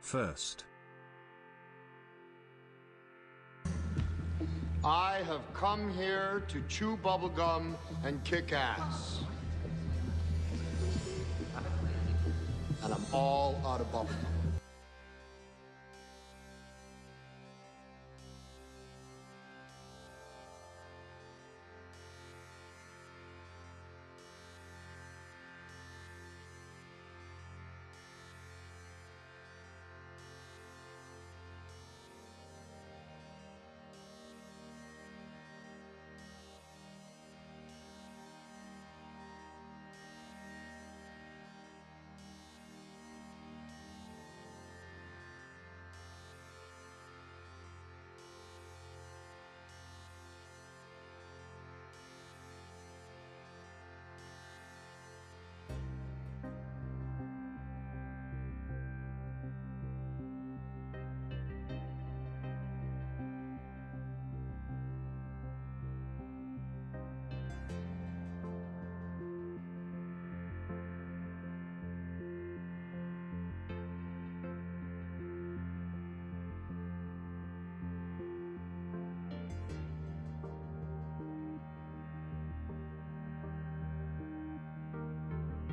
first. I have come here to chew bubblegum and kick ass. And I'm all out of bubblegum.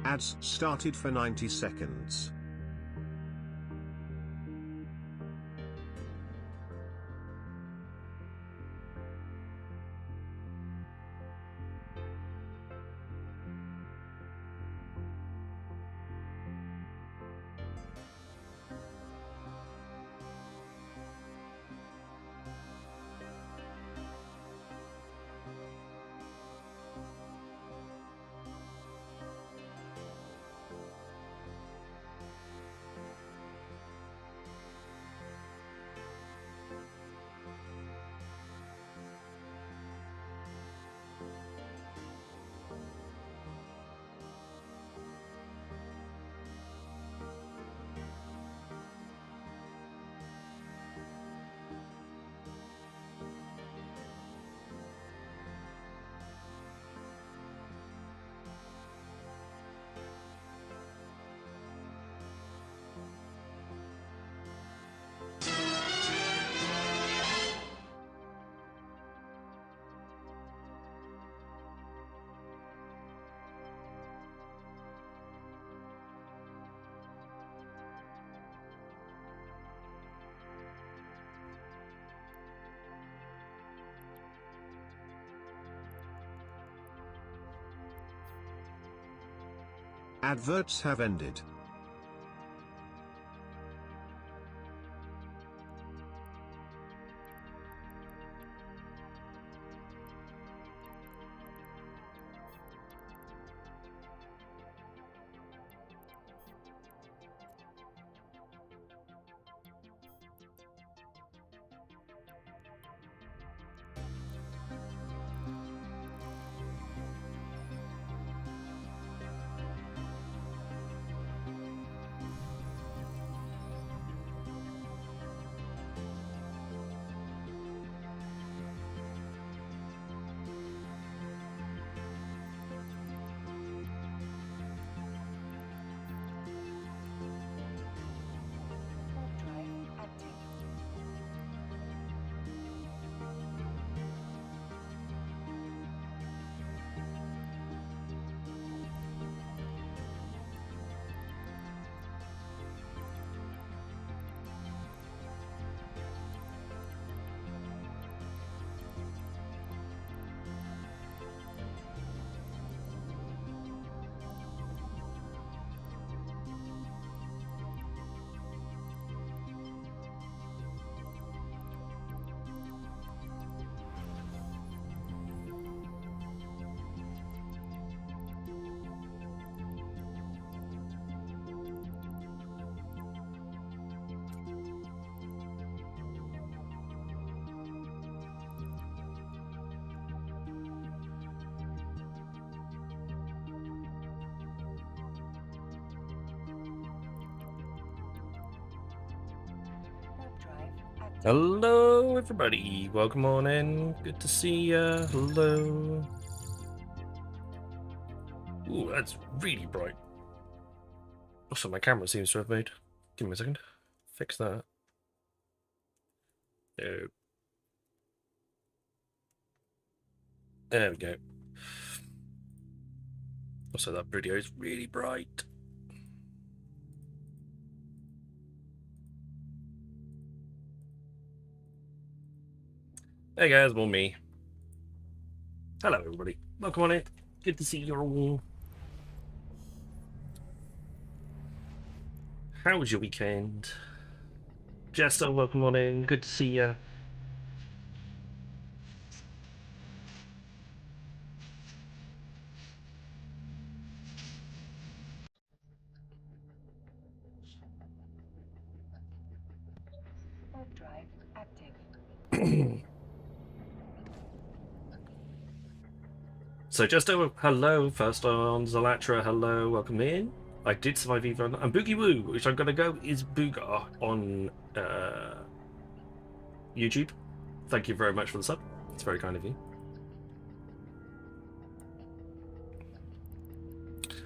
Ads started for 90 seconds. Adverts have ended. Hello, everybody. Welcome on in. Good to see ya. Hello. Ooh, that's really bright. Also, my camera seems to have made. Give me a second. fix that. No. There we go. Also, that video is really bright. Hey guys, more me. Hello everybody. Welcome on in. Good to see you all. How was your weekend? Jester, welcome on in. Good to see you. Drive active. So Jester, hello. First on Zalatra, hello. Welcome in. I did survive even. And Boogie Woo, which I'm going to go is Boogar on YouTube. Thank you very much for the sub. It's very kind of you.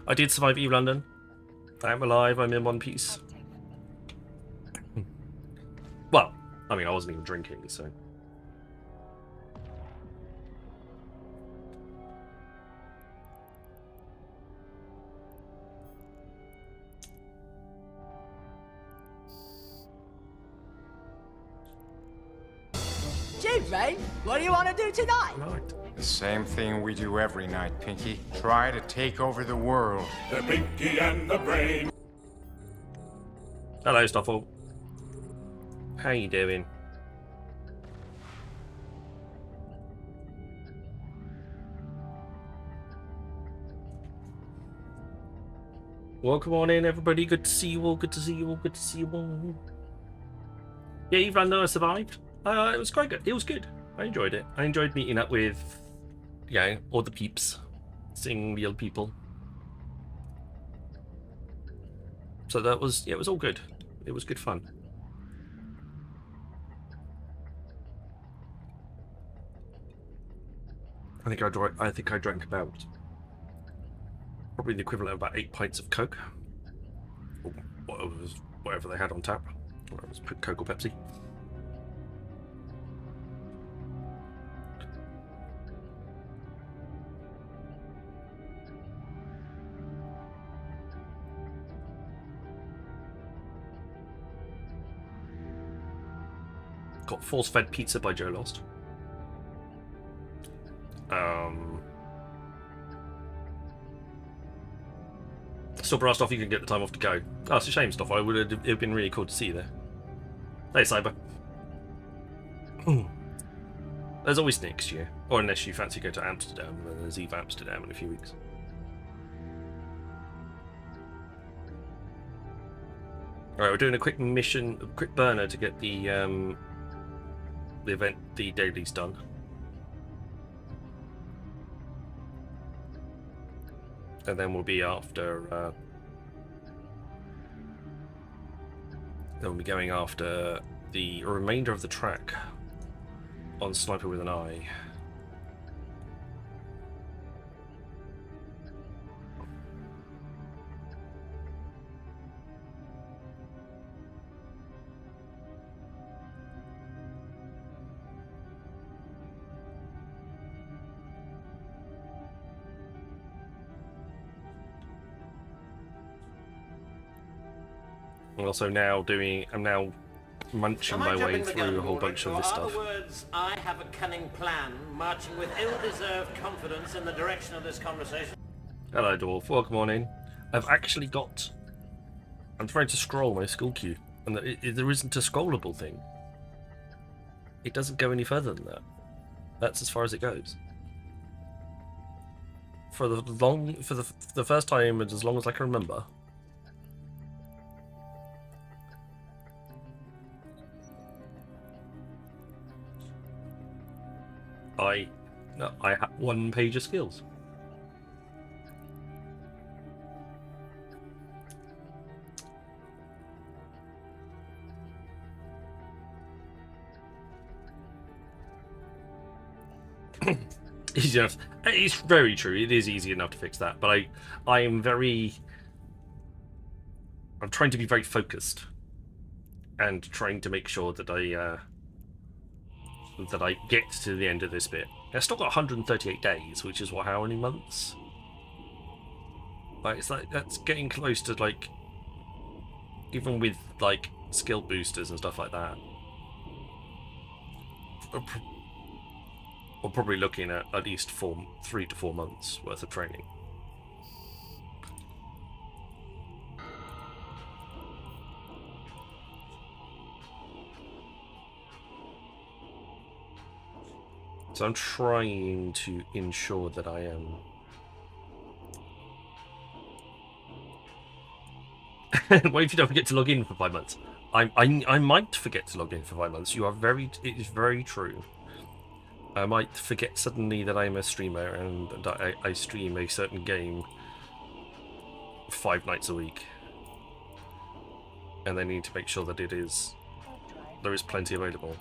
I did survive Eve London. I'm alive. I'm in one piece. Well, I mean, I wasn't even drinking, so. Gee, Ray, what do you want to do tonight? Right. The same thing we do every night, Pinky. Try to take over the world. The Pinky and the Brain. Hello, Stoffel. How you doing? Welcome on in, everybody. Good to see you all. Good to see you all. Good to see you all. Yeah, even though I survived, it was quite good. It was good. I enjoyed it. I enjoyed meeting up with, all the peeps, seeing real people. So that was, it was all good. It was good fun. I think I drank about probably the equivalent of about 8 pints of Coke, or whatever they had on tap, whether it was Coke or Pepsi. Got force-fed pizza by Joe Lost. Still brassed off you can get the time off to go. Oh, it's a shame, stuff. It would have been really cool to see you there. Hey, Cyber. There's always next year. Or unless you fancy go to Amsterdam, then there's Eve Amsterdam in a few weeks. Alright, we're doing a quick mission, a quick burner to get the event, the dailies done. And then we'll be after. Then we'll be going after the remainder of the track on Sniper with an Eye. I'm also now I'm now munching my way through a whole bunch of this stuff. In other words, I have a cunning plan, marching with ill-deserved confidence in the direction of this conversation. Hello, Dwarf. Welcome on in. I'm trying to scroll my skill queue, and there isn't a scrollable thing. It doesn't go any further than that. That's as far as it goes. For the first time, and as long as I can remember. I have 1 page of skills. Easy enough. It's very true. It is easy enough to fix that, but I'm trying to be very focused and trying to make sure that I get to the end of this bit. I've still got 138 days, which is what, how many months? Like, it's like that's getting close to, like, even with like skill boosters and stuff like that. We're probably looking at least 3 to 4 months worth of training. So I'm trying to ensure that I am... What if you don't forget to log in for 5 months? I might forget to log in for 5 months. It is very true. I might forget suddenly that I'm a streamer and that I stream a certain game 5 nights a week. And I need to make sure that there is plenty available.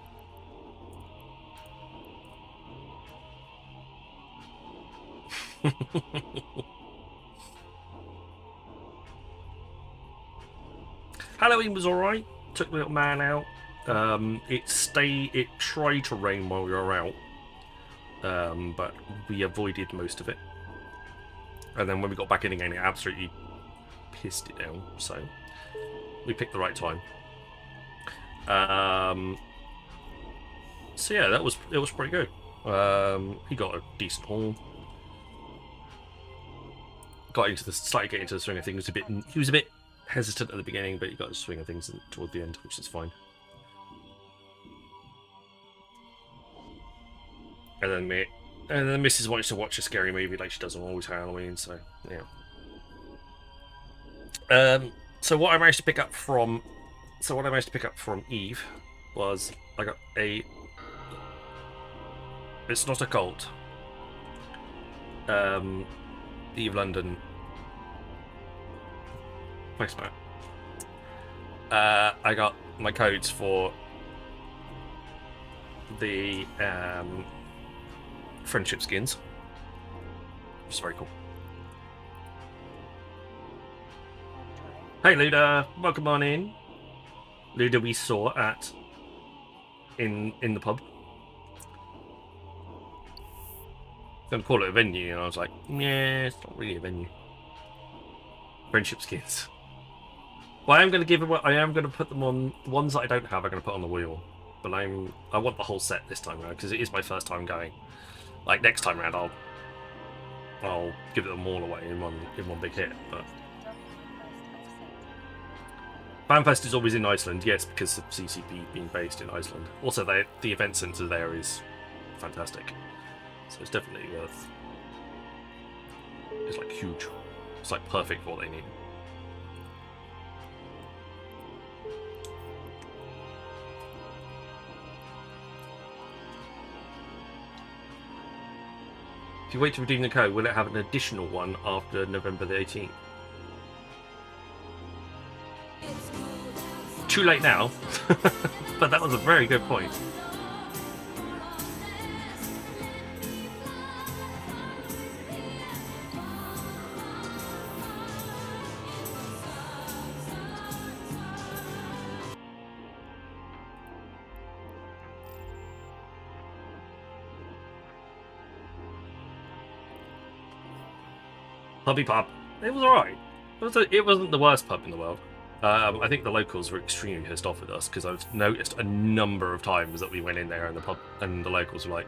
Halloween was alright. Took the little man out. It tried to rain while we were out. But we avoided most of it. And then when we got back in again, it absolutely pissed it down. So we picked the right time. So yeah, it was pretty good. He got a decent haul. Started getting into the swing of things a bit. He was a bit hesitant at the beginning, but he got the swing of things toward the end, which is fine. And then the missus wants to watch a scary movie like she does on always Halloween, so yeah. So what I managed to pick up from Eve was I got a. It's not a cult. Eve London. Thanks, Matt. I got my codes for the friendship skins, which is very cool. Hey Luda, welcome on in. Luda we saw in the pub. Gonna call it a venue, and I was like, yeah, it's not really a venue. Friendship skins. Well, I am going to put them on the ones that I don't have. I'm going to put on the wheel, but I want the whole set this time around because it is my first time going. Like next time around, I'll give them all away in one big hit. But FanFest is always in Iceland, yes, because of CCP being based in Iceland. Also, the event centre there is fantastic, so it's definitely worth. It's like huge. It's like perfect for what they need. If you wait to redeem the code, will it have an additional one after November the 18th? Too late now, but that was a very good point. Pubby pub. It was alright. It wasn't the worst pub in the world. I think the locals were extremely pissed off with us because I've noticed a number of times that we went in there and the pub and the locals were like,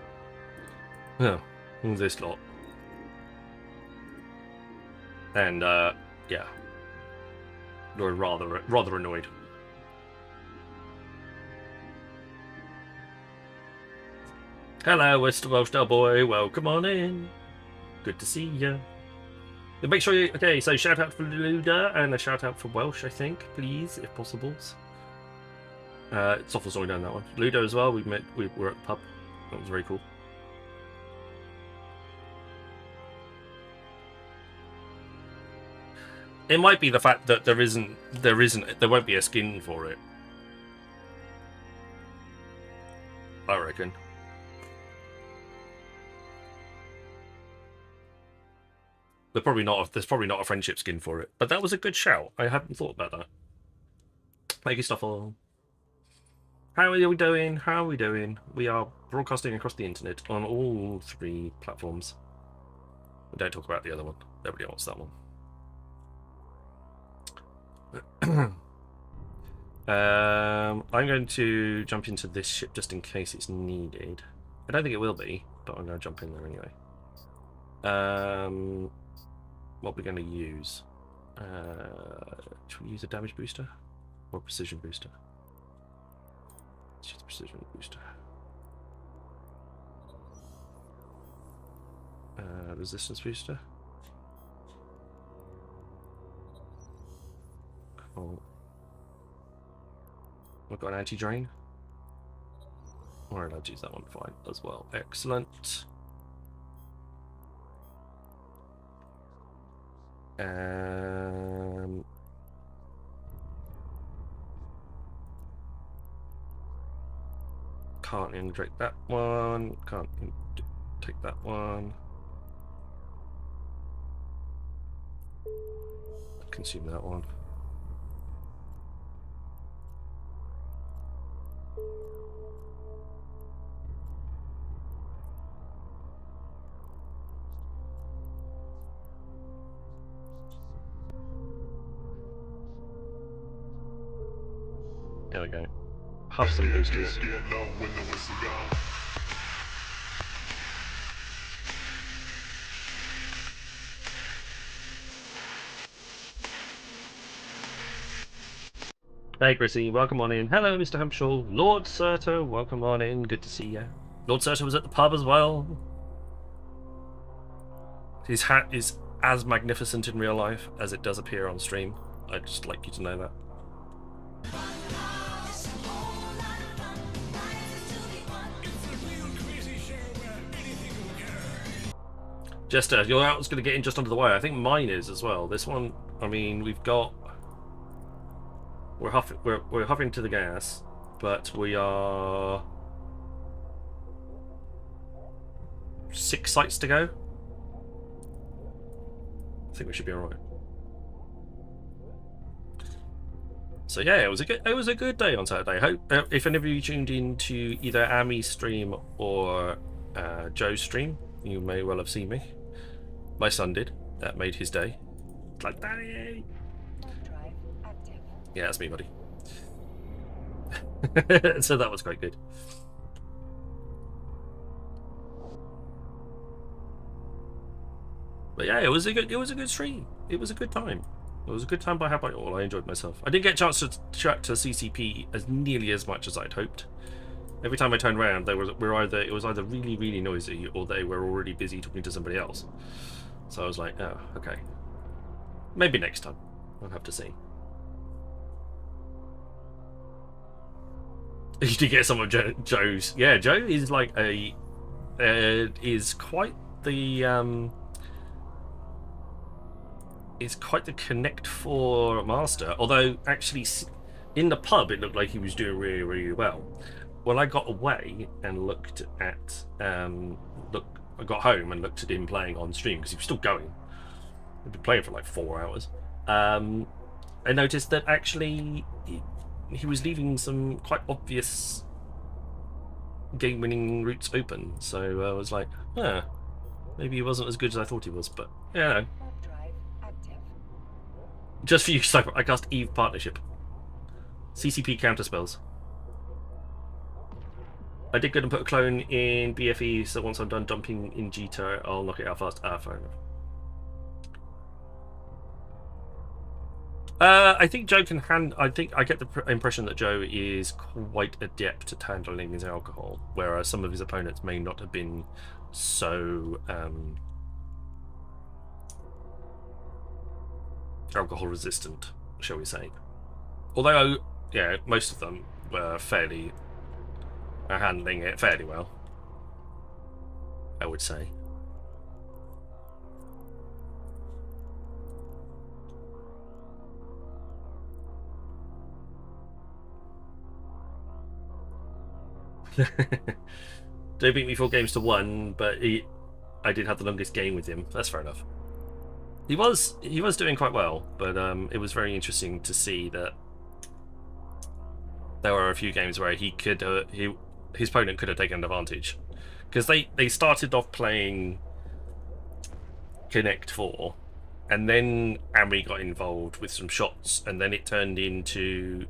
"Oh, who's this lot?" And yeah, we were rather annoyed. Hello, Mr. Welsh boy. Welcome on in. Good to see you. Make sure you... Okay, so shout out for Luda and a shout out for Welsh, I think, please, if possible. Software's already done that one. Luda as well, we were at the pub. That was very cool. It might be the fact that there won't be a skin for it. I reckon. There's probably not a friendship skin for it, but that was a good shout. I hadn't thought about that. Thank you, Stoffel. How are we doing? How are we doing? We are broadcasting across the internet on all 3 platforms. We don't talk about the other one. Nobody wants that one. I'm going to jump into this ship just in case it's needed. I don't think it will be, but I'm going to jump in there anyway. What we're going to use? Should we use a damage booster or a precision booster? Let's use the precision booster. Resistance booster. Cool. We've got an anti-drain. We're allowed to use that one fine as well. Excellent. Can't integrate that one. Can't take that one. Consume that one. There we go. Have some boosters. Hey Chrissy, welcome on in. Hello Mr. Hampshire. Lord Surto, welcome on in. Good to see you. Lord Surto was at the pub as well. His hat is as magnificent in real life as it does appear on stream. I'd just like you to know that. Jester, your out's going to get in just under the wire. I think mine is as well. This one, I mean, we've got... We're huffing to the gas, but we are 6 sites to go. I think we should be alright. So yeah, it was a good day on Saturday. Hope if any of you tuned in to either Ami's stream or Joe's stream, you may well have seen me. My son did. That made his day. It's like, Daddy! Drive active. Yeah, that's me, buddy. So that was quite good. But yeah, it was a good stream. It was a good time. It was a good time by all. I enjoyed myself. I didn't get a chance to chat to CCP as nearly as much as I'd hoped. Every time I turned around, it was either really, really noisy or they were already busy talking to somebody else. So I was like, oh, okay. Maybe next time. I'll have to see. You did get some of Joe's. Yeah, Joe is like is quite the is quite the Connect 4 master. Although actually, in the pub, it looked like he was doing really, really well. When I got away and looked at I got home and looked at him playing on stream because he was still going. He'd been playing for like 4 hours. I noticed that actually he was leaving some quite obvious game-winning routes open. So I was like, maybe he wasn't as good as I thought he was. But yeah, no. Drive active. Just for you, Cypher, I cast Eve Partnership. CCP counter spells. I did good and put a clone in BFE, so once I'm done dumping in Jita, I'll knock it out fast. Fair enough. I think Joe can I think I get the impression that Joe is quite adept at handling his alcohol, whereas some of his opponents may not have been so alcohol resistant, shall we say. Although, yeah, most of them were handling it fairly well, I would say. They beat me 4 games to 1, but I did have the longest game with him. That's fair enough. He was doing quite well, but it was very interesting to see that there were a few games where he could his opponent could have taken advantage, because they started off playing Connect 4, and then Ami got involved with some shots, and then it turned into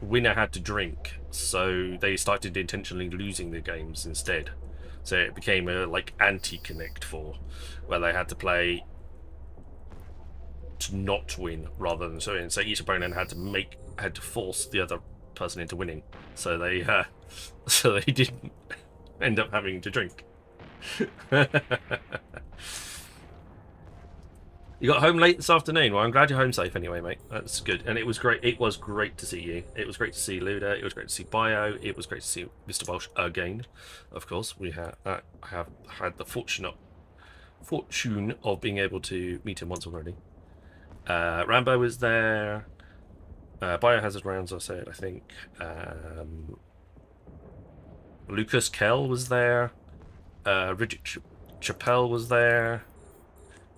winner had to drink, so they started intentionally losing the games instead. So it became a like anti-Connect 4, where they had to play to not win rather than so win. So each opponent had to force the other person into winning. So they didn't end up having to drink. You got home late this afternoon. Well, I'm glad you're home safe anyway, mate. That's good. And it was great. It was great to see you. It was great to see Luda. It was great to see Bio. It was great to see Mr. Walsh again. Of course, we have had the fortune of being able to meet him once already. Rambo was there. Biohazard rounds, I said. I think Lucas Kell was there. Richard Chappelle was there.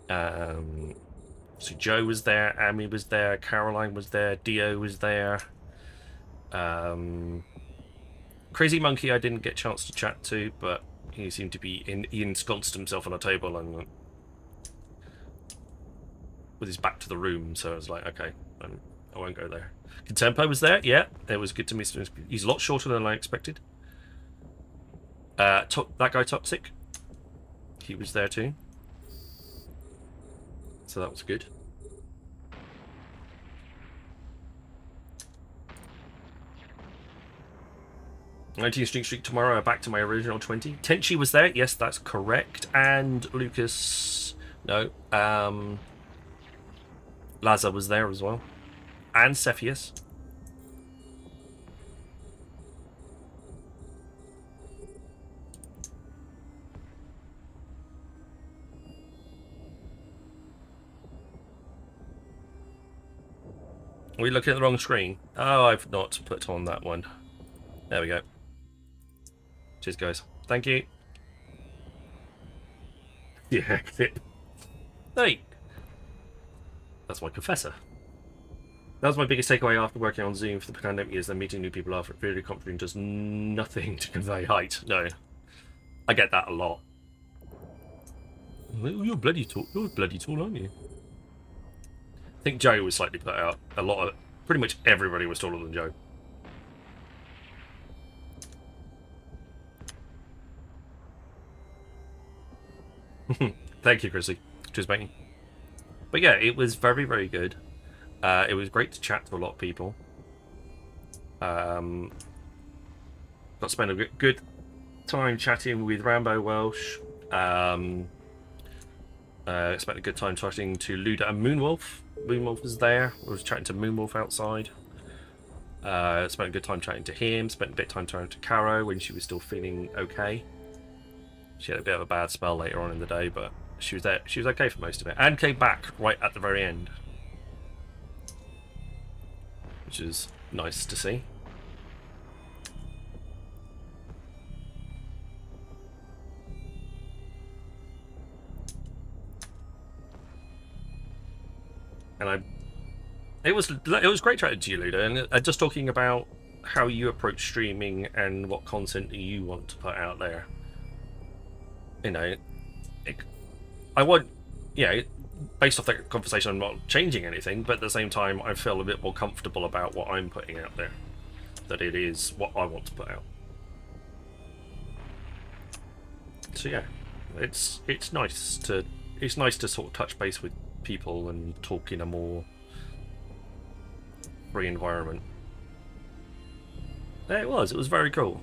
So Joe was there, Amy was there, Caroline was there, Dio was there. Crazy Monkey I didn't get a chance to chat to, but he seemed to be he ensconced himself on a table and with his back to the room, so I was like, okay, I won't go there. Contempo was there, yeah, it was good to meet him. He's a lot shorter than I expected. That guy Toxic, he was there too. So that was good. "19 streak tomorrow, back to my original 20. Tenchi was there, yes, that's correct. And Lucas, no, Laza was there as well. And Cepheus. Are we looking at the wrong screen? Oh, I've not put on that one. There we go. Cheers, guys. Thank you. Yeah, hey! That's my confessor. That was my biggest takeaway after working on Zoom for the pandemic years, then meeting new people after really confident does nothing to convey height. No. I get that a lot. You're bloody tall, aren't you? I think Joe was slightly put out. Pretty much everybody was taller than Joe. Thank you, Chrissy. Cheers, mate. But yeah, it was very, very good. It was great to chat to a lot of people. Got to spend a good time chatting with Rambo Welsh. Spent a good time chatting to Luda and Moonwolf. Moonwolf was there. I was chatting to Moonwolf outside. Spent a good time chatting to him. Spent a bit of time chatting to Caro when she was still feeling okay. She had a bit of a bad spell later on in the day, but she was there. She was okay for most of it, and came back right at the very end, which is nice to see. And it was great chatting to you, Luda, and just talking about how you approach streaming and what content you want to put out there. You know, based off that conversation, I'm not changing anything, but at the same time, I feel a bit more comfortable about what I'm putting out there. That it is what I want to put out. So yeah, it's nice to sort of touch base with people and talk in a more free environment. It was very cool.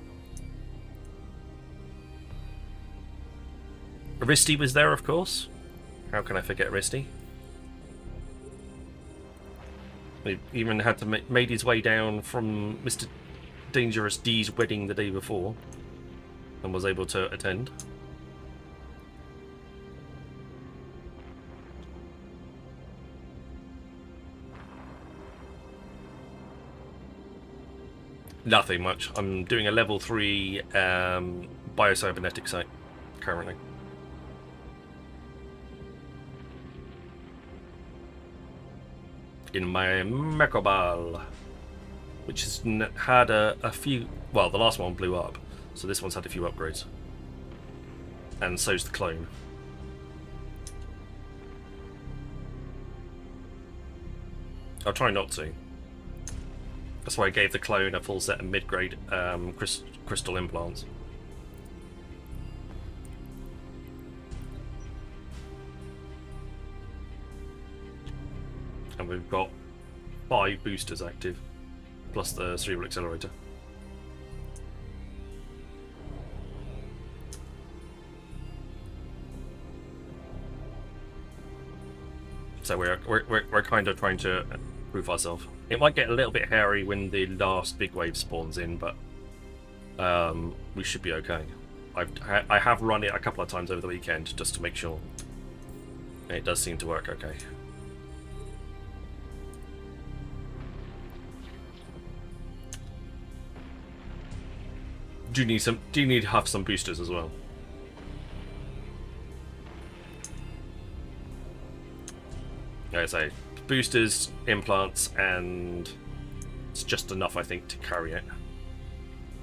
Risty was there, of course. How can I forget Risty? He even had to made his way down from Mr. Dangerous D's wedding the day before, and was able to attend. Nothing much. I'm doing a level 3 biocybernetic site currently. In my Mechobal. which has had a few. Well, the last one blew up, so this one's had a few upgrades, and so's the clone. I'll try not to. That's why I gave the clone a full set of mid-grade crystal implants. And we've got 5 boosters active, plus the cerebral accelerator. So we're kind of trying to prove ourselves. It might get a little bit hairy when the last big wave spawns in, but we should be okay. I have run it a couple of times over the weekend just to make sure. And it does seem to work okay. Do you need to have some boosters as well? Like I say, boosters, implants, and it's just enough, I think, to carry it.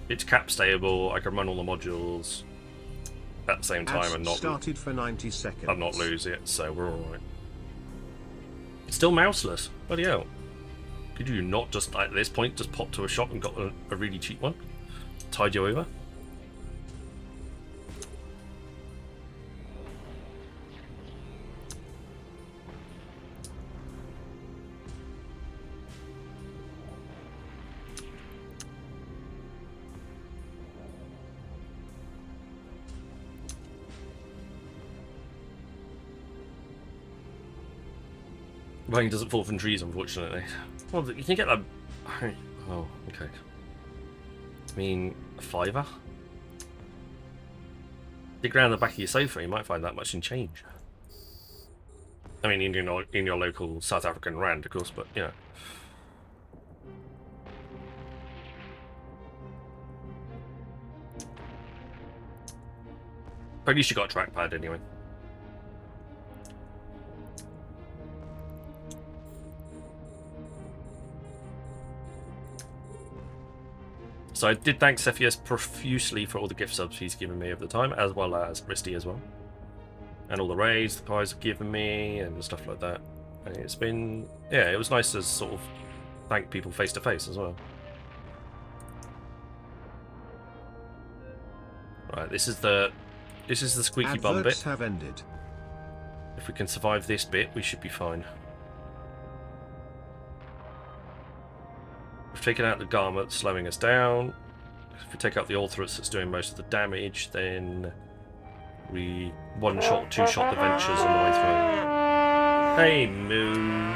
It's cap stable. I can run all the modules at the same time and not started for 90 seconds. and not lose it, so we're all right. It's still mouseless. Bloody hell! Could you not just at this point just pop to a shop and got a really cheap one? Tide you over. Rain doesn't fall from trees, unfortunately. Well, you can get that. Oh, okay. I mean, a £5? Dig around the back of your sofa, you might find that much in change. I mean, in your local South African rand, of course, but you know. But at least you got a trackpad anyway. So I did thank Cepheus profusely for all the gift subs he's given me over the time, as well as Risty as well. And all the raids the guys have given me and stuff like that. And it's been, yeah, it was nice to sort of thank people face to face as well. Right, this is the squeaky bum Adverts bit. have ended. If we can survive this bit, we should be fine. We've taken out the garment, slowing us down. If we take out the Alterates that's doing most of the damage, then we one-shot, two-shot the Ventures on the way through. Hey, Moo.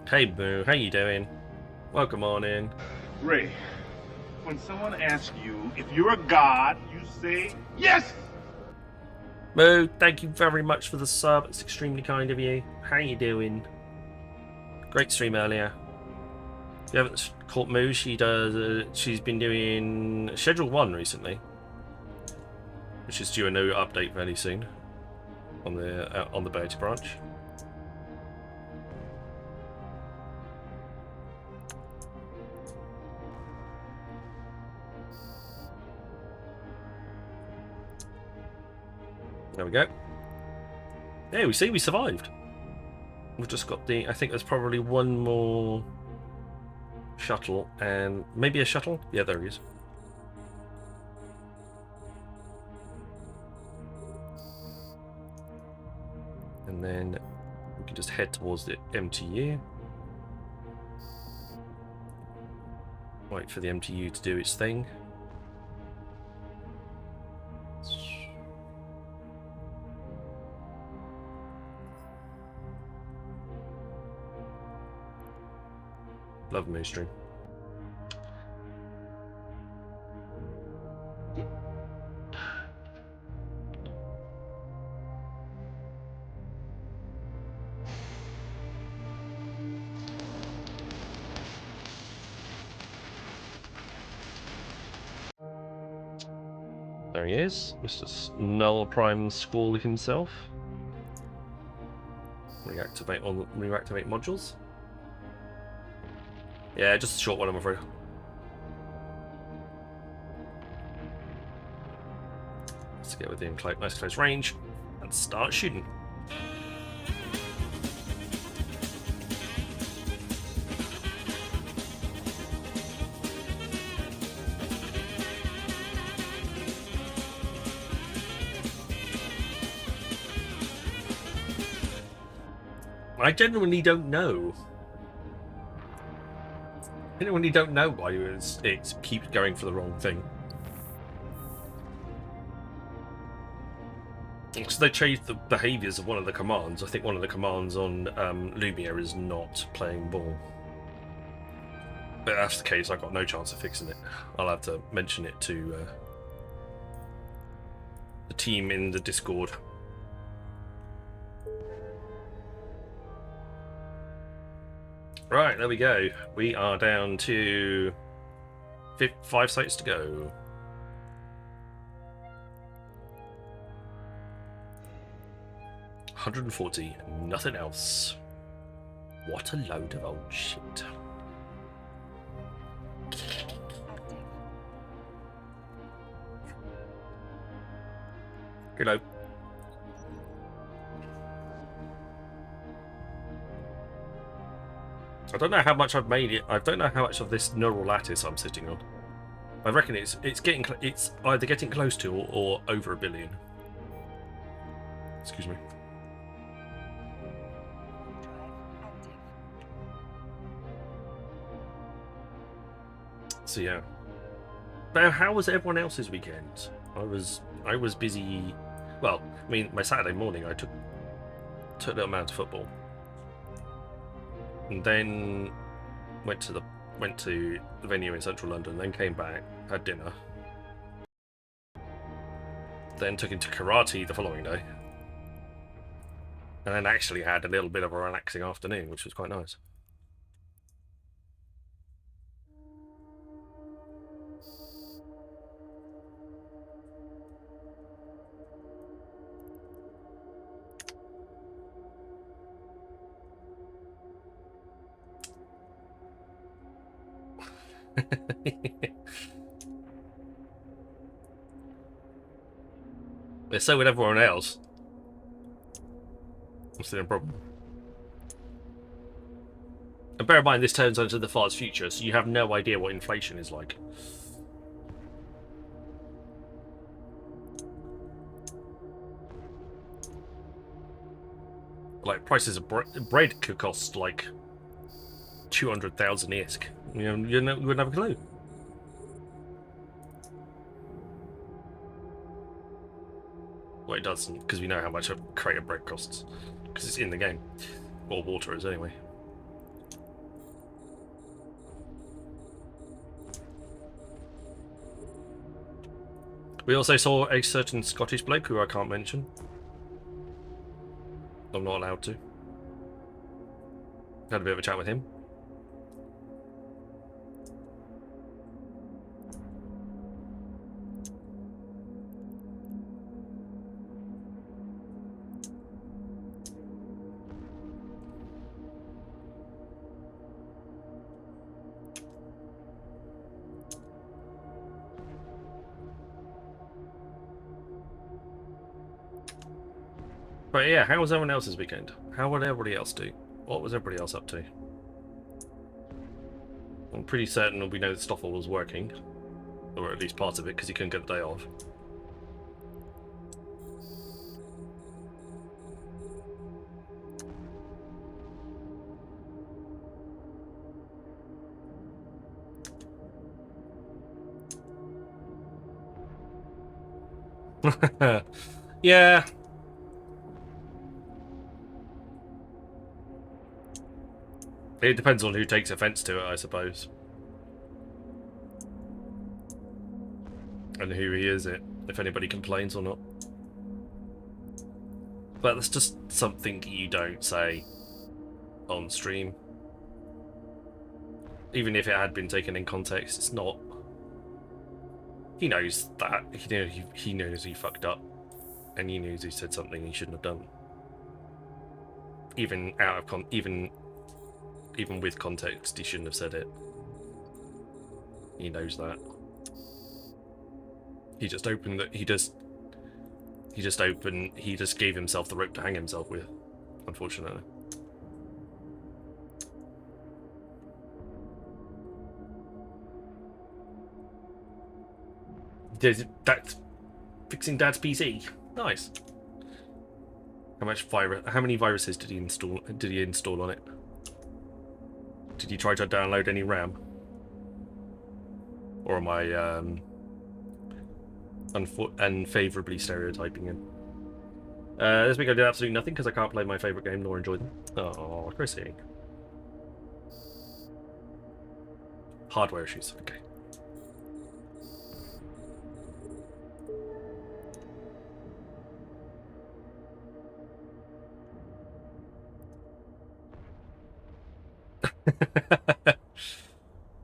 Hey, Moo. How you doing? Welcome on in. Ray, when someone asks you if you're a god, you say yes! Moo, thank you very much for the sub. It's extremely kind of you. How you doing? Great stream earlier. If you haven't caught Moo, she's been doing Schedule 1 recently, which is due a new update fairly soon on the beta branch. There we go. Yeah, we survived. We've just got I think there's probably one more shuttle, and maybe a shuttle? Yeah, there he is. And then we can just head towards the MTU. Wait for the MTU to do its thing. Love Moo stream. There he is, Mr. Null Prime Squall himself. Reactivate modules. Yeah, just a short one, I'm afraid. Let's get within nice close range and start shooting. I genuinely don't know. I genuinely don't know why it keeps going for the wrong thing. Because they changed the behaviours of one of the commands. I think one of the commands on Lumia is not playing ball. But if that's the case, I've got no chance of fixing it. I'll have to mention it to the team in the Discord. Right, there we go. We are down to 5 sites to go. $140, nothing else. What a load of old shit. Hello. I don't know how much I've made it. I don't know how much of this neural lattice I'm sitting on. I reckon it's either getting close to or over 1 billion. Excuse me. So yeah. But how was everyone else's weekend? I was busy. Well, I mean, my Saturday morning I took a little amount of football. And then went to the venue in central London, then came back, had dinner, then took him to karate the following day, and then actually had a little bit of a relaxing afternoon, which was quite nice. They're so with everyone else. What's the problem? And bear in mind, this turns into the far's future, so you have no idea what inflation is like. Like, prices of bread could cost like 200,000 ISK. You wouldn't have a clue. Well, it doesn't, because we know how much a crate of bread costs, because it's in the game. Or water is, anyway. We also saw a certain Scottish bloke who I can't mention. I'm not allowed to. Had a bit of a chat with him. But yeah, how was everyone else's weekend? How would everybody else do? What was everybody else up to? I'm pretty certain we know that Stoffel was working. Or at least part of it, because he couldn't get the day off. Yeah. It depends on who takes offence to it, I suppose. And who he is it, if anybody complains or not. But that's just something you don't say on stream. Even if it had been taken in context, it's not He knows that. He knows he fucked up, and he knows he said something he shouldn't have done. Even out of even with context, he shouldn't have said it. He knows that. He just opened that. He just gave himself the rope to hang himself with. Unfortunately. That's fixing Dad's PC. Nice. How many viruses did he install on it? Did he try to download any RAM? Or am I unfavorably stereotyping him? This week I did absolutely nothing because I can't play my favorite game nor enjoy them. Oh, Chrissy. Hardware issues. Okay.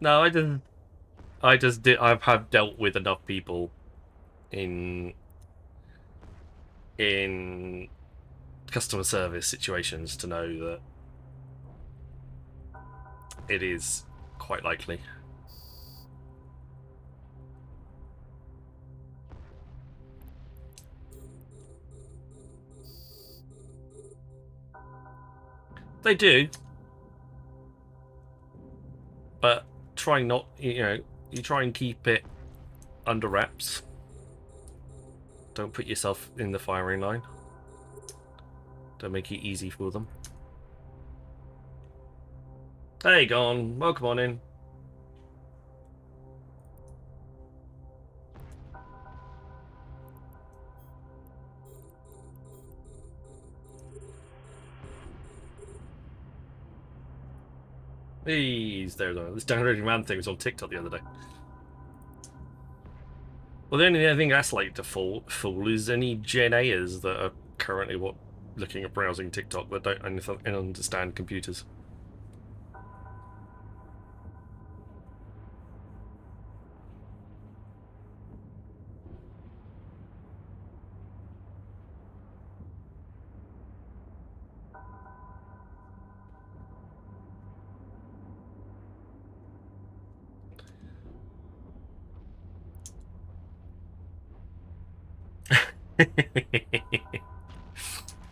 No, I have dealt with enough people in customer service situations to know that it is quite likely. They do. But try not, you try and keep it under wraps. Don't put yourself in the firing line. Don't make it easy for them. Hey, Gon. Welcome on in. He's there though. This downloading man thing was on TikTok the other day. Well, the only thing that's like to fool is any Gen Ayers that are currently looking at browsing TikTok that don't understand computers.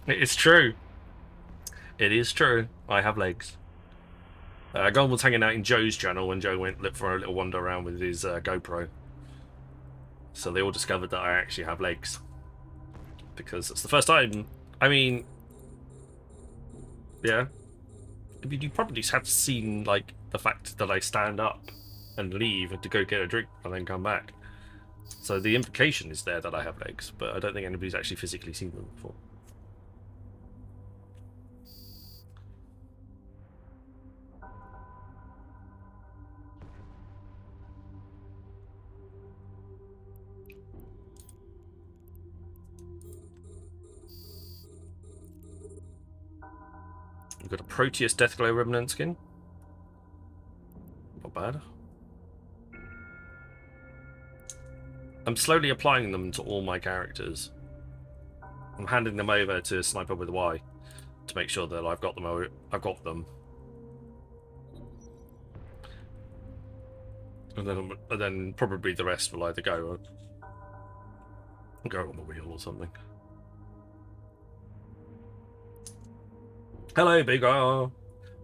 It's true. It is true. I have legs. Gon was hanging out in Joe's channel when Joe went for a little wander around with his GoPro. So they all discovered that I actually have legs. Because it's the first time. I mean, yeah. I mean, you probably have seen like the fact that I stand up and leave to go get a drink and then come back. So the implication is there that I have legs, but I don't think anybody's actually physically seen them before. We've got a Proteus Deathglow Remnant skin. Not bad. I'm slowly applying them to all my characters. I'm handing them over to Sniper with a Y to make sure that I've got them. And then probably the rest will either go on the wheel or something. Hello, Big R.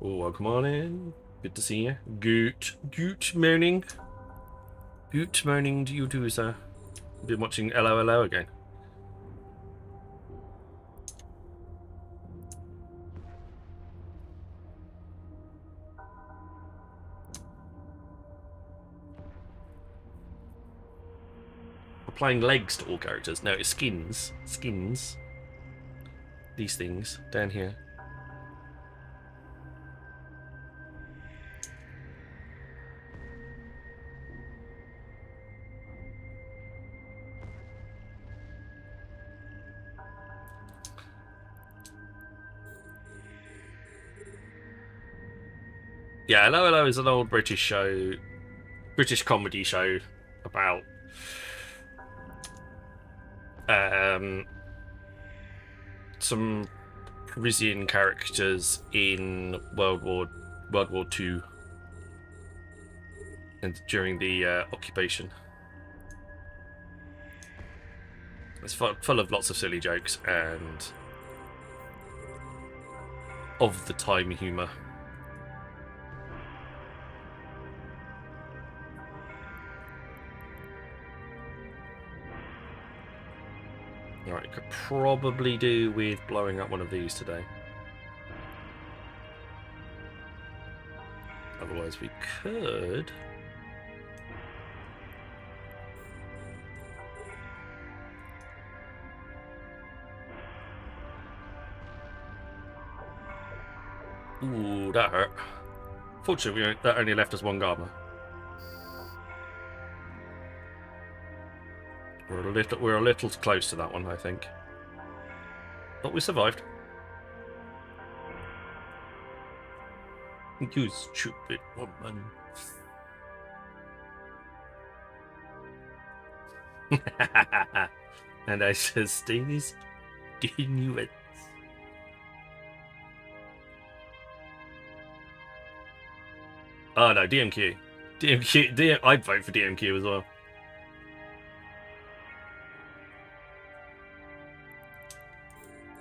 Oh, welcome on in. Good to see you. Good morning. Good morning to you too, sir. Been watching LOLO again. Applying legs to all characters. No, it's skins. Skins. These things down here. Yeah, LOLO is an old British show, British comedy show about some Parisian characters in World War Two, and during the occupation. It's full of lots of silly jokes and of the time humour. Alright, could probably do with blowing up one of these today. Otherwise we could... Ooh, that hurt. Fortunately, that only left us one Garma. We're a little close to that one, I think. But we survived. You stupid woman. And I sustains Inuits. Oh no, DMQ. I'd vote for DMQ as well.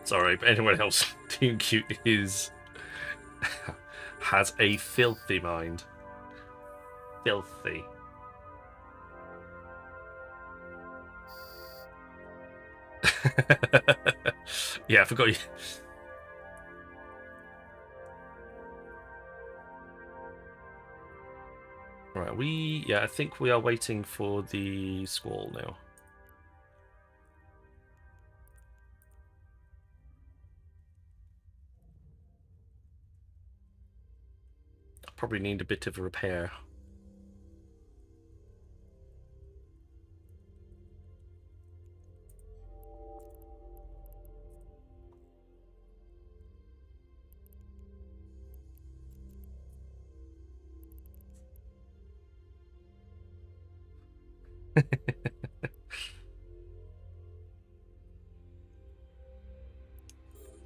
Sorry, but anyone else, DMQ is... has a filthy mind. Filthy. Yeah, I forgot you. Right, yeah, I think we are waiting for the squall now. I probably need a bit of a repair.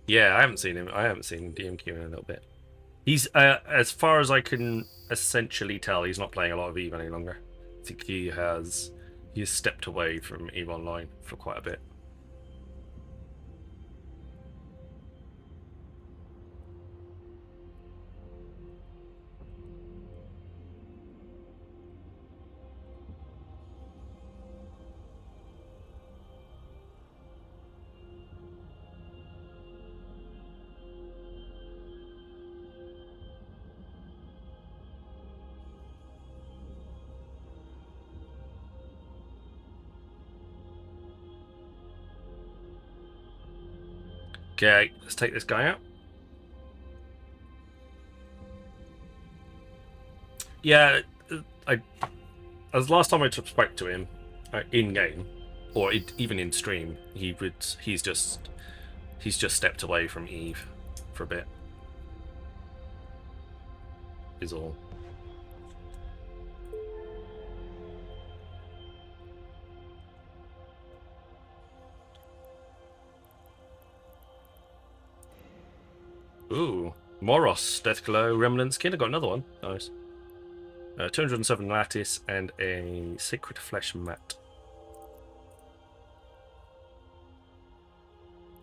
Yeah, I haven't seen him. I haven't seen DMQ in a little bit. He's, as far as I can essentially tell, he's not playing a lot of EVE any longer. I think he has stepped away from EVE Online for quite a bit. Okay, let's take this guy out. Yeah, as last time I spoke to him in game, or even in stream, he's just stepped away from EVE for a bit. Is all. Ooh, Moros, Deathglow, Remnant Skin. I got another one. Nice. 207 Lattice and a Sacred Flesh Mat.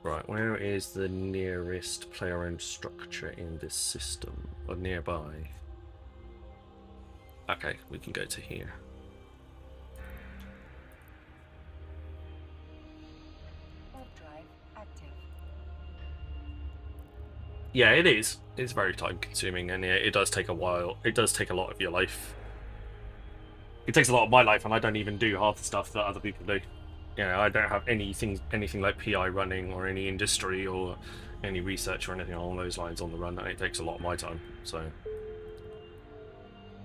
Right, where is the nearest player-owned structure in this system? Or nearby? Okay, we can go to here. Yeah, it is. It's very time consuming, and yeah, it does take a while. It does take a lot of your life. It takes a lot of my life, and I don't even do half the stuff that other people do. You know, I don't have anything like PI running, or any industry, or any research, or anything along those lines on the run, and it takes a lot of my time. So,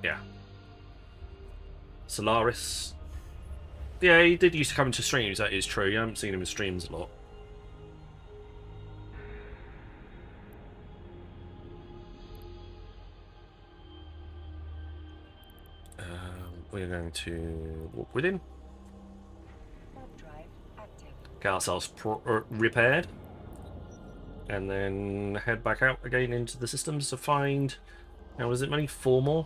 yeah. Solaris. Yeah, he did used to come into streams. That is true. You haven't seen him in streams a lot. We're going to walk with him. Get ourselves repaired. And then head back out again into the systems to find... Now, was it only 4 more?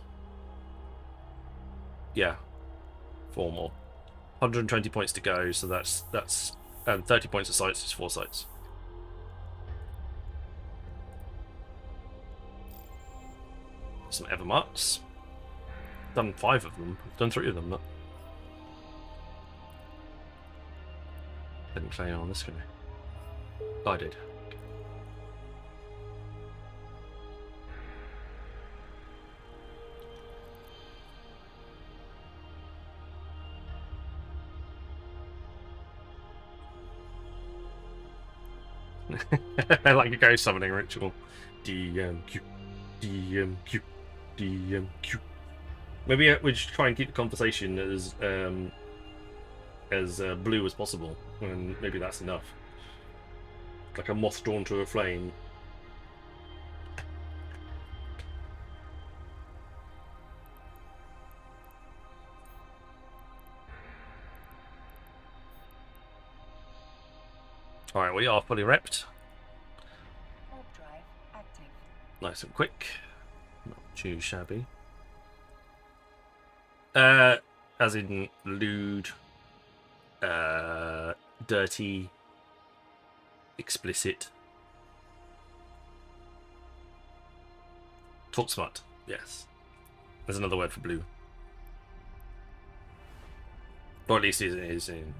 Yeah. 4 more. 120 points to go, so that's 30 points of sites is 4 sites. Some Evermarks. Done 5 of them. Done 3 of them. Not. Didn't claim on this guy. Oh, I did. I like a ghost summoning ritual. DMQ, DMQ, DMQ. Maybe we should try and keep the conversation as blue as possible, and maybe that's enough. Like a moth drawn to a flame. Alright, we are fully repped. Warp drive active. Nice and quick. Not too shabby. As in lewd, dirty, explicit. Talk smart, yes. There's another word for blue. Or at least it is in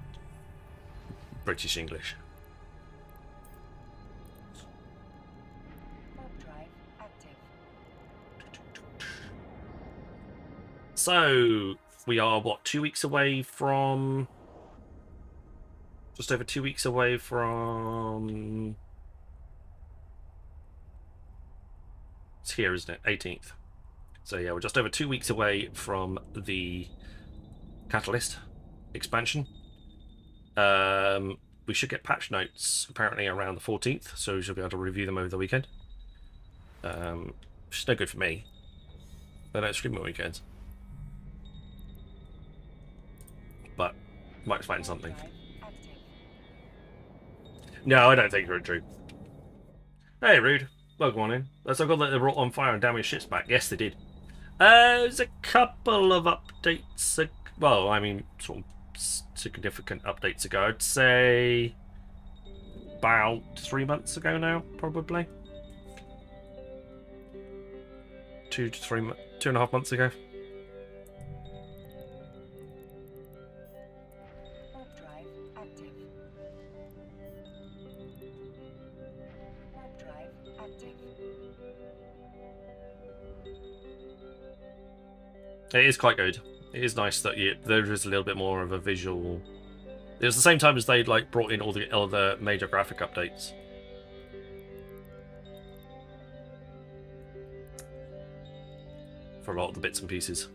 British English. Warp drive active. So, we are, what, 2 weeks away from... Just over 2 weeks away from... It's here, isn't it? 18th. So yeah, we're just over 2 weeks away from the Catalyst expansion. We should get patch notes apparently around the 14th, so we should be able to review them over the weekend. Which is no good for me. They don't stream on weekends. But might find something. Drive active. No, I don't think you're true. Hey, Rude. Welcome on in. Let's have a look that they brought on fire and damaged ships back. Yes, they did. There's a couple of updates. Well, I mean, sort of significant updates ago. I'd say about 3 months ago now, probably. 2.5 months ago. Warp drive active. Warp drive active. It is quite good. It is nice that there is a little bit more of a visual. It was the same time as they like brought in all the other major graphic updates. For a lot of the bits and pieces.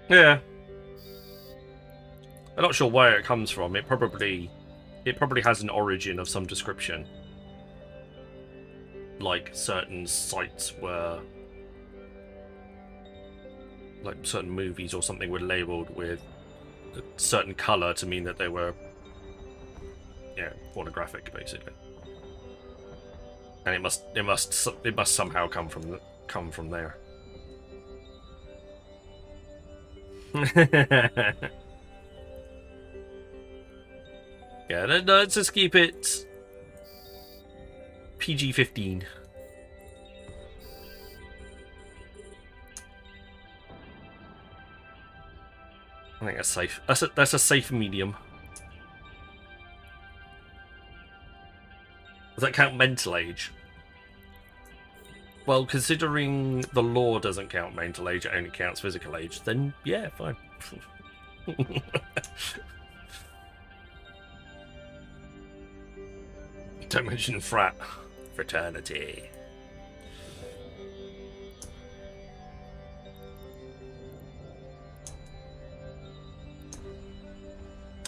Yeah. I'm not sure where it comes from. It probably has an origin of some description. Like certain sites were, like certain movies or something were labelled with a certain colour to mean that they were, yeah, pornographic basically. And it must somehow come from there. Yeah, let's just keep it PG-15. I think that's safe. That's a safe medium. Does that count mental age? Well, considering the law doesn't count mental age, it only counts physical age, then yeah, fine. Don't mention fraternity.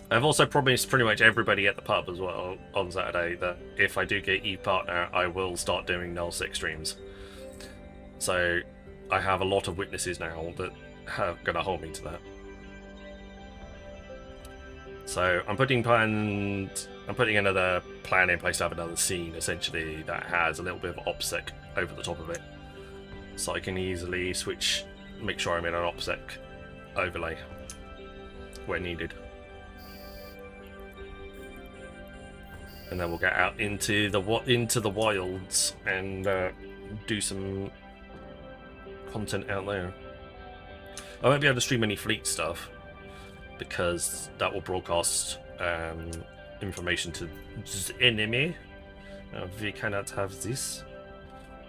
I've also promised pretty much everybody at the pub as well on Saturday that if I do get Eve partner, I will start doing Null 6 streams. So I have a lot of witnesses now that are going to hold me to that. So I'm putting another plan in place to have another scene essentially that has a little bit of OPSEC over the top of it, so I can easily switch, make sure I'm in an OPSEC overlay where needed. And then we'll get out into the wilds and do some content out there. I won't be able to stream any fleet stuff because that will broadcast information to the enemy. We cannot have this.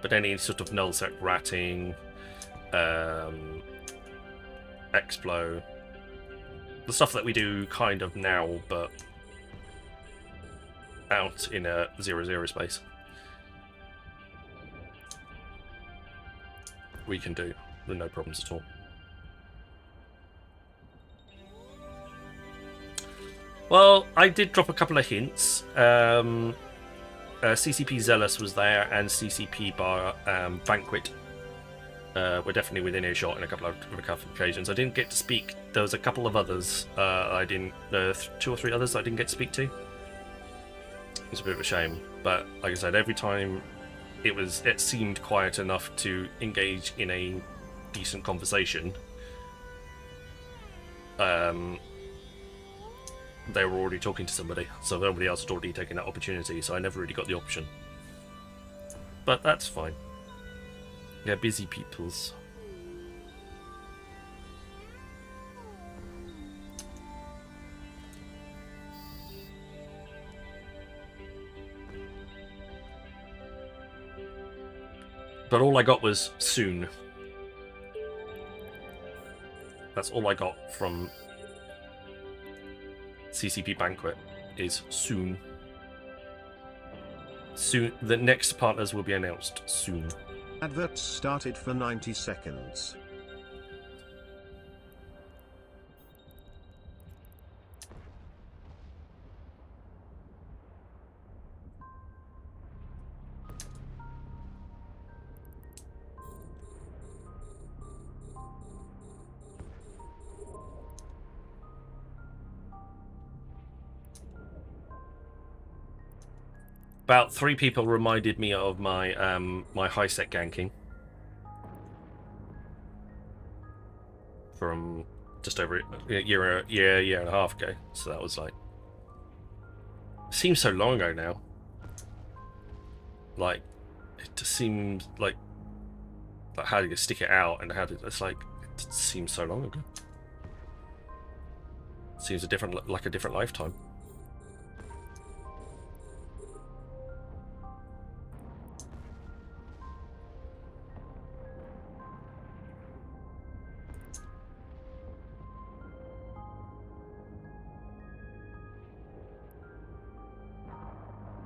But any sort of nullsec ratting, explo, the stuff that we do kind of now, but out in a 0-0 space, we can do with no problems at all. Well, I did drop a couple of hints. CCP Zealous was there, and CCP Bar Banquet were definitely within earshot in a couple of occasions. I didn't get to speak. There was a couple of others. I didn't. 2 or 3 others I didn't get to speak to. It's a bit of a shame, but like I said, every time it seemed quiet enough to engage in a decent conversation. They were already talking to somebody, so nobody else had already taken that opportunity, so I never really got the option. But that's fine. They're busy peoples. But all I got was soon. That's all I got from CCP Banquet is soon. Soon. The next partners will be announced soon. Adverts started for 90 seconds. About 3 people reminded me of my my high sec ganking from just over a year and a half ago. So that was like, seems so long ago now. Like, it just seems like how do you stick it out and how did it's like it seems so long ago. Seems a different lifetime.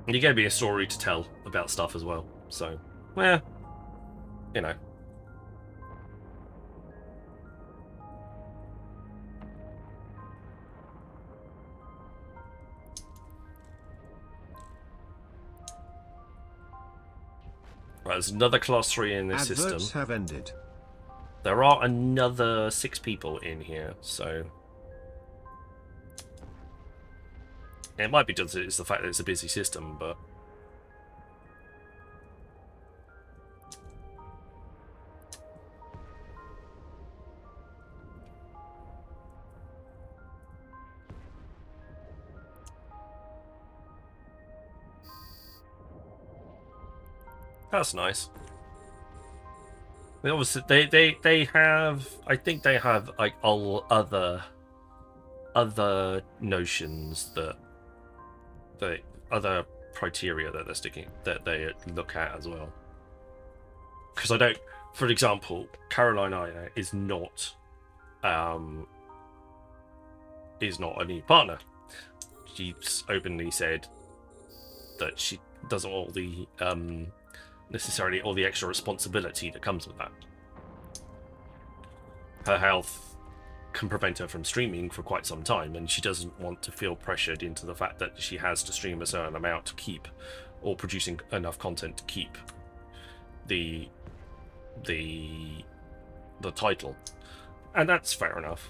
You gave me a story to tell about stuff as well, so, well, you know. Right, there's another class 3 in this Adverts system. have ended. There are another 6 people in here, so... It might be just it's the fact that it's a busy system, but... That's nice. They obviously they have, I think they have like all other notions that other criteria that they're sticking that they look at as well. Because I don't, for example, Caroline Aya is not a new partner. She's openly said that she doesn't want all the necessarily all the extra responsibility that comes with that. Her health can prevent her from streaming for quite some time, and she doesn't want to feel pressured into the fact that she has to stream a certain amount to keep, or producing enough content to keep the title, and that's fair enough.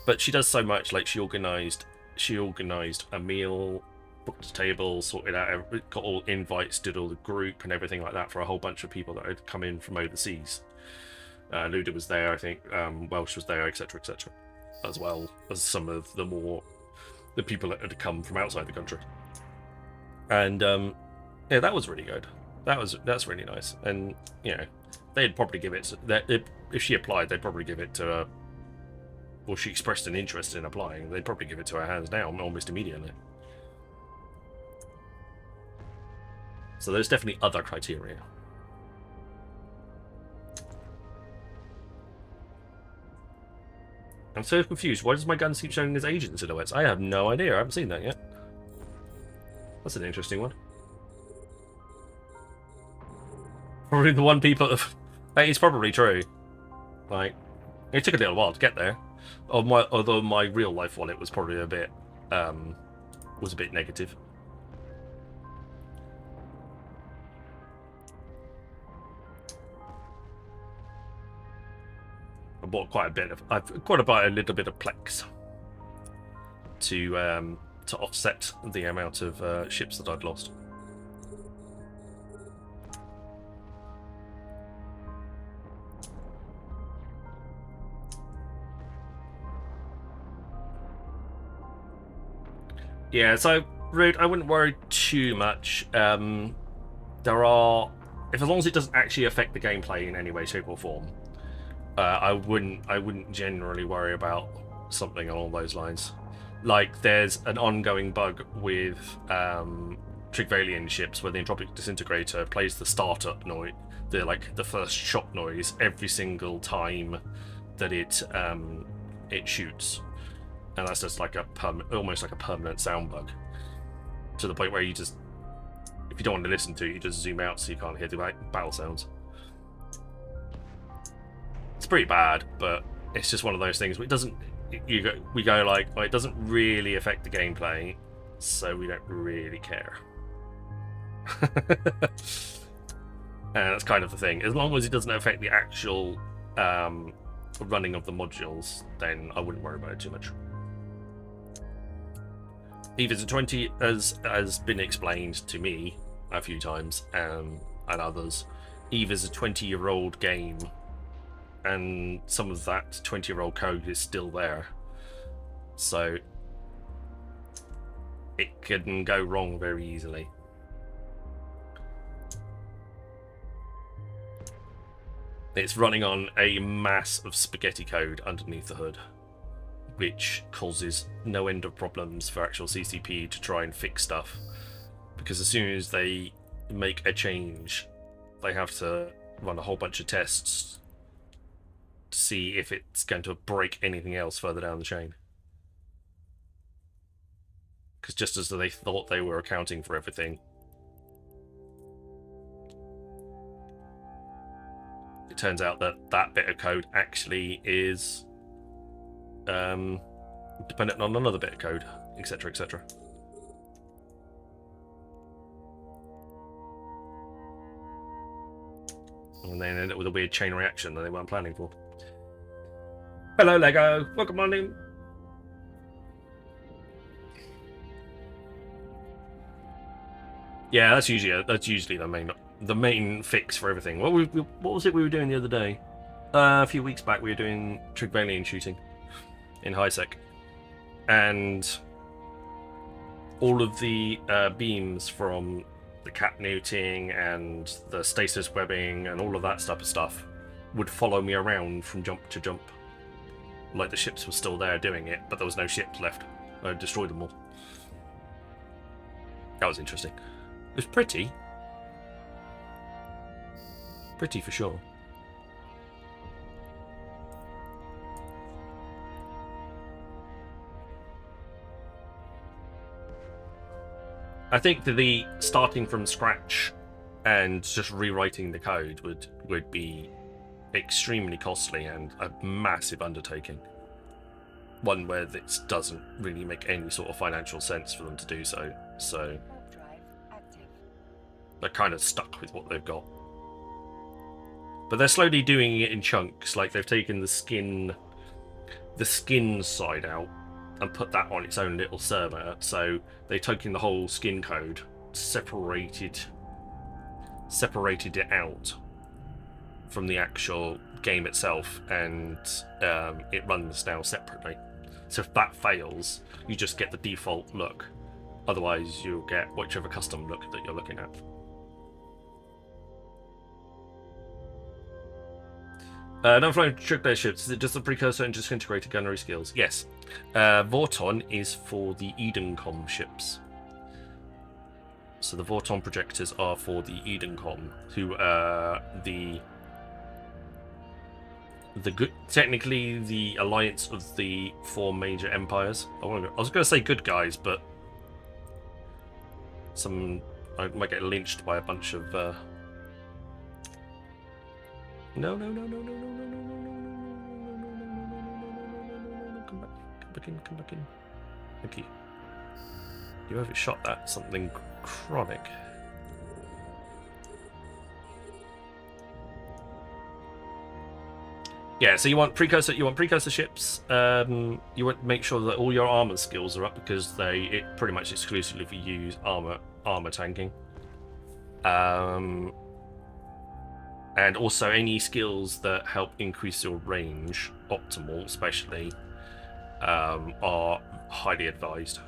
But she does so much. Like she organised a meal, booked a table, sorted out, got all invites, did all the group and everything like that for a whole bunch of people that had come in from overseas. Luda was there, I think. Welsh was there, etc., etc., as well as some of the people that had come from outside the country. And yeah, that was really good. That's really nice. And you know, they'd probably give it if she applied, they'd probably give it to her. Or she expressed an interest in applying, they'd probably give it to her hands down almost immediately. So there's definitely other criteria. I'm so confused. Why does my gun keep showing as agent silhouettes? I have no idea. I haven't seen that yet. That's an interesting one. Probably the one people... It's probably true. Like, it took a little while to get there. Although my real life wallet was probably a bit negative. I bought quite a bit of. I've got to buy a little bit of Plex to offset the amount of ships that I'd lost. Yeah, so Rude, I wouldn't worry too much. As long as it doesn't actually affect the gameplay in any way, shape, or form, I wouldn't generally worry about something along those lines. Like, there's an ongoing bug with Trigvalian ships where the entropic disintegrator plays the startup noise, the first shot noise every single time that it shoots. And that's just like almost like a permanent sound bug, to the point where you just, if you don't want to listen to it, you just zoom out so you can't hear the battle sounds. It's pretty bad, but it's just one of those things. It doesn't. We go like, well, it doesn't really affect the gameplay, so we don't really care. And that's kind of the thing. As long as it doesn't affect the actual running of the modules, then I wouldn't worry about it too much. Eva's a 20 has been explained to me a few times, and others. Eva's a 20-year-old game, and some of that 20-year-old code is still there. So it can go wrong very easily. It's running on a mass of spaghetti code underneath the hood, which causes no end of problems for actual CCP to try and fix stuff. Because as soon as they make a change, they have to run a whole bunch of tests to see if it's going to break anything else further down the chain. Because just as they thought they were accounting for everything, it turns out that that bit of code actually is dependent on another bit of code, etc., etc. And then end up with a weird chain reaction that they weren't planning for. Hello, Lego. Welcome on in. Yeah, that's usually the main fix for everything. What was it we were doing the other day? A few weeks back, we were doing Trigvalian shooting in HiSec, and all of the beams from the catnooting and the stasis webbing and all of that type of stuff would follow me around from jump to jump. Like the ships were still there doing it, but there was no ships left. I destroyed them all. That was interesting. It was pretty. Pretty for sure. I think that the starting from scratch and just rewriting the code would be extremely costly and a massive undertaking. one where this doesn't really make any sort of financial sense for them to do so. So Warp drive active. they're kind of stuck with what they've got. But they're slowly doing it in chunks. Like they've taken the skin side out and put that on its own little server. So they've taken the whole skin code, separated it out from the actual game itself, and it runs now separately. So if that fails, you just get the default look. Otherwise, you'll get whichever custom look that you're looking at. Non-flying trick-based ships, is it just a precursor and just integrated gunnery skills? Yes. Vorton is for the Edencom ships. So the Vorton projectors are for the Edencom, who are the good, technically the alliance of the 4 major empires. I was going to say good guys, but I might get lynched by a bunch of. No. Come back in. Thank you. You overshot that. Something chronic. Yeah, so you want precursor ships. You want to make sure that all your armor skills are up, because it pretty much exclusively use armor tanking. And also any skills that help increase your range, optimal especially, are highly advised.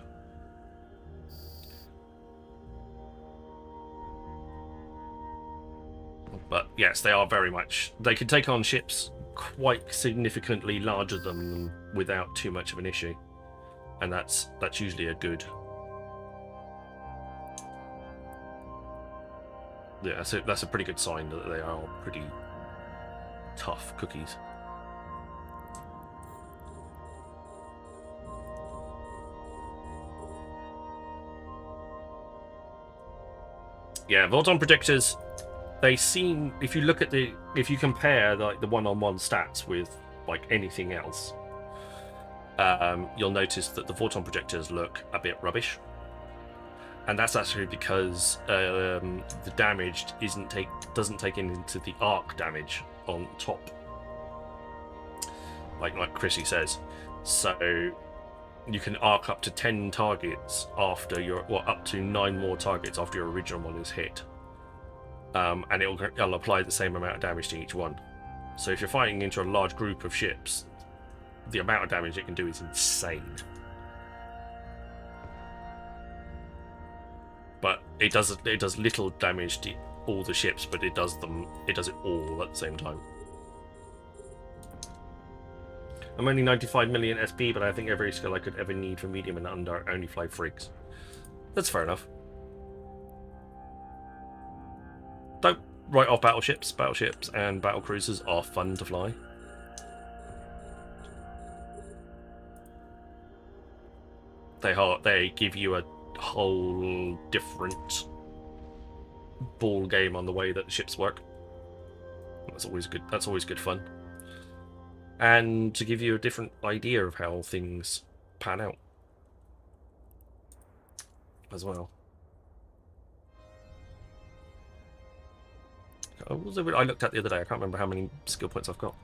But yes, they are very much. They can take on ships quite significantly larger than them without too much of an issue, and that's usually a good. Yeah, so that's a pretty good sign that they are pretty tough cookies. Yeah, Vorton projectors. They seem, if you compare like the one-on-one stats with like anything else, you'll notice that the Vorton projectors look a bit rubbish. And that's actually because the damage doesn't take into the arc damage on top, like Chrissy says. So you can arc up to 10 targets after up to 9 more targets after your original one is hit, and it'll apply the same amount of damage to each one. So if you're fighting into a large group of ships, the amount of damage it can do is insane. But it does little damage to all the ships, but it does it all at the same time. I'm only 95 million SP, but I think every skill I could ever need for medium and under only fly frigs. That's fair enough. Don't write off battleships. Battleships and battle cruisers are fun to fly. They give you a whole different ball game on the way that the ships work. That's always good. That's always good fun, and to give you a different idea of how things pan out as well. What was it I looked at the other day? I can't remember how many skill points I've got.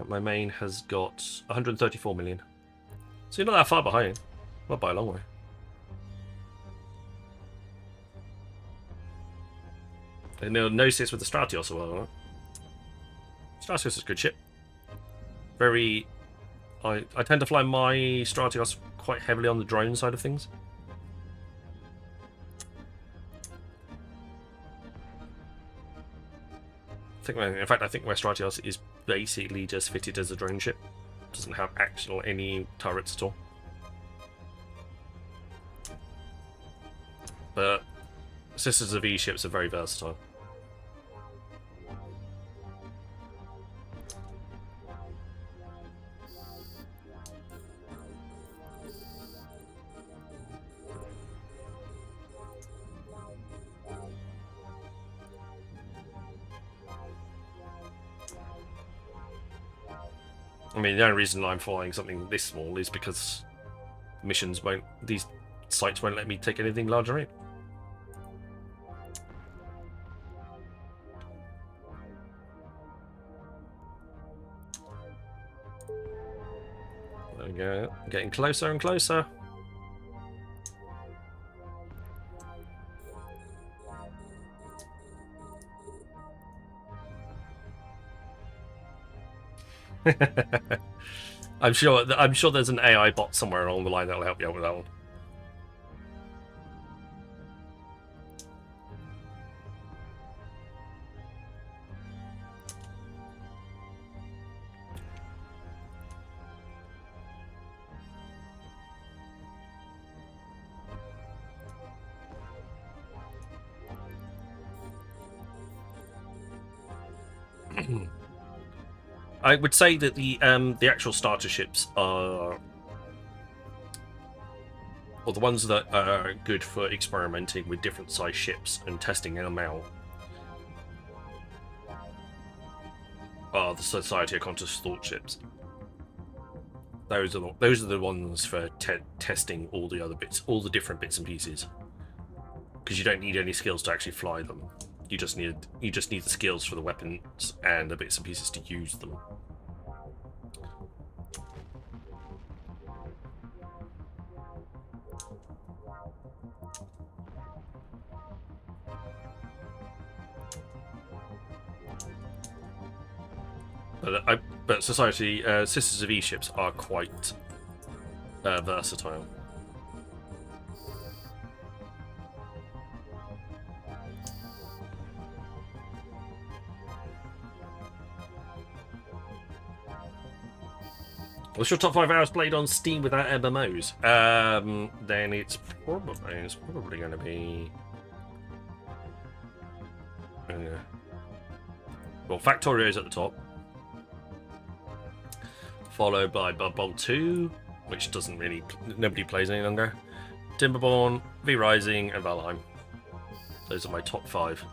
My main has got 134 million. So you're not that far behind. Not by a long way. And they'll notice with the Stratios as well, right? Stratios is a good ship. Very... I tend to fly my Stratios quite heavily on the drone side of things. In fact, I think my Stratios is basically just fitted as a drone ship. Doesn't have any turrets at all. But Sisters of E ships are very versatile. I mean, the only reason I'm flying something this small is because these sites won't let me take anything larger in. There we go, getting closer and closer. I'm sure there's an AI bot somewhere along the line that'll help you out with that one. I would say that the actual starter ships are, or the ones that are good for experimenting with different size ships and testing them out, are the Society of Conscious Thought ships. Those are the ones for testing all the other bits, all the different bits and pieces, because you don't need any skills to actually fly them. You just need the skills for the weapons and the bits and pieces to use them. But Society Sisters of E ships are quite versatile. What's your top 5 hours played on Steam without MMOs? Then it's probably going to be. Well, Factorio's at the top, followed by Blood Bowl 2, which doesn't really nobody plays any longer. Timberborn, V Rising, and Valheim. Those are my top 5.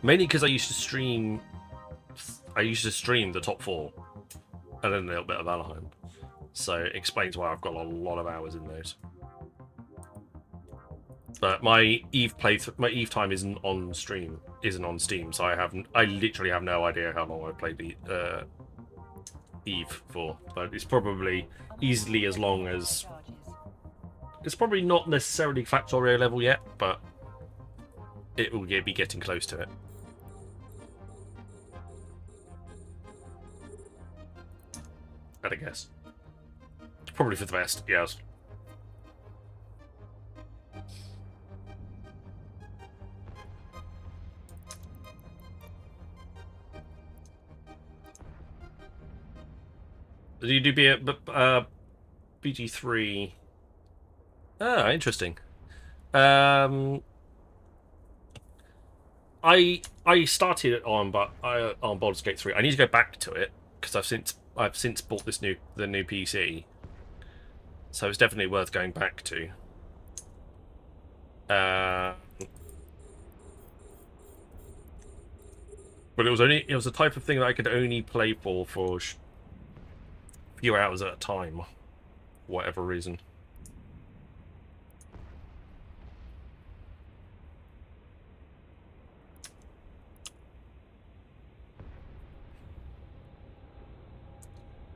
Mainly because I used to stream the top 4, and then a little bit of Valheim. So it explains why I've got a lot of hours in those. But my Eve time isn't on Steam, so I literally have no idea how long I played the Eve for. But it's probably easily as long as, it's probably not necessarily Factorio level yet, but it will be getting close to it. I'd guess. Probably for the best, yes. Did you do BG3? Ah, interesting. I started it on Baldur's Gate 3. I need to go back to it because I've since bought the new PC. So it's definitely worth going back to. But it was a type of thing that I could only play for a few hours at a time, for whatever reason.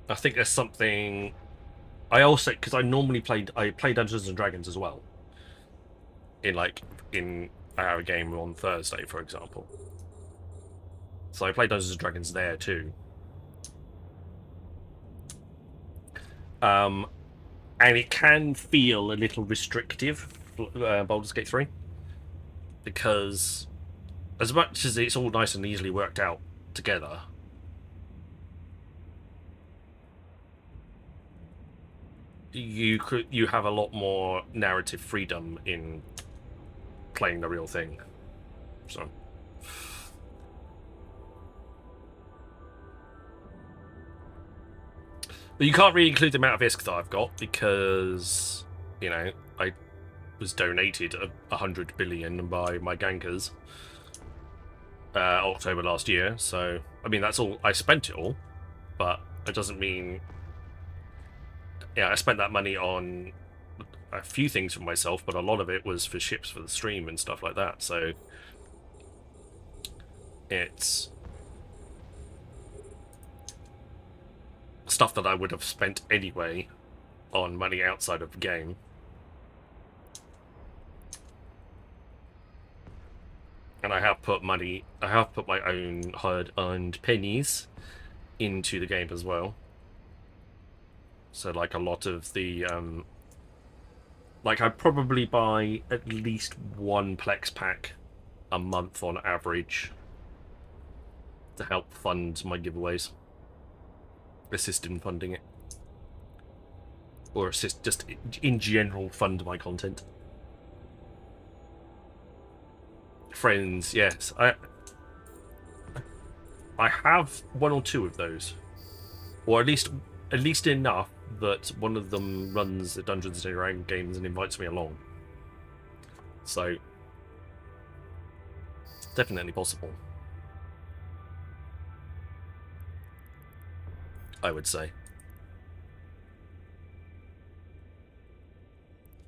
I think there's something. I also, because I play Dungeons and Dragons as well. In our game on Thursday, for example. So I play Dungeons and Dragons there too. And it can feel a little restrictive, Baldur's Gate 3, because as much as it's all nice and easily worked out together, you have a lot more narrative freedom in playing the real thing. So but you can't really include the amount of ISK that I've got because, you know, I was donated 100 billion by my gankers October last year. So I mean, that's all I spent it all, but it doesn't mean yeah, I spent that money on a few things for myself, but a lot of it was for ships for the stream and stuff like that. So it's stuff that I would have spent anyway on money outside of the game. And I have put my own hard-earned pennies into the game as well. So like a lot of the like I probably buy at least one Plex pack a month on average to help fund my giveaways. Assist in funding it. Or assist just in general fund my content. Friends, yes. I have one or two of those. Or at least enough that one of them runs the Dungeons and Dragons games and invites me along. So definitely possible, I would say.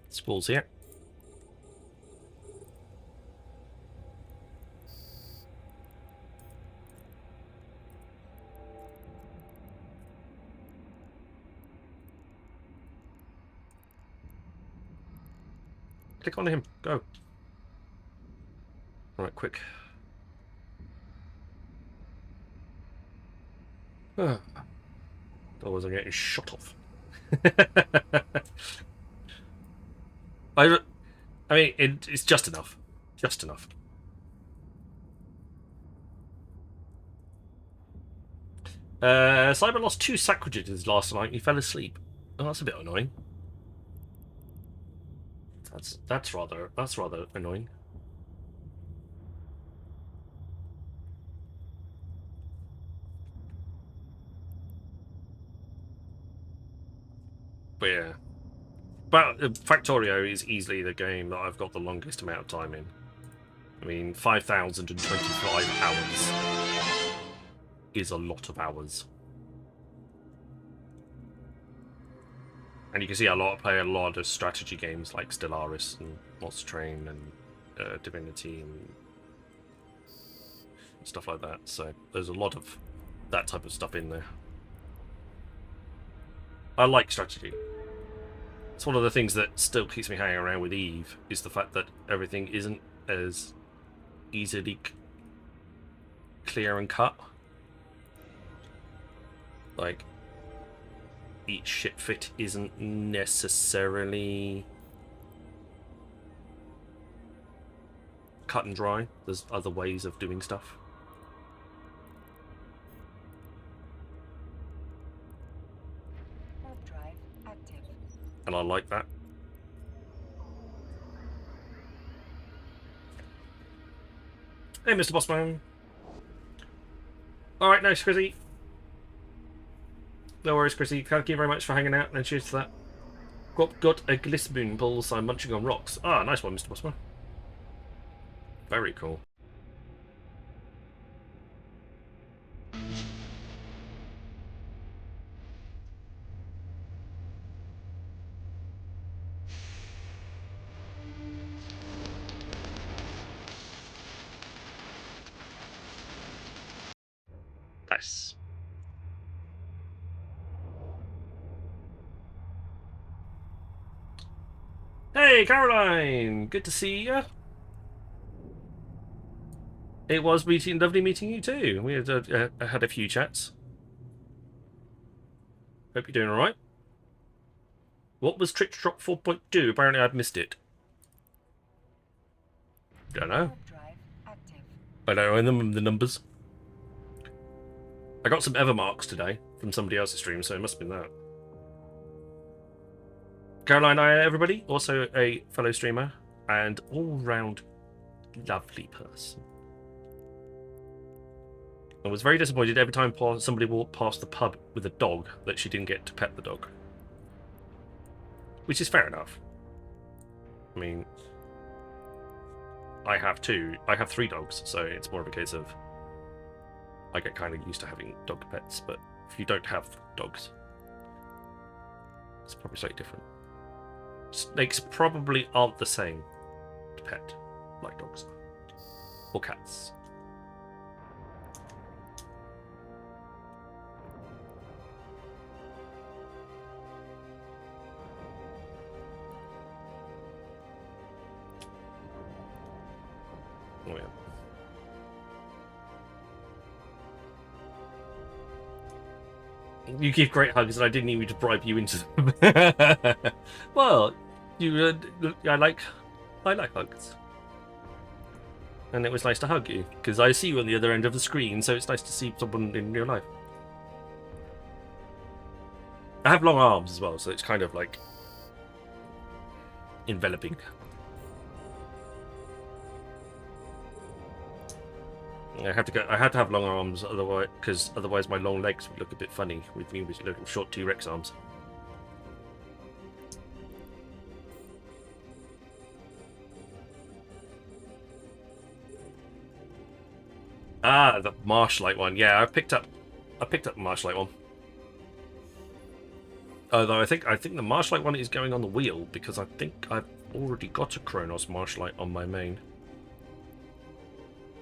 Squall's here. Click on him. Go. Alright, quick. Otherwise I'm getting shot off. I mean, it's just enough. Just enough. Cyber lost 2 sacrilege last night. He fell asleep. Oh, that's a bit annoying. That's rather annoying. But yeah. But Factorio is easily the game that I've got the longest amount of time in. I mean, 5,025 hours is a lot of hours. And you can see I play a lot of strategy games like Stellaris and Monster Train and Divinity and stuff like that. So there's a lot of that type of stuff in there. I like strategy. It's one of the things that still keeps me hanging around with Eve, is the fact that everything isn't as easily clear and cut. Like, each ship fit isn't necessarily cut and dry. There's other ways of doing stuff. Warp drive active. And I like that. Hey, Mr. Bossman. Alright, nice, Chrissy. No worries, Chrissy. Thank you very much for hanging out, and cheers to that. Got a Glisboon pulse. I'm munching on rocks. Ah, nice one, Mr. Bossman. Very cool. Nice. Hey, Caroline! Good to see you. It was lovely meeting you too. We had a few chats. Hope you're doing alright. What was Trick Drop 4.2? Apparently I'd missed it. Don't know. Warp drive active. I don't know the numbers. I got some Evermarks today from somebody else's stream, so it must have been that. Caroline, everybody, also a fellow streamer and all-round lovely person. I was very disappointed every time somebody walked past the pub with a dog that she didn't get to pet the dog. Which is fair enough. I mean, I have 3 dogs, so it's more of a case of I get kind of used to having dog pets, but if you don't have dogs, It's probably slightly different. Snakes probably aren't the same to pet like dogs or cats. Oh yeah. You give great hugs, and I didn't need to bribe you into them. Well, you, I like hugs, and it was nice to hug you because I see you on the other end of the screen, so it's nice to see someone in real life. I have long arms as well, so it's kind of like enveloping. I had to have long arms, otherwise my long legs would look a bit funny with me with little short T-Rex arms. Ah, the Marshlight one. Yeah, I picked up the Marshlight one. Although I think the Marshlight one is going on the wheel because I think I've already got a Kronos Marshlight on my main.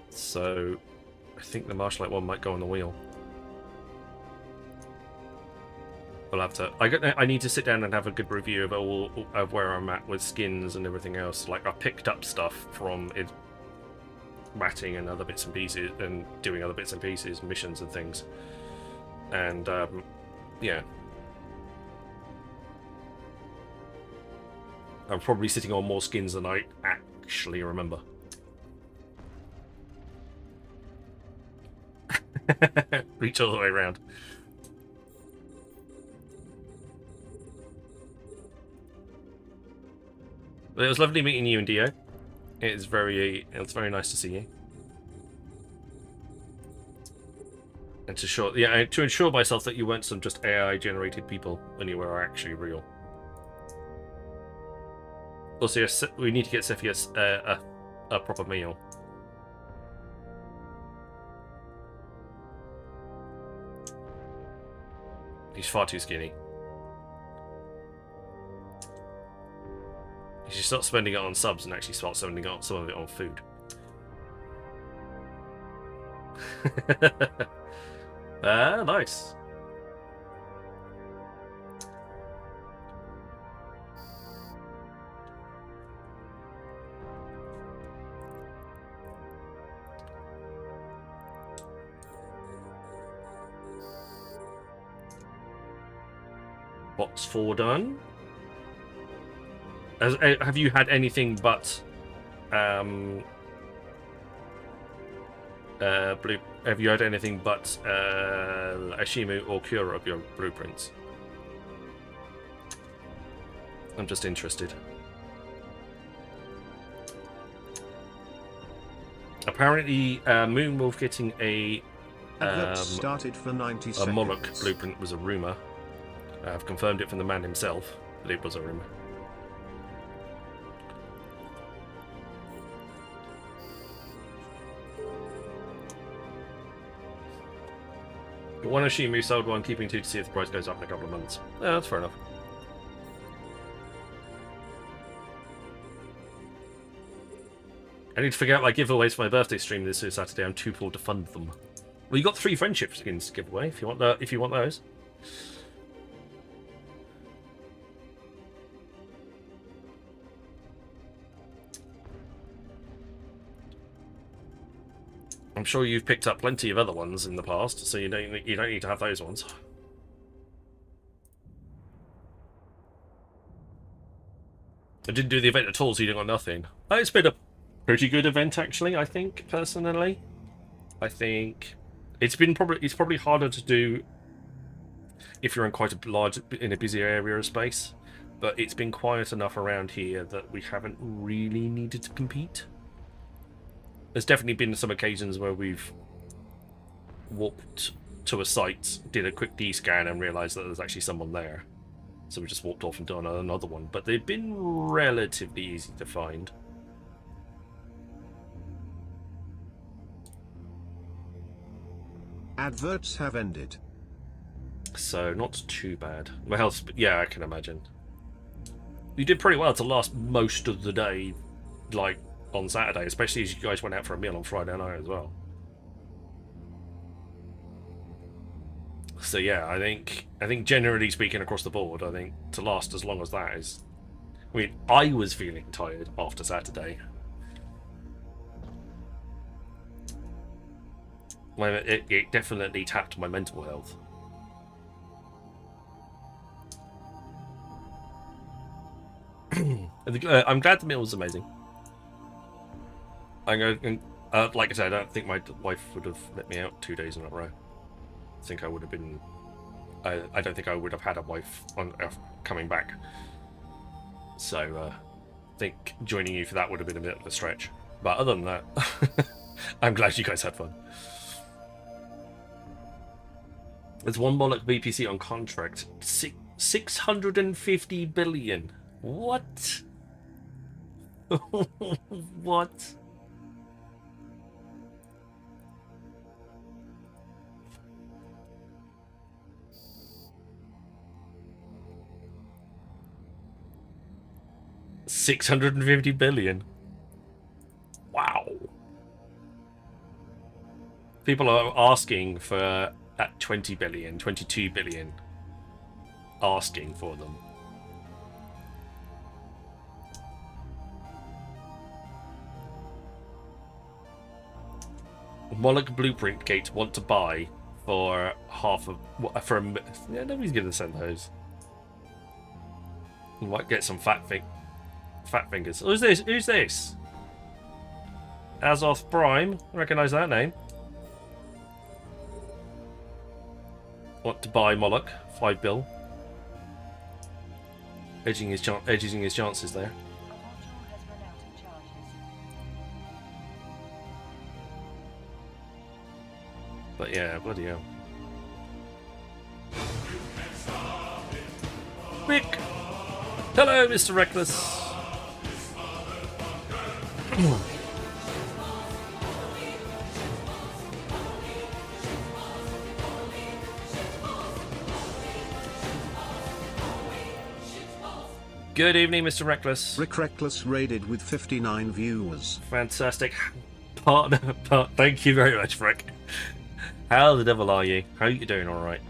So I think the Marshlight one might go on the wheel. I'll have to. I need to sit down and have a good review of where I'm at with skins and everything else. Like I picked up stuff from it, matting and other bits and pieces, and doing other bits and pieces, missions and things. And yeah, I'm probably sitting on more skins than I actually remember. Reach all the way around. But it was lovely meeting you and Dio. It's very nice to see you. And to ensure myself that you weren't some just AI generated people when you were actually real. Also, yes, we need to get Cepheus a proper meal. He's far too skinny. You should start spending it on subs and actually start spending some of it on food. Nice. What's for done? Have you had anything but blue? Have you had anything but Ashimu or Cura of your blueprints? I'm just interested. Apparently, Moonwolf getting a started for 90 a seconds. Moloch blueprint was a rumor. I've confirmed it from the man himself, but it was a rumor. One Ashimu sold one, keeping two to see if the price goes up in a couple of months. Yeah, that's fair enough. I need to figure out my giveaways for my birthday stream this Saturday. I'm too poor to fund them. Well, you got 3 friendship skins to give away if you want those. I'm sure you've picked up plenty of other ones in the past, so you don't need to have those ones. I didn't do the event at all, so you got nothing. It's been a pretty good event, actually. I think personally, I think it's probably harder to do if you're in quite a busy area of space, but it's been quiet enough around here that we haven't really needed to compete. There's definitely been some occasions where we've walked to a site, did a quick D-scan and realised that there's actually someone there. So we just walked off and done another one. But they've been relatively easy to find. Adverts have ended. so not too bad. My health, yeah, I can imagine. You did pretty well to last most of the day, like on Saturday, especially as you guys went out for a meal on Friday night as well. So yeah, I think generally speaking across the board, I think to last as long as that is. I mean, I was feeling tired after Saturday. It definitely tapped my mental health. I'm glad the meal was amazing. Like I said, I don't think my wife would have let me out 2 days in a row. I think I would have been. I don't think I would have had a wife on coming back. So I think joining you for that would have been a bit of a stretch. But other than that, I'm glad you guys had fun. There's one Moloch VPC on contract. 650 billion. What? What? $650 billion. Wow. People are asking for at 20 billion, 22 billion. Asking for them. Moloch Blueprint Gate want to buy for half of yeah, nobody's gonna send those. We might get some fat fingers. Who's this? Who's this? Azoth Prime. Recognize that name. Want to buy Moloch? 5 bill. Edging his chances there. But yeah, bloody hell. Rick! Hello, Mr. Reckless! Good evening, Mr. Reckless. Rick Reckless raided with 59 viewers. Fantastic. Thank you very much, Rick. How the devil are you? How are you doing? Alright.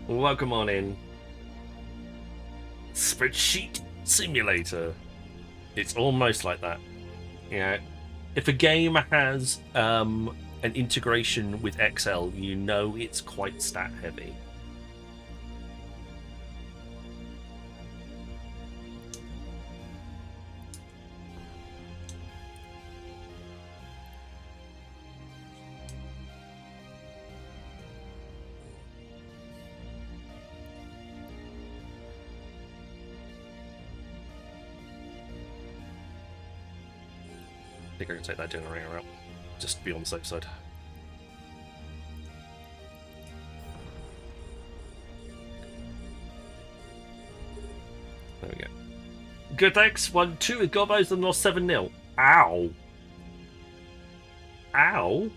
Welcome on in. Spreadsheet Simulator. It's almost like that. Yeah. If a game has an integration with Excel, you know it's quite stat heavy. I think I can take that generator out, just to be on the safe side. There we go. Good, thanks. 1-2 with Gobos and lost 7-0. Ow. Ow.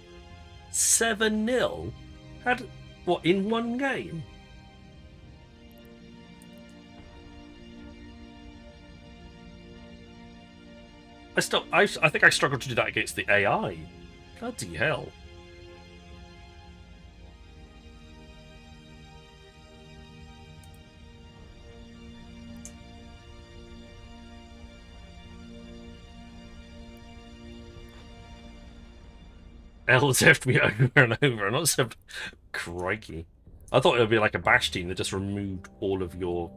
7-0? What, in one game? I think I struggled to do that against the AI. Bloody hell. L's left me over and over, and not so. Crikey. I thought it would be like a bash team that just removed all of your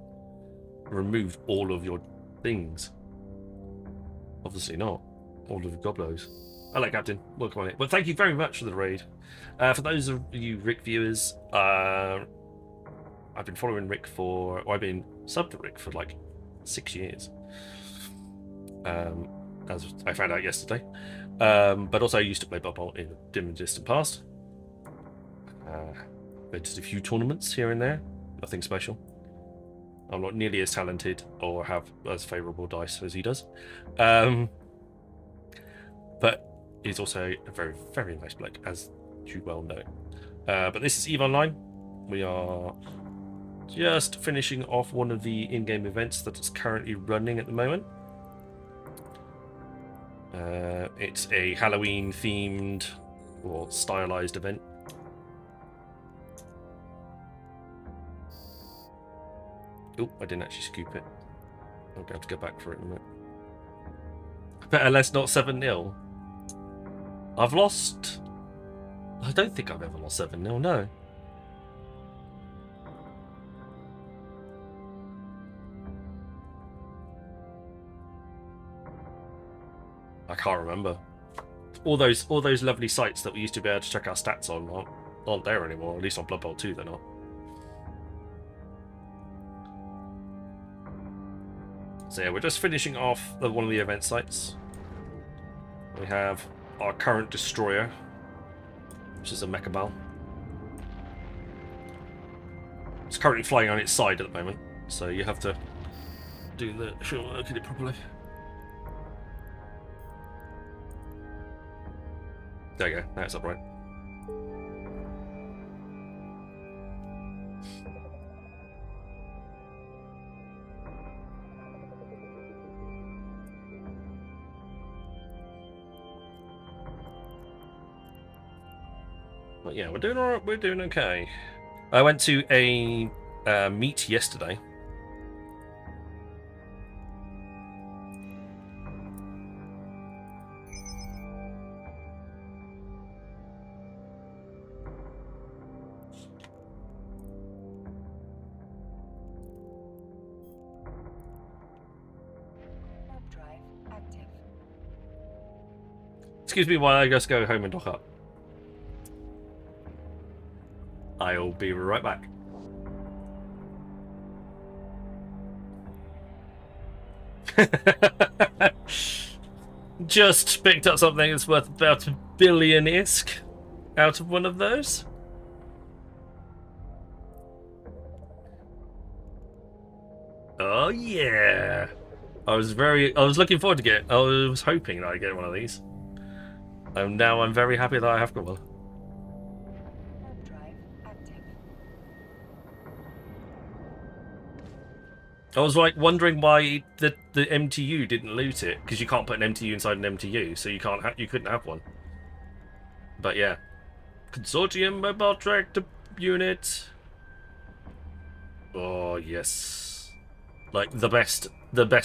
things. Obviously not. All of the Goblos. Hello, Captain. Welcome on it. Well, thank you very much for the raid. For those of you Rick viewers, I've been following Rick I've been subbed to Rick for like 6 years. As I found out yesterday. But also I used to play Bubble in the dim and distant past. Just a few tournaments here and there. Nothing special. I'm not nearly as talented or have as favourable dice as he does. But he's also a very, very nice bloke, as you well know. But this is EVE Online. We are just finishing off one of the in-game events that is currently running at the moment. It's a Halloween-themed or stylized event. Oh, I didn't actually scoop it. I'll have to go back for it in a minute. Better let's not 7-0. I've lost... I don't think I've ever lost 7-0, no. I can't remember. All those lovely sites that we used to be able to check our stats on aren't there anymore. At least on Blood Bowl 2 they're not. So yeah, we're just finishing off one of the event sites. We have our current destroyer, which is a Mechabal. It's currently flying on its side at the moment, so you have to do the look at it properly. There you go, now it's upright. But yeah, we're doing alright, we're doing okay. I went to a meet yesterday. Warp drive active. Excuse me while I just go home and dock up. I'll be right back. Just picked up something that's worth about $1 billion-isk out of one of those. Oh yeah. I was looking forward to get. I was hoping that I'd get one of these. And now I'm very happy that I have got one. Warp drive active. I was like wondering why the MTU didn't loot it, because you can't put an MTU inside an MTU, so you couldn't have one. But yeah, Consortium Mobile Tractor Unit. Oh yes, like the best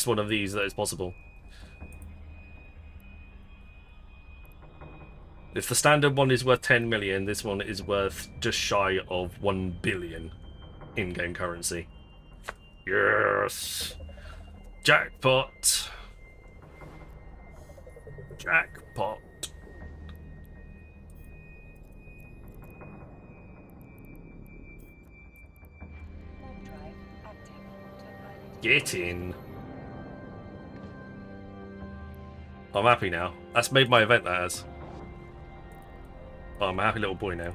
one of these that is possible. If the standard one is worth 10 million, this one is worth just shy of 1 billion in-game currency. Yes! Jackpot! Jackpot! Warp drive active. Turbine Get in! I'm happy now. That's made my event, that has. Oh, I'm a happy little boy now.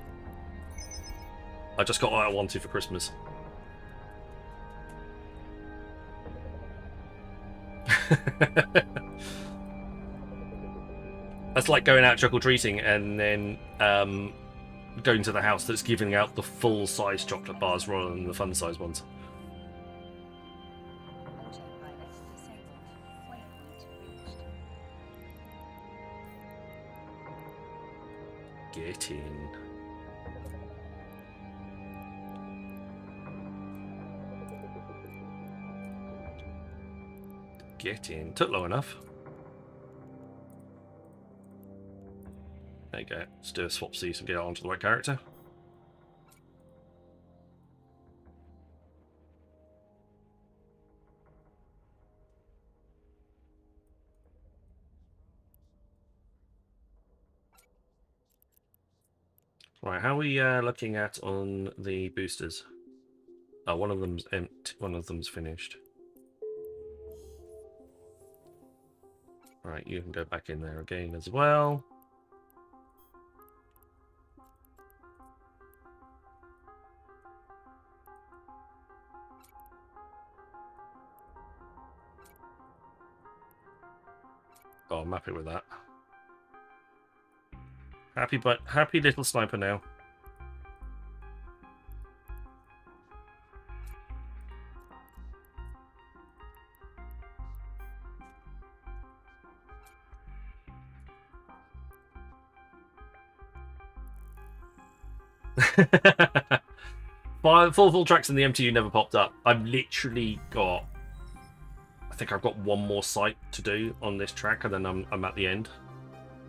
I just got what I wanted for Christmas. That's like going out trick-or-treating and then going to the house that's giving out the full-size chocolate bars rather than the fun-size ones. autopilot disabled. Waypoint reached. Get in. Get in. Took long enough. There you go. Let's do a swap seas and get onto the right character. Right, how are we looking at on the boosters? Oh, one of them's empty. One of them's finished. Right, you can go back in there again as well. Oh, I'm happy with that. Happy little sniper now. Four full tracks in the MTU never popped up. I've literally got... I think I've got one more site to do on this track, and then I'm at the end.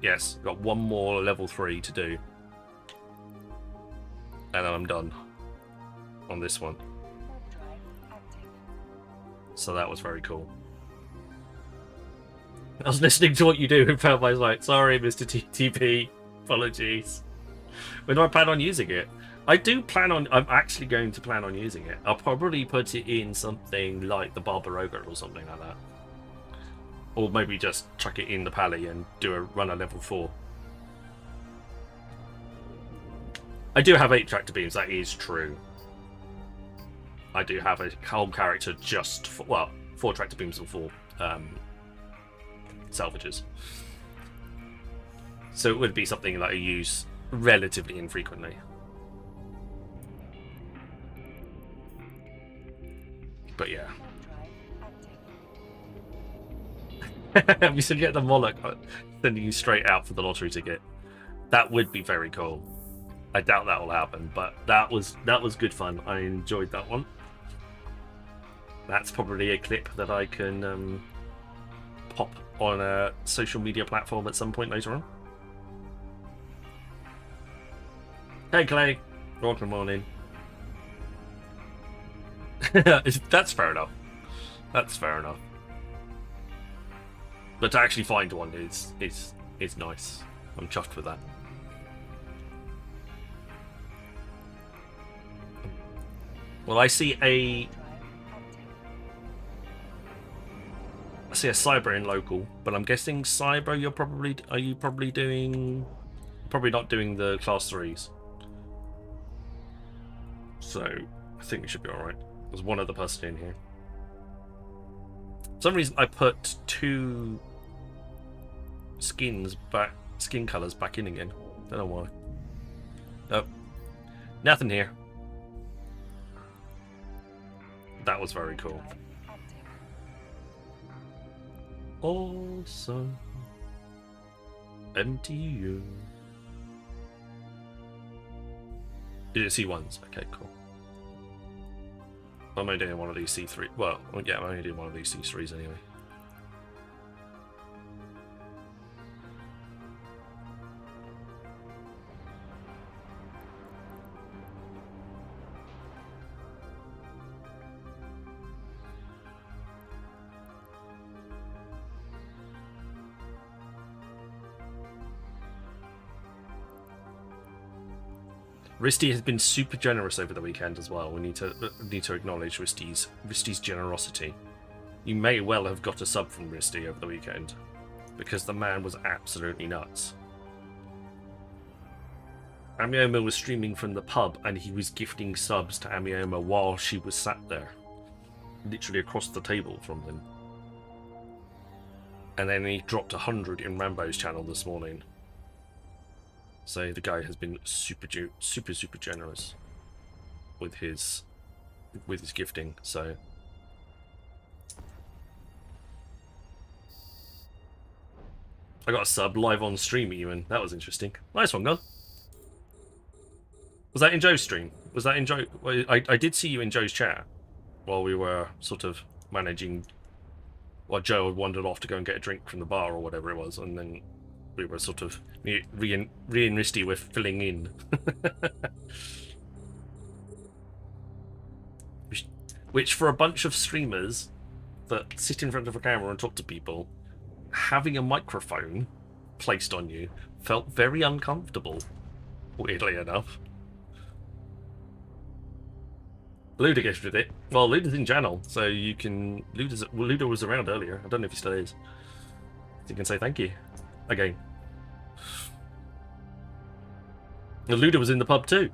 Yes, got one more level 3 to do. And then I'm done on this one. Warp drive active. So that was very cool. I was listening to what you do and felt I was like, sorry, Mr. TTP. Apologies. When do I plan on using it? I'm actually going to plan on using it. I'll probably put it in something like the Barbaroga or something like that. Or maybe just chuck it in the Pally and run a level 4. I do have 8 tractor beams, that is true. I do have a whole character just for, well, 4 tractor beams and 4 salvages. So it would be something that I use relatively infrequently. But yeah. We should get the Moloch sending you straight out for the lottery ticket. That would be very cool. I doubt that will happen, but that was good fun. I enjoyed that one. That's probably a clip that I can pop on a social media platform at some point later on. Hey Clay, welcome on in. That's fair enough. That's fair enough. But to actually find one is nice. I'm chuffed with that. Well, I see a Cyber in local, but I'm guessing Cyber are you probably not doing the class 3s. So I think we should be alright. There's one other person in here. For some reason I put 2 skin colours back in again. Don't know why. Nope. Nothing here. That was very cool. Awesome. MTU. Did it C1s? Okay, cool. I'm only doing one of these C3. Well, yeah, I'm only doing one of these C3s anyway. Risty has been super generous over the weekend as well. We need to acknowledge Risty's generosity. You may well have got a sub from Risty over the weekend, because the man was absolutely nuts. Amioma was streaming from the pub and he was gifting subs to Amioma while she was sat there, literally across the table from them. And then he dropped 100 in Rambo's channel this morning. So the guy has been super generous with his gifting. So I got a sub live on stream even. That was interesting. Nice one, Gun. Was that in Joe's stream? Was that in Joe? I did see you in Joe's chat while we were sort of managing. While Joe had wandered off to go and get a drink from the bar or whatever it was, and then we were sort of re and Risty were filling in. Which for a bunch of streamers that sit in front of a camera and talk to people, having a microphone placed on you felt very uncomfortable, weirdly enough. Luda gifted it. Well, Luda's in channel, so you can... Luda was around earlier. I don't know if he still is. So you can say thank you. Again. And Luda was in the pub too.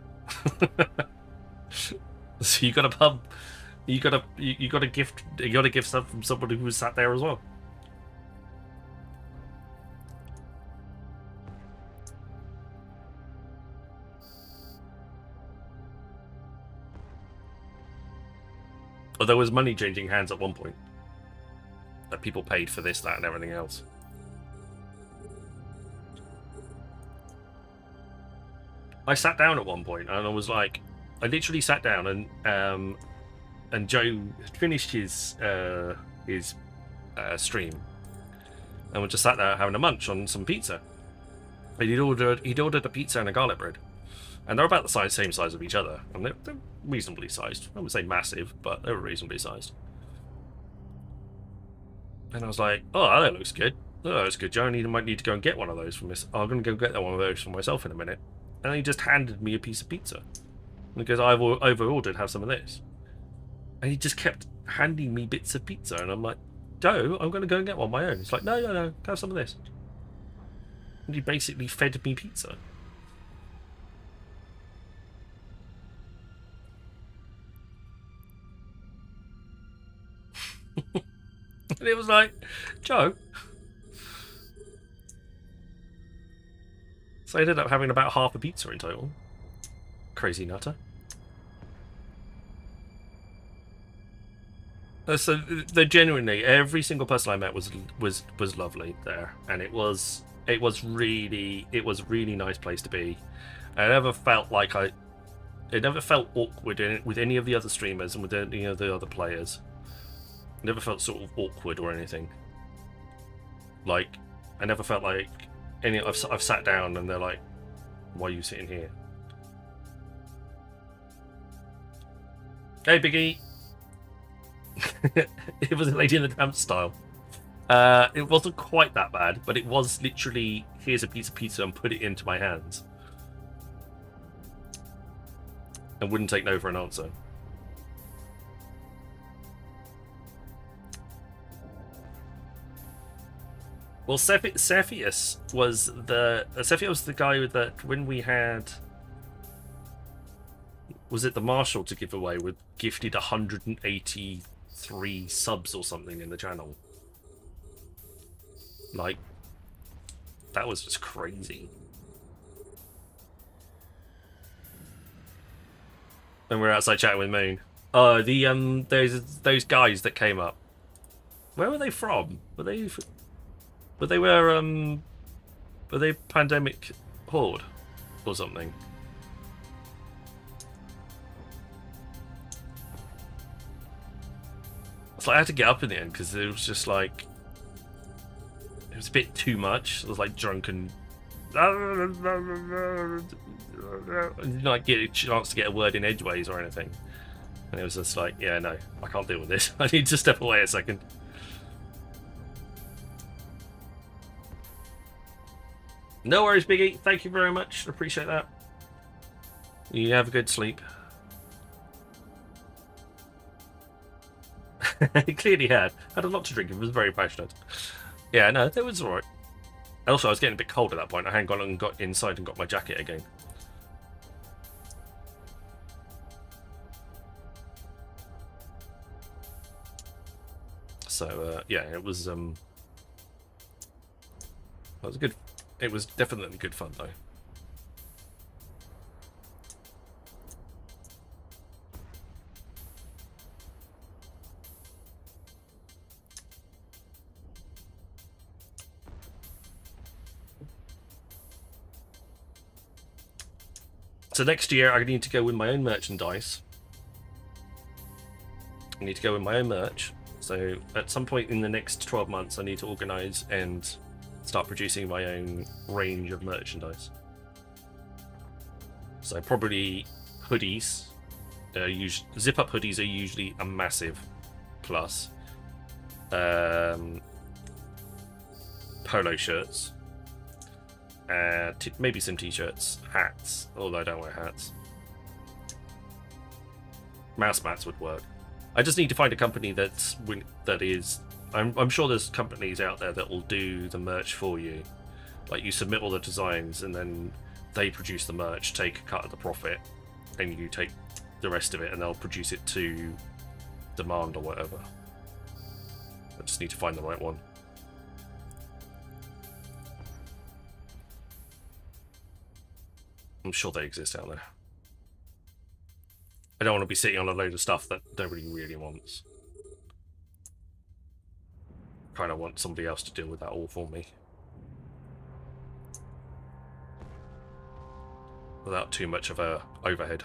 So you got a pub... You got a gift stuff from somebody who was sat there as well. But there was money changing hands at one point. That people paid for this, that, and everything else. I sat down at one point and I was like, I literally sat down and Joe had finished his stream, and we just sat there having a munch on some pizza. And he'd ordered a pizza and a garlic bread, and they're about the same size of each other, and they're reasonably sized. I wouldn't say massive, but they were reasonably sized. And I was like, oh, that looks good. Oh, that's good, Joe. I might need to go and get one of those from this. I'm going to go get one of those for myself in a minute. And he just handed me a piece of pizza. And he goes, I've over-ordered, have some of this. And he just kept handing me bits of pizza. And I'm like, Joe, I'm going to go and get one of my own. He's like, no, have some of this. And he basically fed me pizza. And it was like, Joe. So I ended up having about half a pizza in total. Crazy nutter. So genuinely, every single person I met was lovely there, and it was a really nice place to be. I never felt like it never felt awkward with any of the other streamers and with any of the other players. I never felt sort of awkward or anything. Like, I never felt like I've sat down and they're like, why are you sitting here? Hey, Biggie. It was a Lady in the Tramp style. It wasn't quite that bad, but it was literally, here's a piece of pizza and put it into my hands. And wouldn't take no for an answer. Well, Cepheus was the guy that when we had, was it the Marshall to give away, with gifted 183 subs or something in the channel. Like, that was just crazy. And we're outside chatting with Moon. Oh, those guys that came up. Where were they from? Were they Pandemic Horde or something? It's like I had to get up in the end because it was just like, it was a bit too much. It was like drunken. I didn't like get a chance to get a word in edgeways or anything, and it was just like, yeah, no, I can't deal with this. I need to step away a second. No worries, Biggie. Thank you very much. Appreciate that. You have a good sleep. He clearly had a lot to drink. He was very passionate. Yeah, no, that was alright. Also, I was getting a bit cold at that point. I hadn't gone and got inside and got my jacket again. So yeah, it was good. It was definitely good fun though. So next year I need to go with my own merchandise. I need to go with my own merch. So at some point in the next 12 months I need to organise and start producing my own range of merchandise. So probably hoodies. Zip-up hoodies are usually a massive plus. Polo shirts. Maybe some t-shirts, hats, although I don't wear hats. Mouse mats would work. I just need to find a company that is. I'm sure there's companies out there that will do the merch for you. Like, you submit all the designs and then they produce the merch, take a cut of the profit, and you take the rest of it and they'll produce it to demand or whatever. I just need to find the right one. I'm sure they exist out there. I don't want to be sitting on a load of stuff that nobody really wants. Kind of want somebody else to deal with that all for me. without too much of a overhead.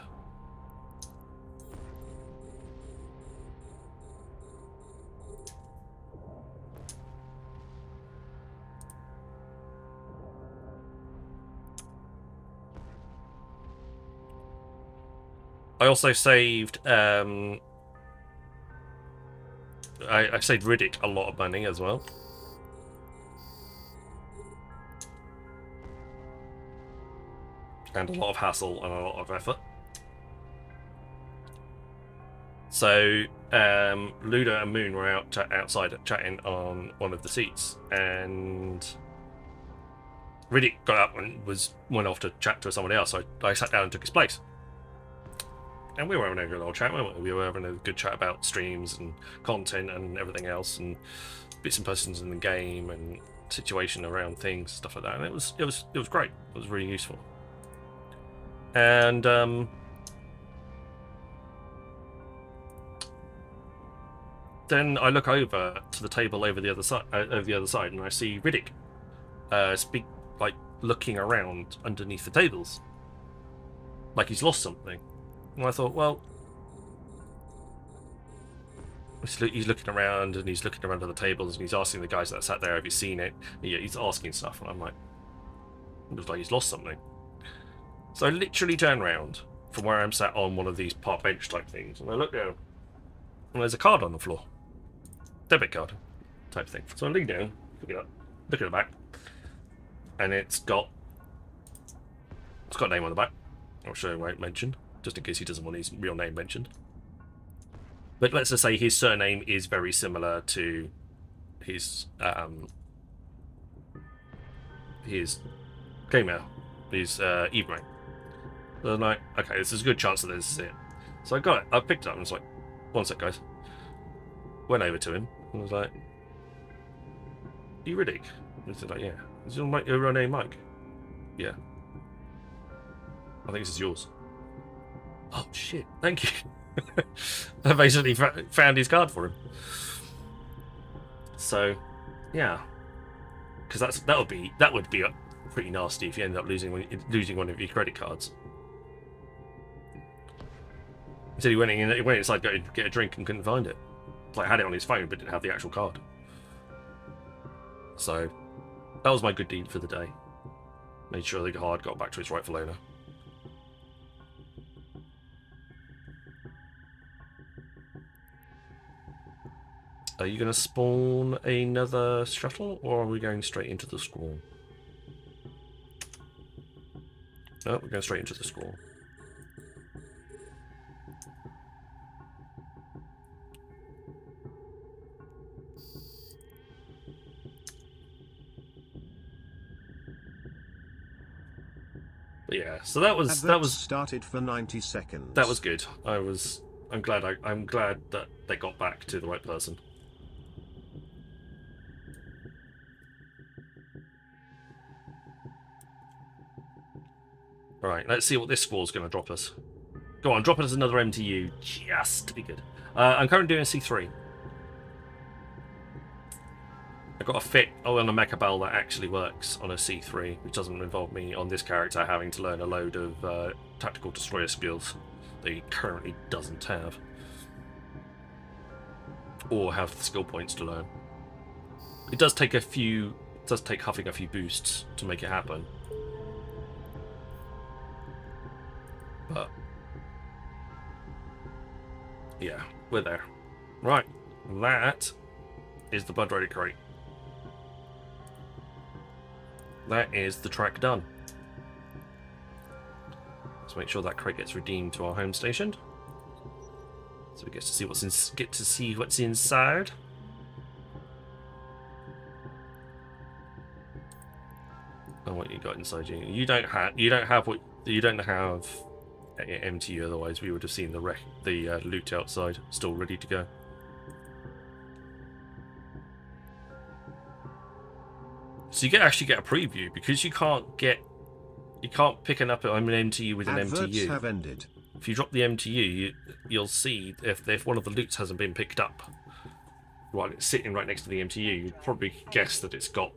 I also saved I saved Riddick a lot of money as well. And a lot of hassle and a lot of effort. So Luda and Moon were outside chatting on one of the seats, and Riddick got up and went off to chat to somebody else. So I sat down and took his place. And we were having a good old chat, weren't we? We were having a good chat about streams and content and everything else, and bits and pieces in the game and situation around things, stuff like that. And it was great. It was really useful. And then I look over to the table over the other side, and I see Riddick, looking around underneath the tables, like he's lost something. And I thought, well, he's looking around and he's looking around at the tables and he's asking the guys that sat there, have you seen it? Yeah, he's asking stuff, and I'm like, it looks like he's lost something. So I literally turn around from where I'm sat on one of these park bench type things, and I look down, and there's a card on the floor, debit card type thing. So I lean down, pick it up, look at the back, and it's got a name on the back. I'm sure I won't mention, just in case he doesn't want his real name mentioned. But let's just say his surname is very similar to his female, his Evening. So I'm like, okay, there's a good chance that this is it. So I got it. I picked it up and was like, one sec, guys. Went over to him and was like, "Are you Riddick?" And he's like, "Yeah." Is your real name Mike? Yeah. I think this is yours. Oh shit! Thank you. I basically found his card for him. So, yeah, because that would be pretty nasty if you end up losing one of your credit cards. He said he went inside to get a drink and couldn't find it. Like, had it on his phone but didn't have the actual card. So that was my good deed for the day. Made sure the card got back to its rightful owner. Are you going to spawn another shuttle, or are we going straight into the squall? No, we're going straight into the squall. But yeah, so that was started for 90 seconds. That was good. I'm glad that they got back to the right person. Alright, let's see what this squall's going to drop us. Go on, drop it as another MTU, just to be good. I'm currently doing C3. I've got a fit on a Mecha Bell that actually works on a C3, which doesn't involve me on this character having to learn a load of tactical destroyer skills that he currently doesn't have. Or have the skill points to learn. It does take huffing a few boosts to make it happen. But yeah, we're there. Right, that is the Blood Ready crate. That is the track done. Let's make sure that crate gets redeemed to our home station, so we get to see what's inside. And what you got inside you? You don't have MTU, otherwise we would have seen the loot outside, still ready to go. So you actually get a preview, because you can't pick an up an MTU with an Adverts MTU. have ended. If you drop the MTU, you'll see if one of the loots hasn't been picked up while it's sitting right next to the MTU, you'd probably guess that it's got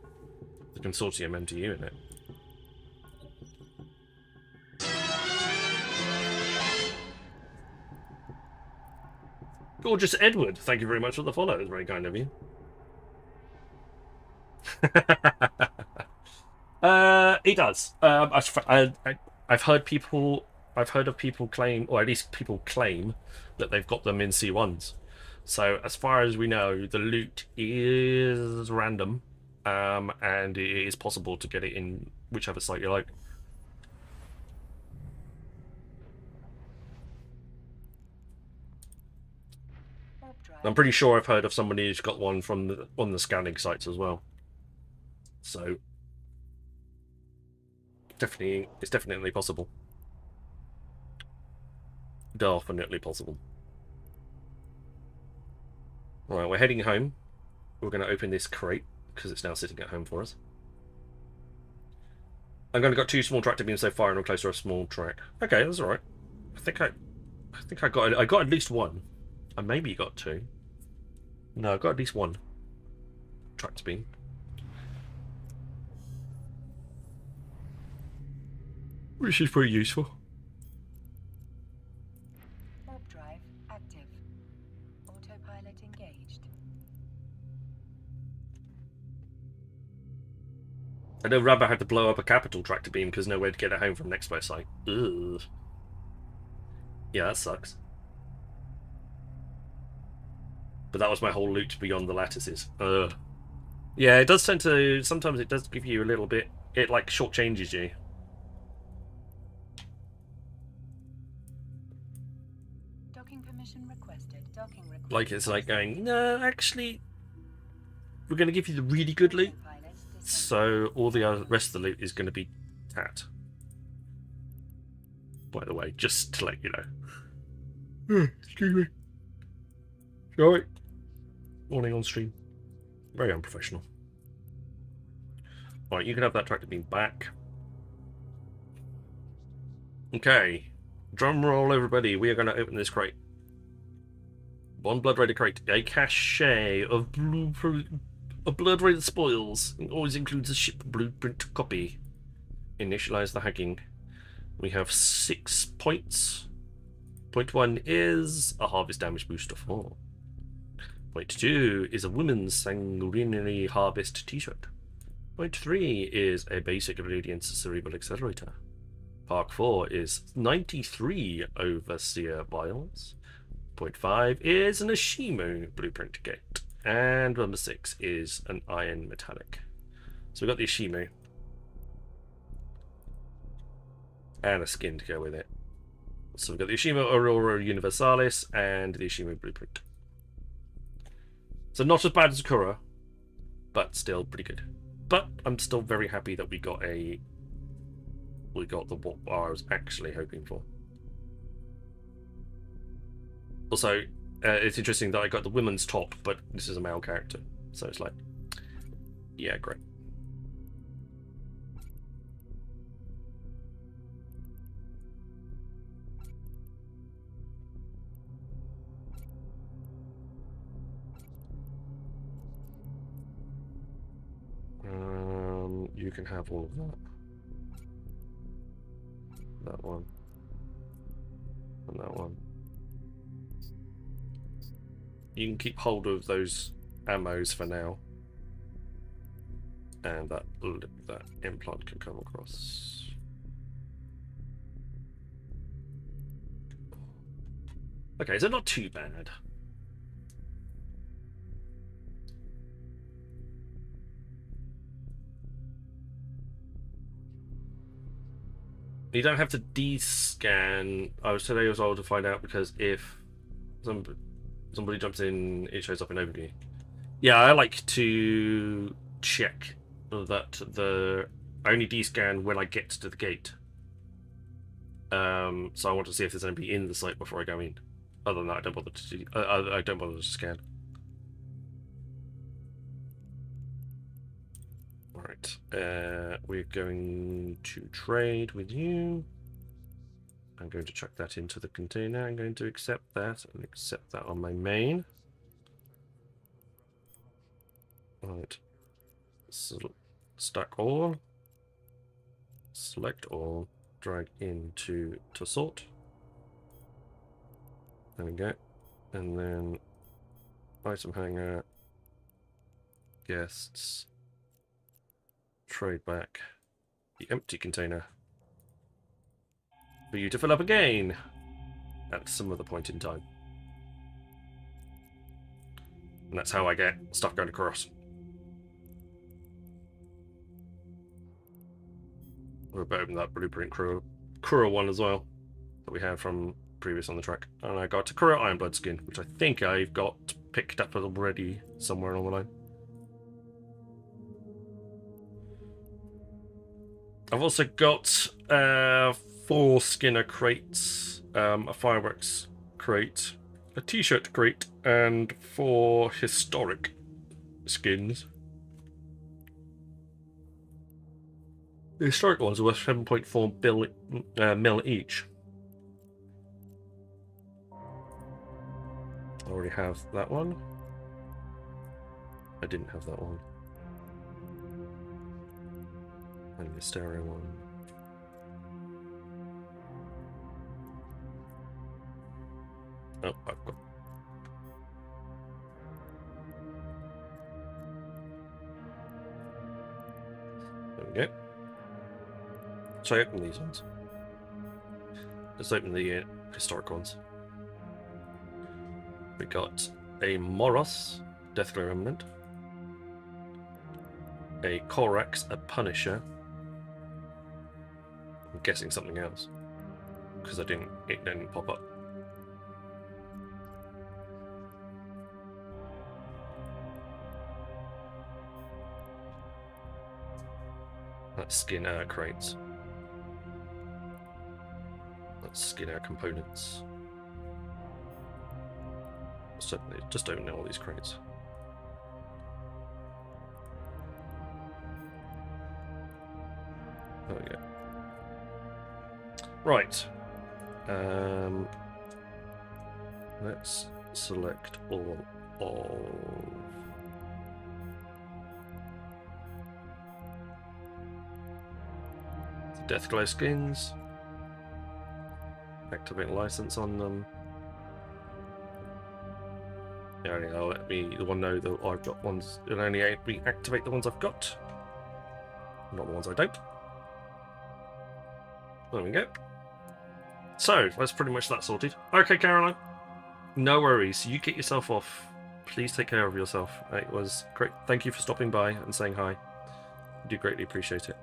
the Consortium MTU in it. Gorgeous Edward, thank you very much for the follow. It's very kind of you. It does. I've heard people. I've heard of people claim, or at least people claim, that they've got them in C1s. So as far as we know, the loot is random, and it is possible to get it in whichever site you like. I'm pretty sure I've heard of somebody who's got one from one of the scanning sites as well. So it's definitely possible. Definitely possible. Right, we're heading home. We're going to open this crate because it's now sitting at home for us. I'm going to got 2 small tractor beams so far, and I'm close to a small track. Okay, that's all right. I think I got at least 1. I maybe got 2. No, I got at least 1 tractor beam. Which is pretty useful. Warp drive active. Autopilot engaged. I know Rabba had to blow up a capital tractor beam because nowhere to get it home from next best site. Ugh. Yeah, that sucks. But that was my whole loot beyond the lattices. Ugh. Yeah, it does tend to... Sometimes it does give you a little bit... It, like, shortchanges you. Docking permission requested. Docking requested. Like, it's like going, no, actually... We're going to give you the really good loot. So all the rest of the loot is going to be tat. By the way, just to let you know. Excuse me. Sorry. Morning on stream. Very unprofessional. Alright, you can have that tractor beam back. Okay. Drum roll, everybody. We are going to open this crate. One Blood Raider crate. A cache of Blood Raider spoils. It always includes a ship blueprint copy. Initialize the hacking. We have 6 points. Point 1 is a harvest damage booster 4. Point 2 is a women's sanguinary harvest t-shirt. Point 3 is a basic Radiance cerebral accelerator. Park 4 is 93 overseer vials. Point 5 is an Ashimu blueprint gate. And number 6 is an iron metallic. So we've got the Ashimu. And a skin to go with it. So we've got the Ashimu Aurora Universalis and the Ashimu blueprint. So not as bad as Kura, but still pretty good. But I'm still very happy that we got the what I was actually hoping for. Also, it's interesting that I got the women's top, but this is a male character, so it's like, yeah, great. You can have all of that. That one. And that one. You can keep hold of those ammos for now. And that implant can come across. Okay, so not too bad. You don't have to de-scan. Today I was able to find out because if somebody jumps in, it shows up in overview. Yeah, I like to check that I only de-scan when I get to the gate. So I want to see if there's anybody in the site before I go in. Other than that, I don't bother to I don't bother to scan. Right, we're going to trade with you. I'm going to chuck that into the container. I'm going to accept that and accept that on my main. Right, so stack all, select all, drag into to sort. There we go. And then item hanger, guests, trade back, the empty container for you to fill up again at some other point in time. And that's how I get stuff going across. We're about to open that blueprint Kura one as well that we had from previous on the track. And I got a Kura Ironblood skin, which I think I've got picked up already somewhere along the line. I've also got 4 Skinner crates, a Fireworks crate, a t-shirt crate, and 4 historic skins. The historic ones are worth 7.4 mil each. I already have that one. I didn't have that one. And the stereo one. Oh, I've got. There we go. So I open these ones. Let's open the historic ones. We got a Moros, Deathglare Remnant, a Korax, a Punisher. I'm guessing something else because it didn't pop up. That's skin crates. That's skin components. Certainly, just don't know all these crates. There we go. Right. Let's select all of the Deathglow skins. Activate license on them. Yeah, I'll let me the one know that I've got ones. It'll only reactivate the ones I've got, not the ones I don't. There we go. So that's pretty much that sorted. Okay, Caroline. No worries. You get yourself off. Please take care of yourself. It was great. Thank you for stopping by and saying hi. I do greatly appreciate it.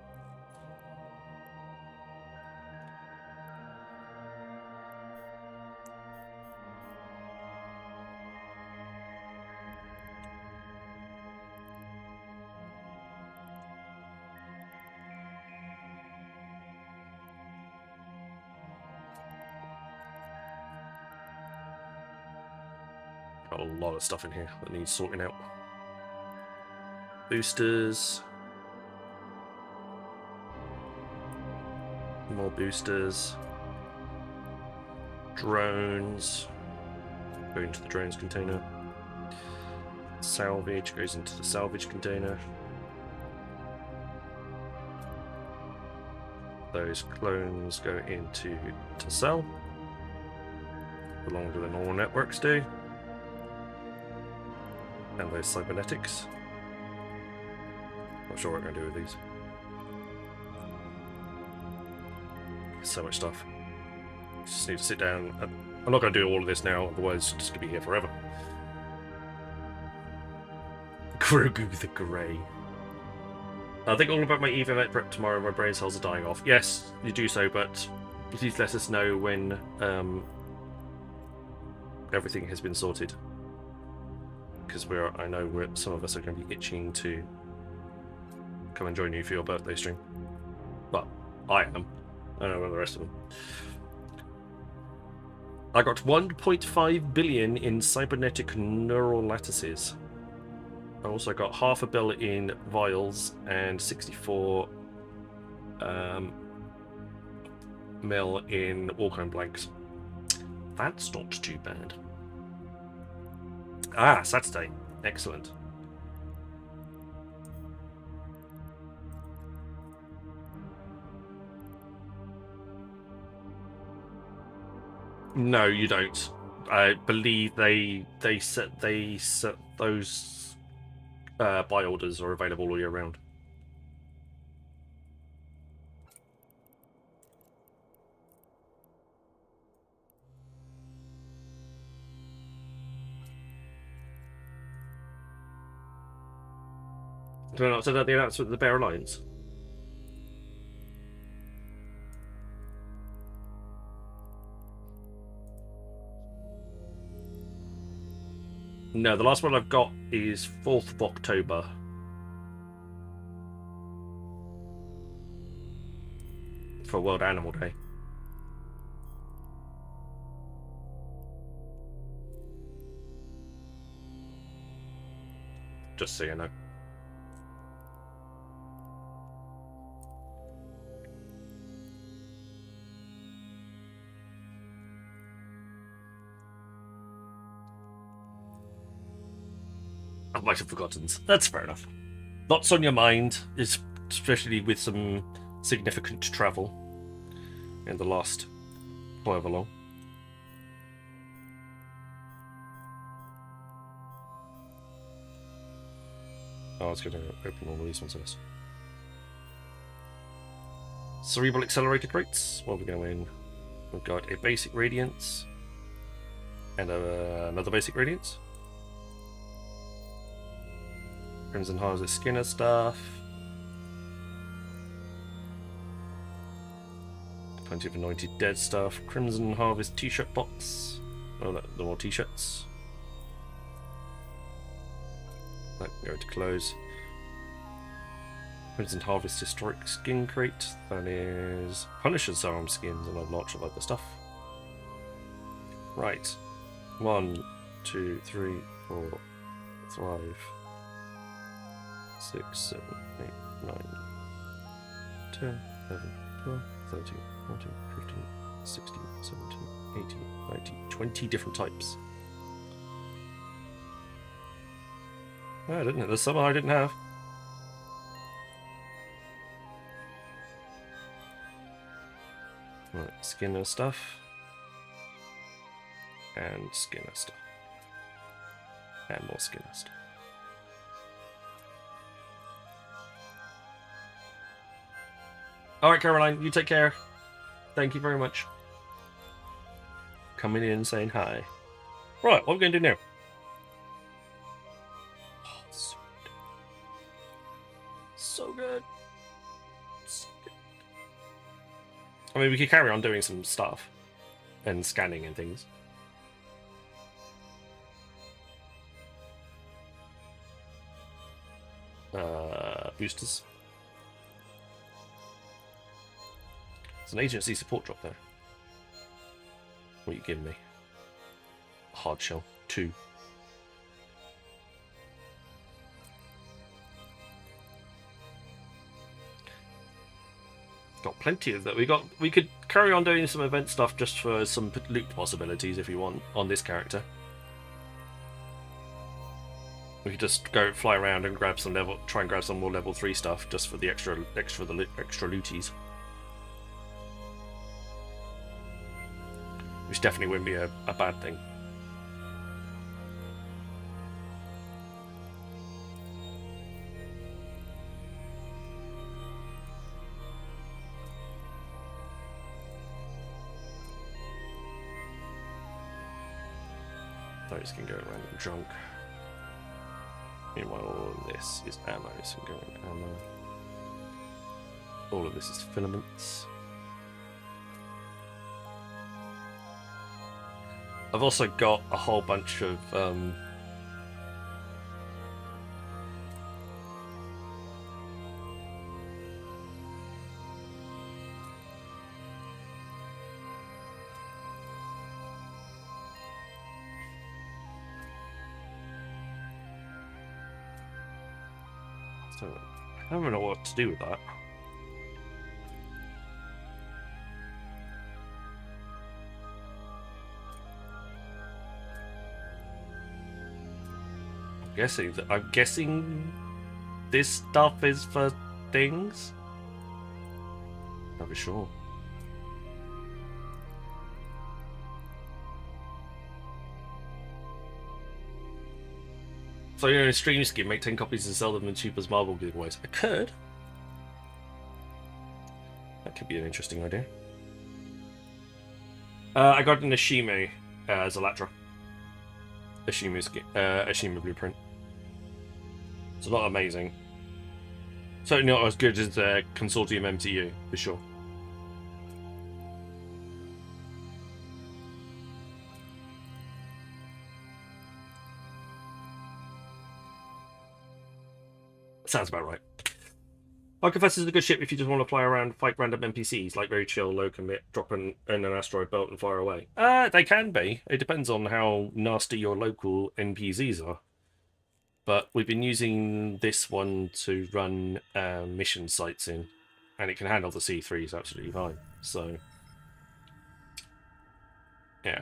Got a lot of stuff in here that needs sorting out. Boosters. More boosters. Drones. Go into the drones container. Salvage goes into the salvage container. Those clones go into to sell. Along with the normal networks do. And those cybernetics. Not sure what I'm going to do with these. So much stuff. Just need to sit down. I'm not going to do all of this now, otherwise it's just going to be here forever. Grogu the Grey. I think all about my EVMet prep tomorrow. My brain cells are dying off. Yes, you do so, but please let us know when everything has been sorted. Because I know some of us are going to be itching to come and join you for your birthday stream. Well, I am. I don't know about the rest of them. I got 1.5 billion in cybernetic neural lattices. I also got $500 million in vials and 64 mil in Walkone blanks. That's not too bad. Ah, Saturday. Excellent. No, you don't. I believe they set those buy orders are available all year round. Did I not send out the announcement of the Bear Alliance? No, the last one I've got is 4th of October. For World Animal Day. Just so you know. I might have forgotten. That's fair enough. Lots on your mind, especially with some significant travel in the last however long. Oh, I was going to open all of these ones first. Cerebral accelerated rates. What are we going? We've got a basic radiance and another basic radiance. Crimson Harvest Skinner stuff. 20 of Anointed Dead stuff. Crimson Harvest t-shirt box. Oh, the more t-shirts. That can go to close. Crimson Harvest Historic Skin Crate. That is Punisher's arm skins and a lot of other stuff. Right. 1, 2, 3, 4, 5, 6, 7, 8, 9, 10, 11, 12, 13, 14, 15, 16, 17, 18, 19, 20 different types. Oh, I didn't know. There's some I didn't have. Right, Skinner stuff. And Skinner stuff. And more Skinner stuff. Alright, Caroline, you take care. Thank you very much. Coming in and saying hi. Right, what are we going to do now? Oh, so good. So good. I mean, we could carry on doing some stuff. And scanning and things. Boosters. It's an agency support drop there. What are you giving me? Hard shell 2. Got plenty of that. We could carry on doing some event stuff just for some loot possibilities if you want on this character. We could just go fly around and grab some try and grab some more level 3 stuff just for the extra looties. Which definitely wouldn't be a bad thing. Those can go around and drunk. Meanwhile, all of this is ammo, so go in ammo. All of this is filaments. I've also got a whole bunch of so I don't know what to do with that. I'm guessing this stuff is for things. Not be sure. So you're in a stream scheme, make 10 copies and sell them in cheap as marble giveaways. I could. That could be an interesting idea. I got an Ashime as Elatra. Ashime blueprint. It's not amazing. Certainly not as good as the Consortium MTU, for sure. Sounds about right. I confess it's a good ship if you just want to fly around, fight random NPCs, like very chill, low commit, drop in an asteroid belt and fire away. They can be. It depends on how nasty your local NPCs are. But we've been using this one to run mission sites in, and it can handle the C3s absolutely fine. So, yeah.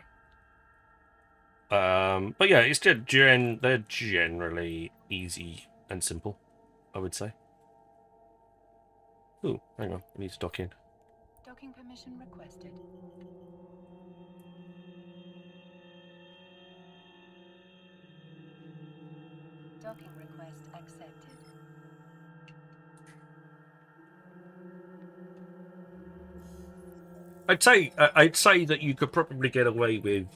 But yeah, it's just they're generally easy and simple, I would say. Ooh, hang on, I need to dock in. Docking permission requested. Docking request accepted. I'd say that you could probably get away with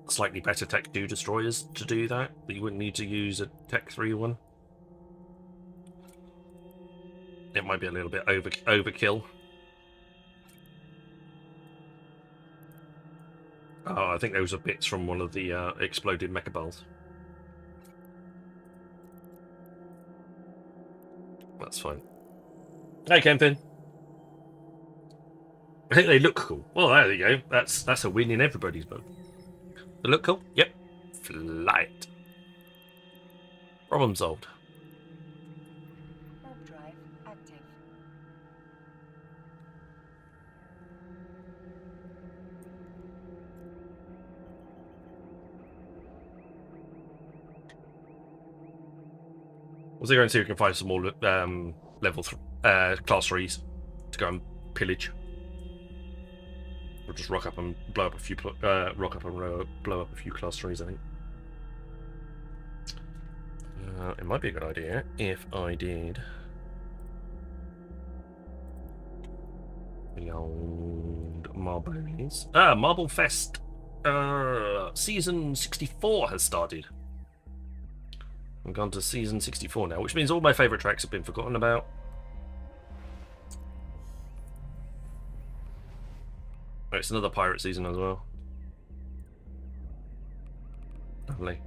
slightly better Tech 2 destroyers to do that. But you wouldn't need to use a Tech 3 one. It might be a little bit overkill. Oh, I think those are bits from one of the exploded mecha balls. That's fine. Hey, Kempin. I think they look cool. Well, there you go. That's a win in everybody's book. They look cool? Yep. Fly it. Problem solved. Warp drive active. Was going to see if we can find some more level class 3s to go and pillage. We'll just rock up and blow up a few blow up a few class 3s, I think. It might be a good idea if I did the old Marbles. Marble Fest season 64 has started. I've gone to season 64 now, which means all my favourite tracks have been forgotten about. Oh, it's another pirate season as well. Lovely.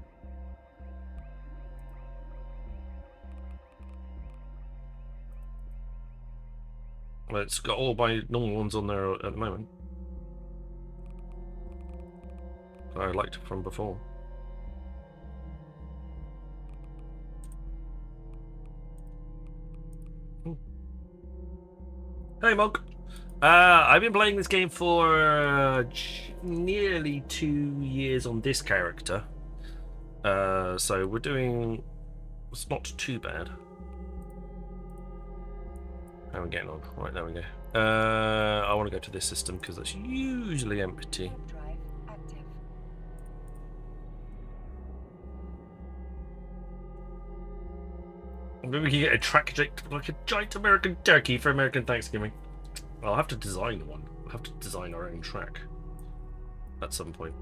Well, it's got all my normal ones on there at the moment. I liked from before. Hey, Monk. I've been playing this game for nearly 2 years on this character. So we're doing... It's not too bad. How are we getting on? Right, there we go. I want to go to this system because it's usually empty. Warp drive active. Maybe we can get a track like a giant American turkey for American Thanksgiving. I'll have to design one. We'll have to design our own track at some point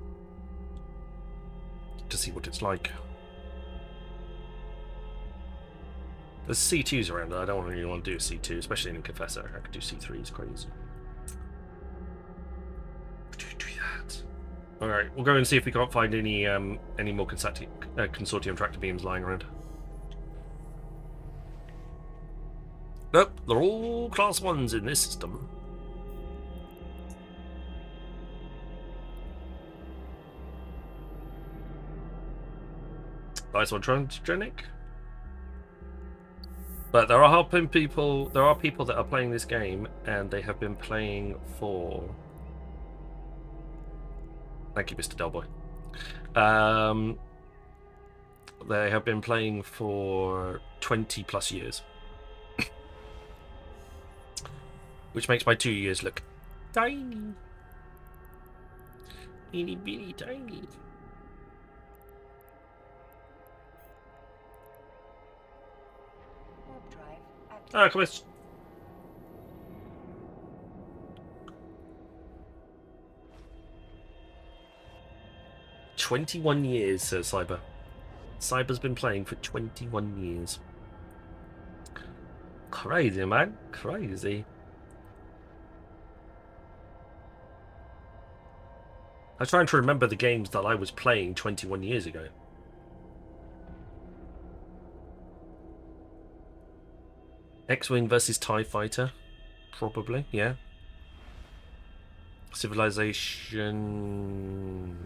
to see what it's like. There's C2s around. I don't really want to do a C2, especially in Confessor. I could do C3s, crazy. Do that. All right, we'll go and see if we can't find any more consortium tractor beams lying around. Nope, they're all class 1s in this system. Nice one, Transgenic. But there are people that are playing this game, and they have been playing for... Thank you, Mr. Delboy. They have been playing for 20 plus years. Which makes my 2 years look tiny. Itty bitty tiny. Ah, come on. 21 years, says Cyber. Cyber's been playing for 21 years. Crazy, man. Crazy. I was trying to remember the games that I was playing 21 years ago. X-Wing versus TIE Fighter. Probably, yeah. Civilization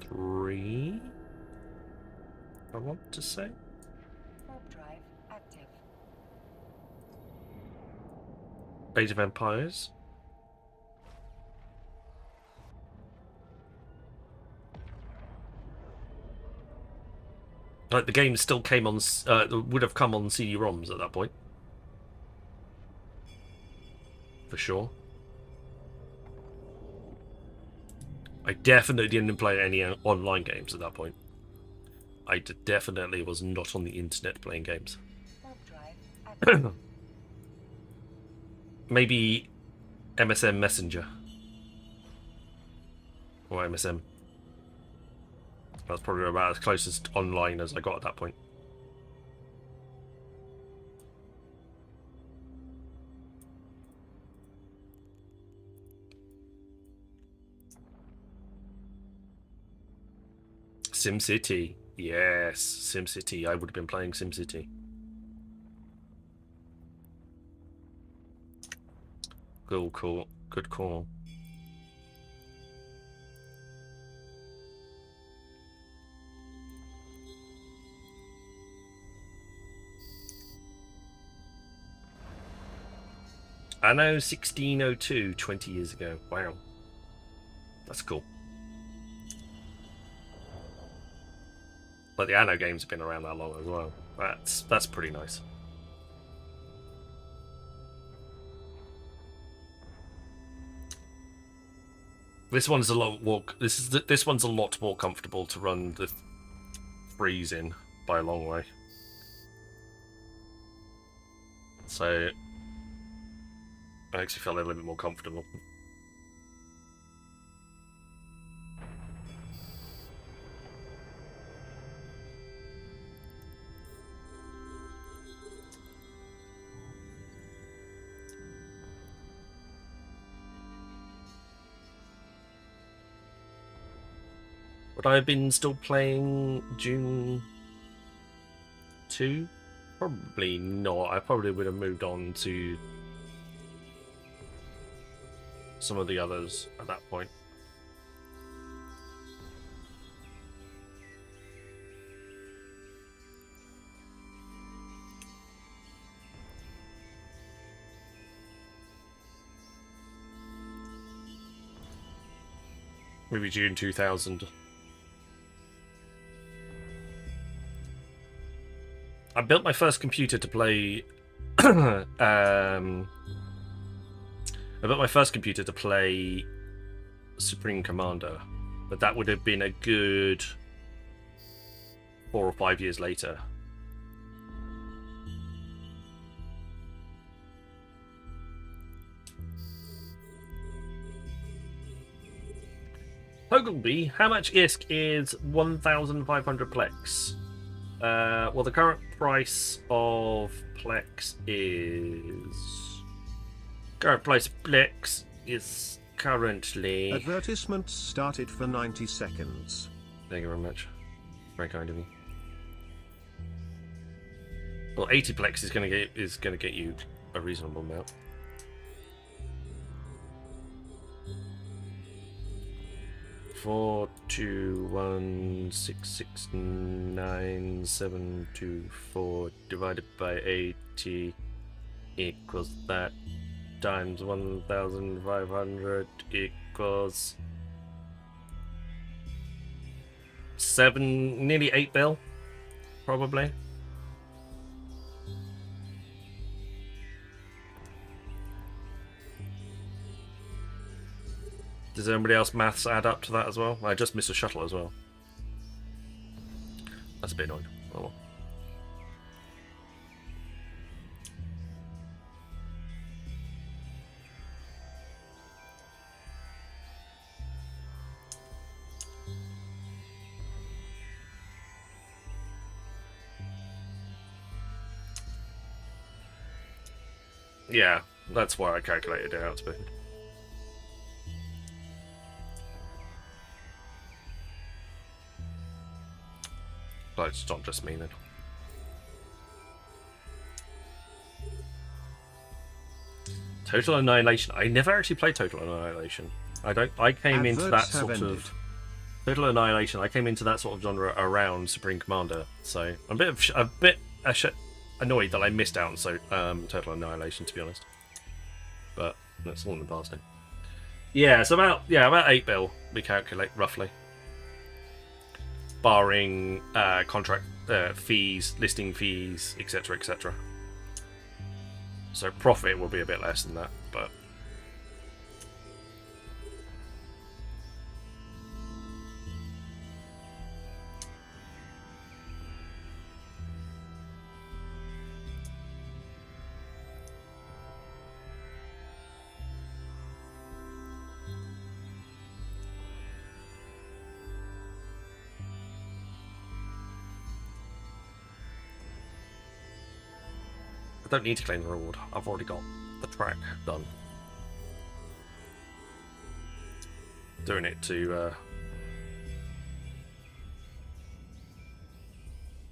3, I want to say. Warp drive active. Age of Empires. Like the game still came on, would have come on CD-ROMs at that point, for sure. I definitely didn't play any online games at that point. I definitely was not on the internet playing games. Warp drive active. Maybe MSN Messenger or MSN. That's probably about as close as online as I got at that point. SimCity. Yes, SimCity. I would have been playing SimCity. Cool. Good call. Anno 1602, 20 years ago. Wow. That's cool. But the Anno games have been around that long as well. That's pretty nice. This one's a lot more. This one's a lot more comfortable to run the threes in by a long way. So I actually felt a little bit more comfortable. Would I have been still playing Dune 2? Probably not. I probably would have moved on to some of the others at that point. Maybe June 2000. I built my first computer to play I built my first computer to play Supreme Commander, but that would have been a good 4 or 5 years later. Poggleby, how much ISK is 1,500 Plex? Well, the current price of Plex is... Current price of Plex is currently... Advertisements started for 90 seconds. Thank you very much. Very kind of you. Well, 80 Plex is gonna get you a reasonable amount. Four 21669 divided by 80 equals that times 1,500 equals 7, nearly 8 bill, probably. Does anybody else maths add up to that as well? I just missed a shuttle as well. That's a bit annoying. Oh well. Yeah, that's why I calculated it out to be. But it's not just me then. Total Annihilation. I never actually played Total Annihilation. I came into that Adverts have sort ended. of Total Annihilation. I came into that sort of genre around Supreme Commander, so I'm a bit annoyed that I missed out on Total Annihilation, to be honest. But that's all in the past now. Yeah, so about 8 bill we calculate roughly, barring contract fees, listing fees, etc., etc. So profit will be a bit less than that, but. I don't need to claim the reward. I've already got the track done. Doing it to...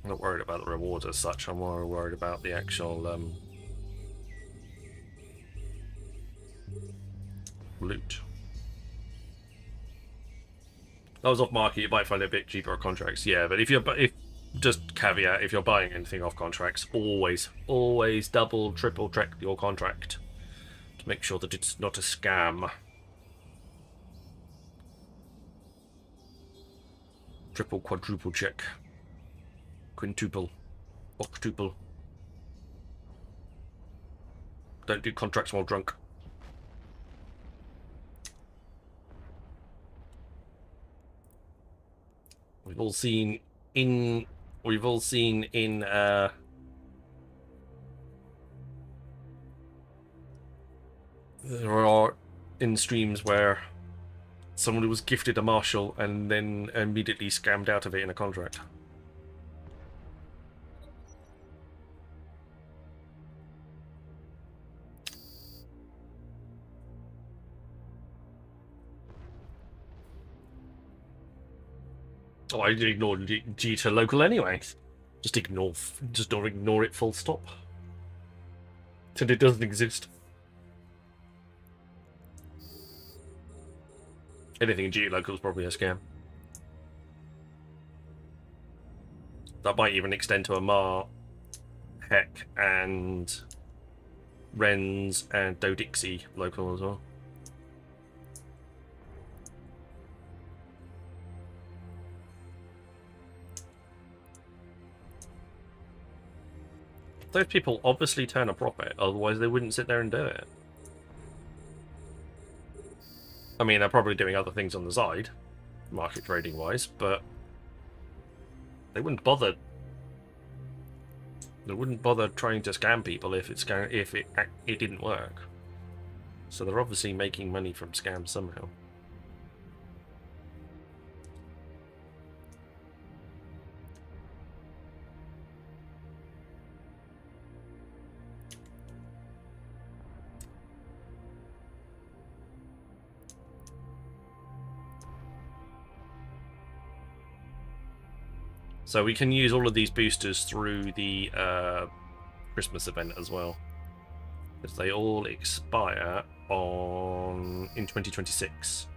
I'm not worried about the rewards as such. I'm more worried about the actual loot. That was off market. You might find it a bit cheaper on contracts. Yeah, but if just caveat, if you're buying anything off contracts, always double, triple check your contract to make sure that it's not a scam. Triple, quadruple check. Quintuple. Octuple. Don't do contracts while drunk. We've all seen in there are in streams where someone was gifted a Marshall and then immediately scammed out of it in a contract. Oh, I ignored G to local anyway. Just ignore it full stop. Till it doesn't exist. Anything in G local is probably a scam. That might even extend to Amar, Heck, and Wrens and Dodixie local as well. Those people obviously turn a profit, otherwise they wouldn't sit there and do it. I mean, they're probably doing other things on the side, market trading wise, but they wouldn't bother. They wouldn't bother trying to scam people if it didn't work. So they're obviously making money from scams somehow. So we can use all of these boosters through the Christmas event as well, because they all expire in 2026.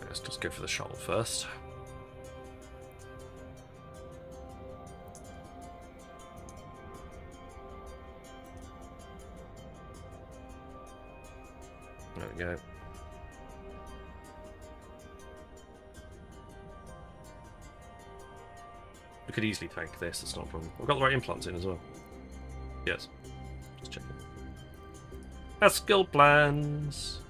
Let's just go for the shuttle first. There we go. We could easily tank this, it's not a problem. We've got the right implants in as well. Yes. Just checking. Our skill plans.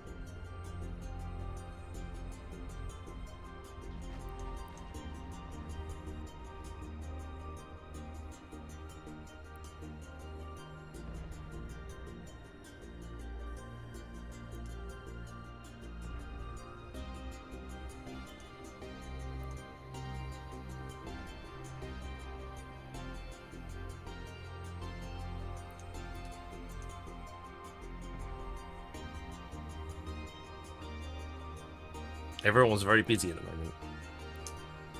Everyone's very busy at the moment.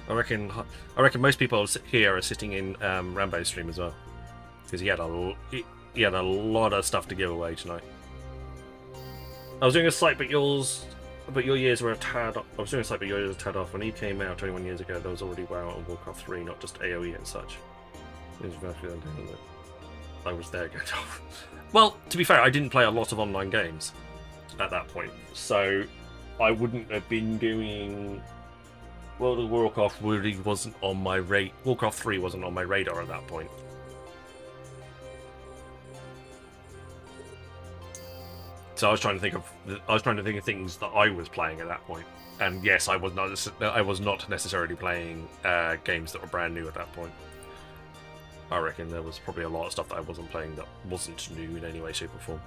I reckon most people here are sitting in Rambo's stream as well, because he had a lot of stuff to give away tonight. I was doing a slight, but your years were a tad. I was doing a slight, but your years were a tad off. When he came out 21 years ago, there was already WoW and Warcraft 3, not just AOE and such. It was vastly undoing. I was there going off. Well, to be fair, I didn't play a lot of online games at that point, so I wouldn't have been doing. World of Warcraft really wasn't on my radar. Warcraft 3 wasn't on my radar at that point. So I was trying to think of things that I was playing at that point. And yes, I was not necessarily playing games that were brand new at that point. I reckon there was probably a lot of stuff that I wasn't playing that wasn't new in any way, shape, or form.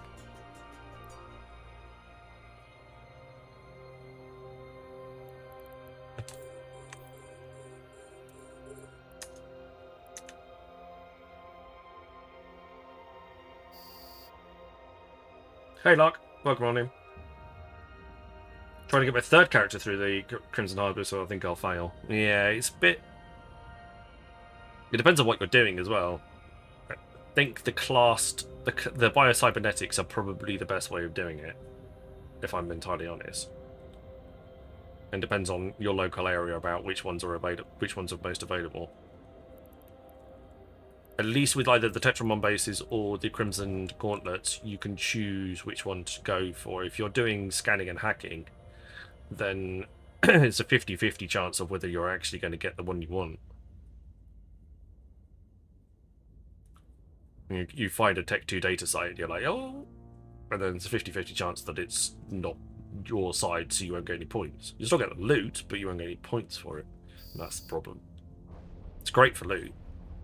Hey Lark, welcome on in. Trying to get my third character through the Crimson Harbor, so I think I'll fail. Yeah, it's a bit. It depends on what you're doing as well. I think the biocybernetics are probably the best way of doing it, if I'm entirely honest. And depends on your local area about which ones are most available. At least with either the Tetramon bases or the Crimson Gauntlets, you can choose which one to go for. If you're doing scanning and hacking, then it's a 50-50 chance of whether you're actually going to get the one you want. You find a Tech 2 data site, you're like, oh, and then it's a 50-50 chance that it's not your side, so you won't get any points. You still get the loot, but you won't get any points for it. And that's the problem. It's great for loot.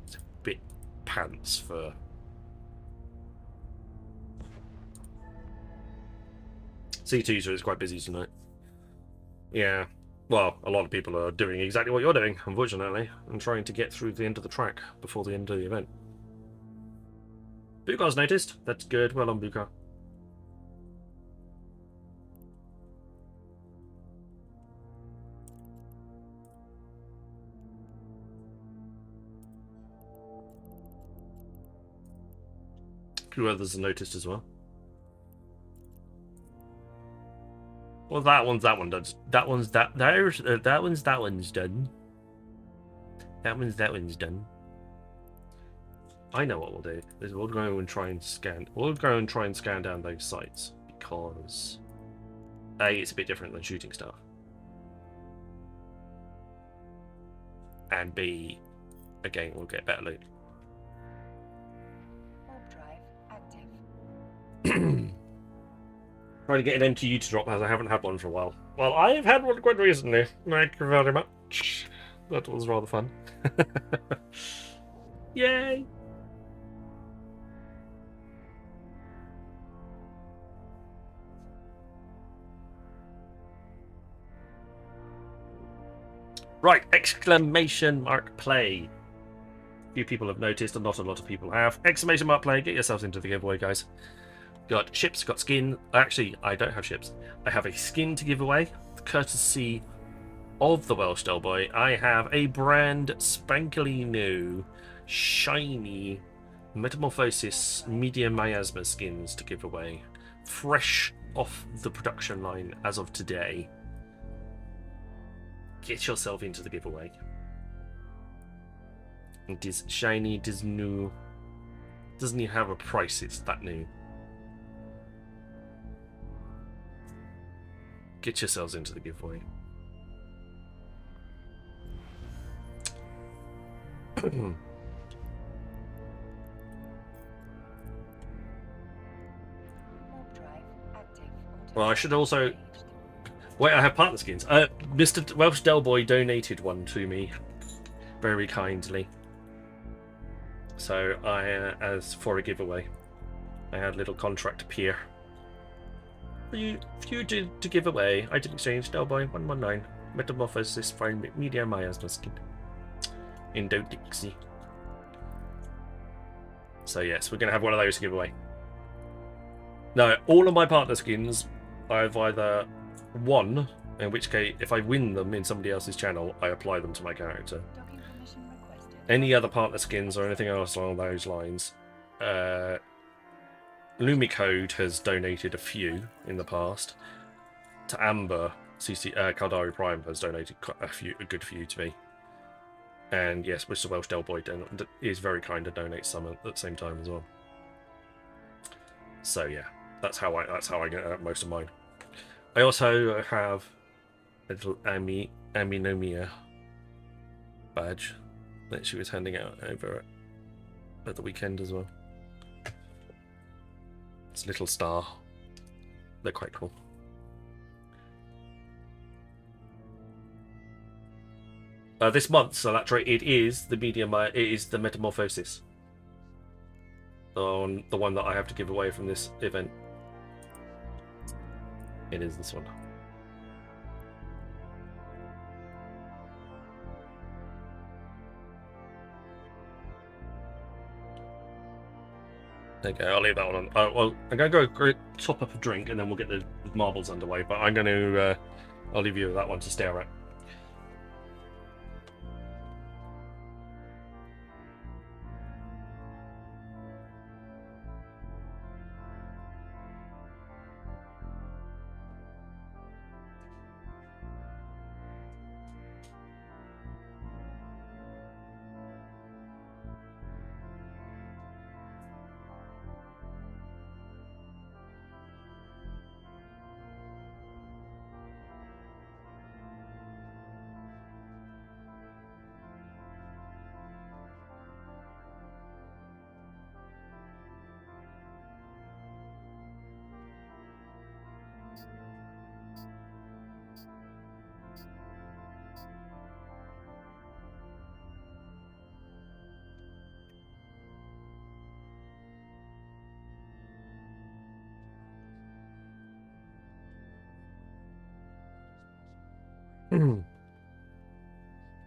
It's a bit pants for... C2 is quite busy tonight. Yeah. Well, a lot of people are doing exactly what you're doing, unfortunately, and trying to get through the end of the track before the end of the event. Bukar's noticed. That's good. Well on, Bukar. Few others are noticed as well. Well, that one's done. That one's done. I know what we'll do. Is we'll go and try and scan. We'll go and try and scan down those sites because A, it's a bit different than shooting stuff, and B, again, we'll get better loot. Warp drive active. Trying to get an MTU to drop as I haven't had one for a while. Well, I've had one quite recently. Thank you very much. That was rather fun. Yay! Right, exclamation mark play. A few people have noticed, and not a lot of people have. Exclamation mark play, get yourselves into the giveaway, guys. Got ships, got skin. Actually, I don't have ships. I have a skin to give away, courtesy of the Welsh Delboy. I have a brand spankily new, shiny Metamorphosis medium miasma skins to give away. Fresh off the production line as of today. Get yourself into the giveaway. It is shiny, it is new. Doesn't even have a price, it's that new. Get yourselves into the giveaway. Warp drive active. Well, I should also... Wait, I have partner skins. Mr. Welsh Delboy donated one to me very kindly. So as for a giveaway, I had a little contract appear. For you to give away, item exchange Delboy 119 Metamorphosis from Media Miasma skin. Indo Dixie. So yes, we're gonna have one of those to give away. No, all of my partner skins I've either won, in which case if I win them in somebody else's channel, I apply them to my character. Docking permission requested. Any other partner skins or anything else along those lines, Lumicode has donated a few in the past. To Amber, Caldari Prime has donated a good few to me. And yes, Mr. Welsh Delboy is very kind to donate some at the same time as well. So yeah, that's how I get most of mine. I also have a little Aminomia badge that she was handing out over at the weekend as well. It's a little star. They're quite cool. This month, so that's right. It is the medium. It is the Metamorphosis. On the one that I have to give away from this event. It is this one. Okay, I'll leave that one on. Well, I'm going to go top up a drink and then we'll get the marbles underway. But I'm going to, I'll leave you that one to stare at.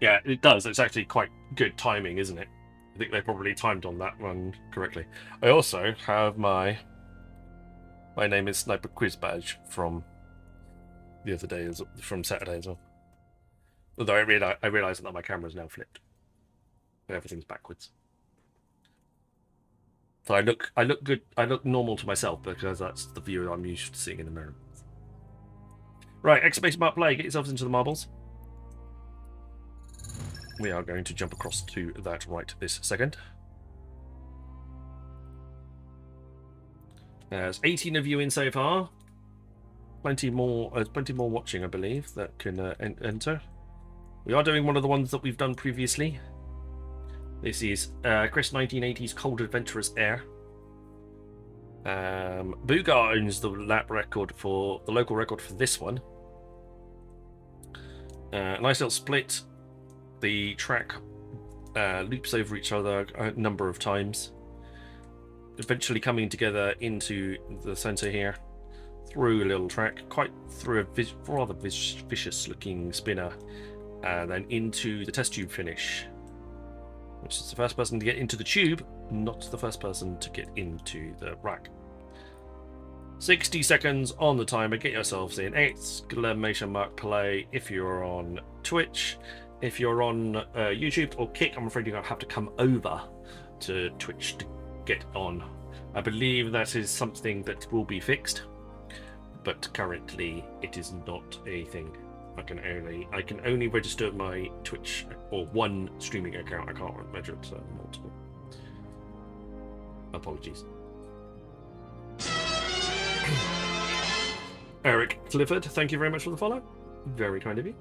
Yeah, it does. It's actually quite good timing, isn't it? I think they probably timed on that one correctly. I also have my name is Sniper Quiz badge from the other day, from Saturday as well. Although I realise that my camera's now flipped, and everything's backwards. So I look good. I look normal to myself because that's the view I'm used to seeing in the mirror. Right, exclamation mark play. Get yourselves into the marbles. We are going to jump across to that right this second. There's 18 of you in so far. Plenty more watching, I believe, that can enter. We are doing one of the ones that we've done previously. This is Chris 1980's Cold Adventurous Air. Boogar owns the lap record for the local record for this one. Nice little split. The track loops over each other a number of times, eventually coming together into the center here through a little track, quite through a rather vicious looking spinner, and then into the test tube finish, which is the first person to get into the tube, not the first person to get into the rack. 60 seconds on the timer. Get yourselves in. Exclamation mark play if you're on Twitch. If you're on YouTube or Kick, I'm afraid you're going to have to come over to Twitch to get on. I believe that is something that will be fixed, but currently it is not a thing. I can only register my Twitch or one streaming account. I can't measure it, so multiple. Apologies. Eric Clifford, thank you very much for the follow. Very kind of you.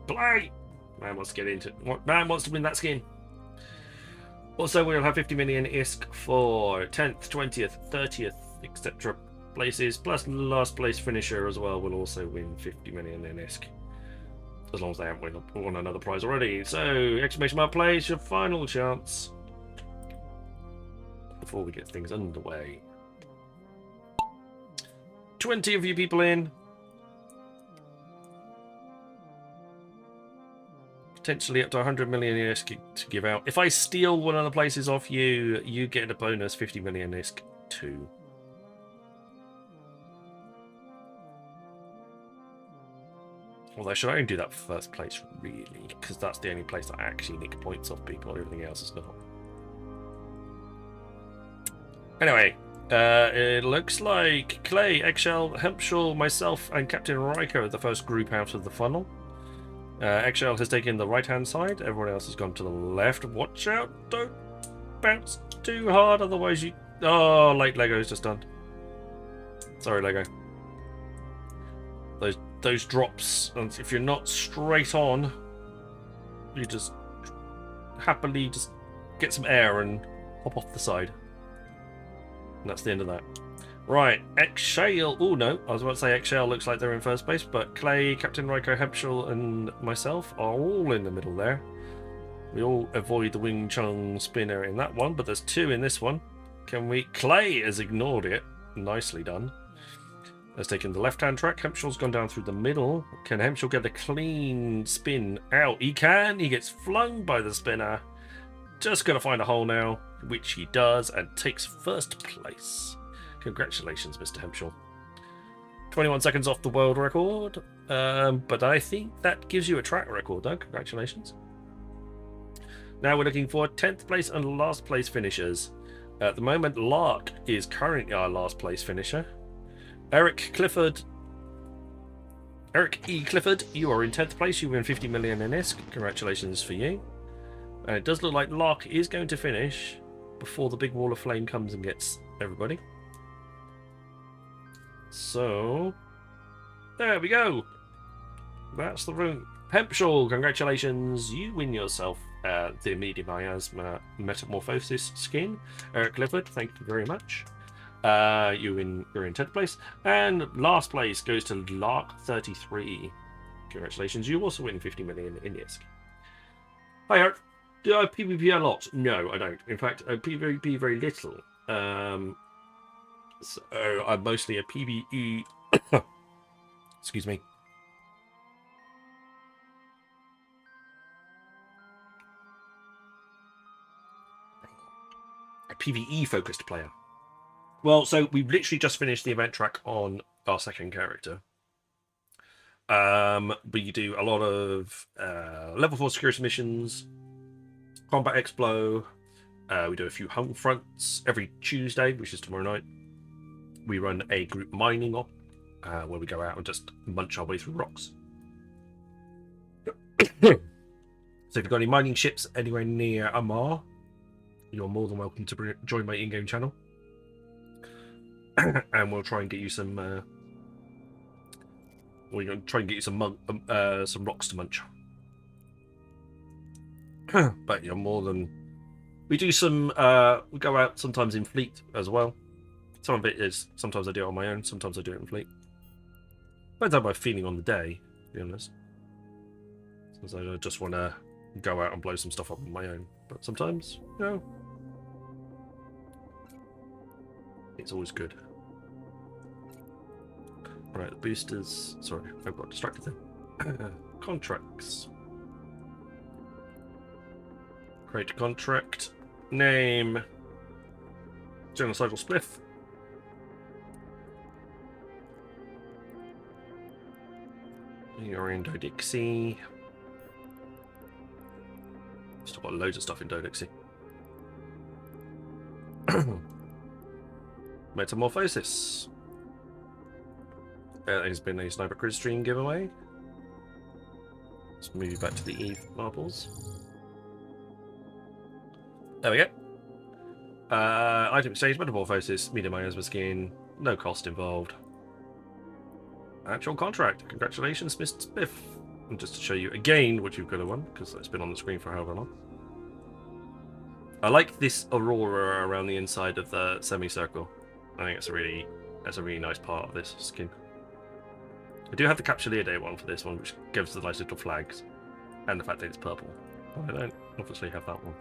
Play! Man wants to get into. Man wants to win that skin. Also, we'll have 50 million ISK for 10th, 20th, 30th, etc. places, plus last place finisher as well will also win 50 million in ISK. As long as they haven't won another prize already. So, exclamation mark place, your final chance. Before we get things underway. 20 of you people in. Potentially up to 100 million ISK to give out. If I steal one of the places off you, you get a bonus 50 million ISK too. Although, should I only do that first place, really? Because that's the only place I actually nick points off people. Everything else is not. Anyway, it looks like Clay, Eggshell, Hempshall, myself, and Captain Riker are the first group out of the funnel. Eggshell has taken the right-hand side. Everyone else has gone to the left. Watch out! Don't bounce too hard, otherwise you... Oh, late Lego's just done. Sorry, Lego. Those drops, and if you're not straight on, you just happily just get some air and hop off the side. And that's the end of that. Right, Eggshell. Oh no, I was about to say Eggshell looks like they're in first place, but Clay, Captain Riker, Hempshall, and myself are all in the middle there. We all avoid the Wing Chun spinner in that one, but there's two in this one. Can we? Clay has ignored it. Nicely done. Has taken the left-hand track. Hempshall's gone down through the middle. Can Hempshall get a clean spin out? He can. He gets flung by the spinner. Just going to find a hole now, which he does, and takes first place. Congratulations, Mr. Hempshall. 21 seconds off the world record. But I think that gives you a track record, though. Congratulations. Now we're looking for 10th place and last place finishers. At the moment, Lark is currently our last place finisher. Eric E. Clifford, you are in 10th place. You win 50 million in ISK. Congratulations for you. And it does look like Lark is going to finish before the big wall of flame comes and gets everybody. So, there we go. That's the room. Hempshall, congratulations. You win yourself the Medium Miasma Metamorphosis skin. Eric Clifford, thank you very much. You're in 10th place, and last place goes to Lark 33. Congratulations, you also win 50 million in ISK. Hi Eric, do I PvP a lot? No, I don't. In fact, I PvP very little. So I'm mostly a PvE. Excuse me. A PvE focused player. Well, so we've literally just finished the event track on our second character. We do a lot of level 4 security missions, combat explo. We do a few home fronts every Tuesday, which is tomorrow night. We run a group mining op, where we go out and just munch our way through rocks. So if you've got any mining ships anywhere near Amar, you're more than welcome to join my in-game channel. And we'll try and get you some. We're going to try and get you some rocks to munch. But you're more than. We do some. We go out sometimes in fleet as well. Some of it is. Sometimes I do it on my own. Sometimes I do it in fleet. Depends on my feeling on the day, to be honest. Sometimes I just want to go out and blow some stuff up on my own. But sometimes, you know, it's always good. Right, the boosters. Sorry, I got distracted then. Contracts. Create a contract. Name. Genocidal Spliff. You're in Dodixie. Still got loads of stuff in Dodixie. Metamorphosis. There's been a Sniper Quiz stream giveaway. Let's move you back to the Eve marbles. There we go. Item exchange, Metamorphosis, Medium Miasma skin, no cost involved. Actual contract. Congratulations, Mr. Spiff. And just to show you again what you've got to won, because it's been on the screen for however long. I like this aurora around the inside of the semicircle. I think that's a really nice part of this skin. I do have the Capsuleer Day one for this one, which gives the nice little flags, and the fact that it's purple. But I don't obviously have that one.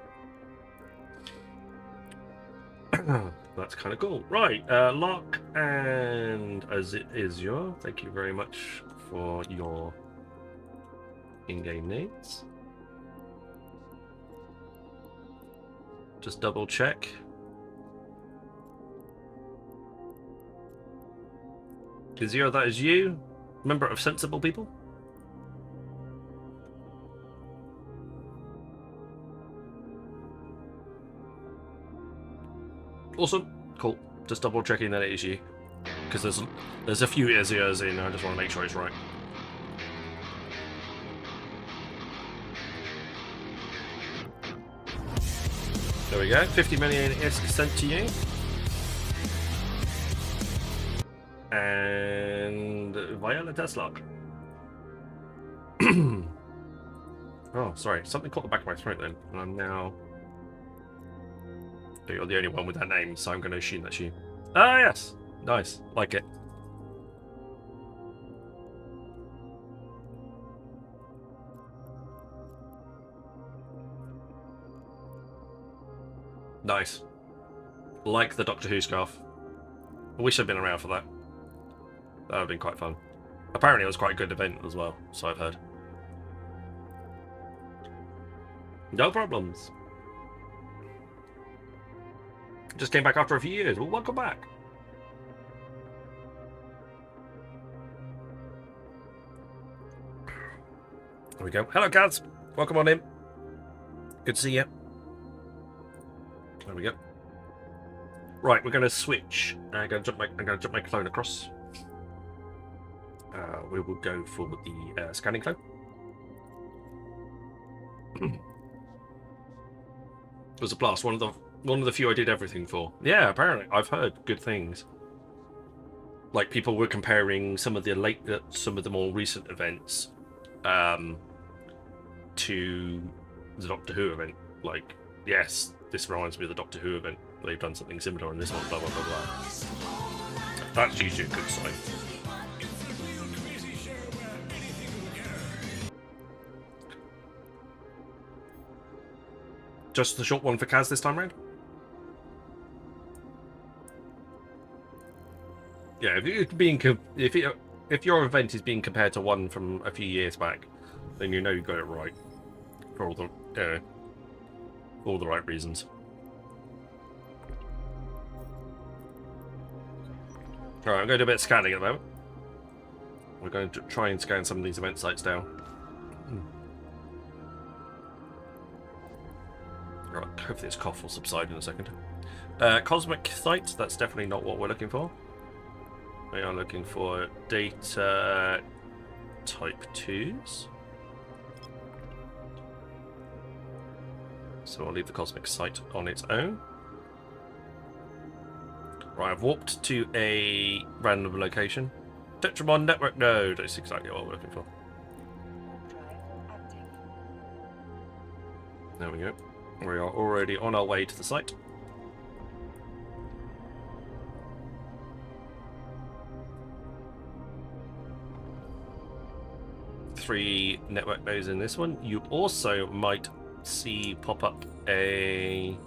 That's kind of cool. Right, Locke and as it is your, thank you very much for your in-game needs. Just double check. Azure, that is you, member of Sensible People. Awesome, cool. Just double checking that it is you, because there's a few Azures in. I just want to make sure it's right. There we go. 50 million is sent to you. And Viola Teslock. Oh, sorry. Something caught the back of my throat then. And I'm now... You're the only one with that name, so I'm going to assume that's you. Ah, yes. Nice. Like it. Nice. Like the Doctor Who scarf. I wish I'd been around for that. That would have been quite fun. Apparently it was quite a good event as well, so I've heard. No problems. Just came back after a few years. Well, welcome back. There we go. Hello, Kaz. Welcome on in. Good to see you. There we go. Right, we're going to switch. I'm going to jump my clone across. We will go for the scanning clone. It was a blast. One of the few I did everything for. Yeah, apparently I've heard good things. Like people were comparing some of the more recent events to the Doctor Who event. Like, yes, this reminds me of the Doctor Who event. They've done something similar in this one. Blah blah blah blah. That's usually a good sign. Just the short one for Kaz this time round? Yeah, if your event is being compared to one from a few years back, then you know you got it right for all the right reasons. All right, I'm going to do a bit of scanning at the moment. We're going to try and scan some of these event sites down. Right, hopefully this cough will subside in a second. Cosmic site, that's definitely not what we're looking for. We are looking for data type 2s. So I'll leave the cosmic site on its own. Right, I've warped to a random location. Tetramon network node, that's exactly what we're looking for. There we go. We are already on our way to the site. Three network nodes in this one. You also might see pop up a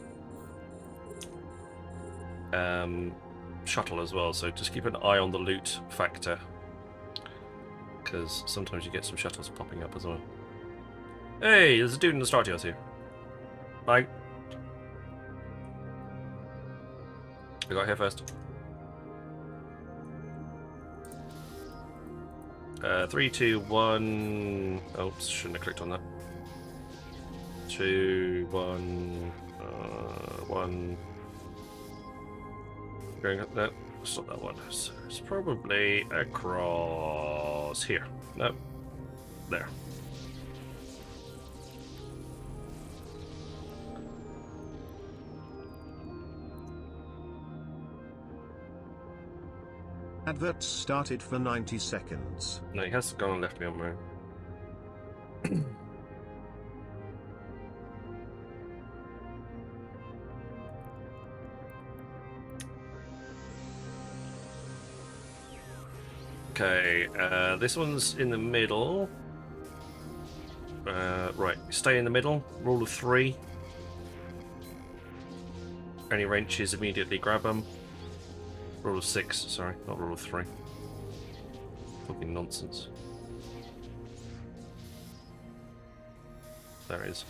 shuttle as well, so just keep an eye on the loot factor, because sometimes you get some shuttles popping up as well. Hey, there's a dude in the Stratios here. Bye. I got here first. 3, 2, 1. Oops, shouldn't have clicked on that. 2, 1, 1. Going up that. It's not that one. So it's probably across here. No. There. Adverts started for 90 seconds. No, he has gone and left me on my own. Okay, this one's in the middle. Right, stay in the middle. Rule of 3. Any wrenches, immediately grab them. Rule of 6, sorry, not rule of 3. Fucking nonsense. There it is.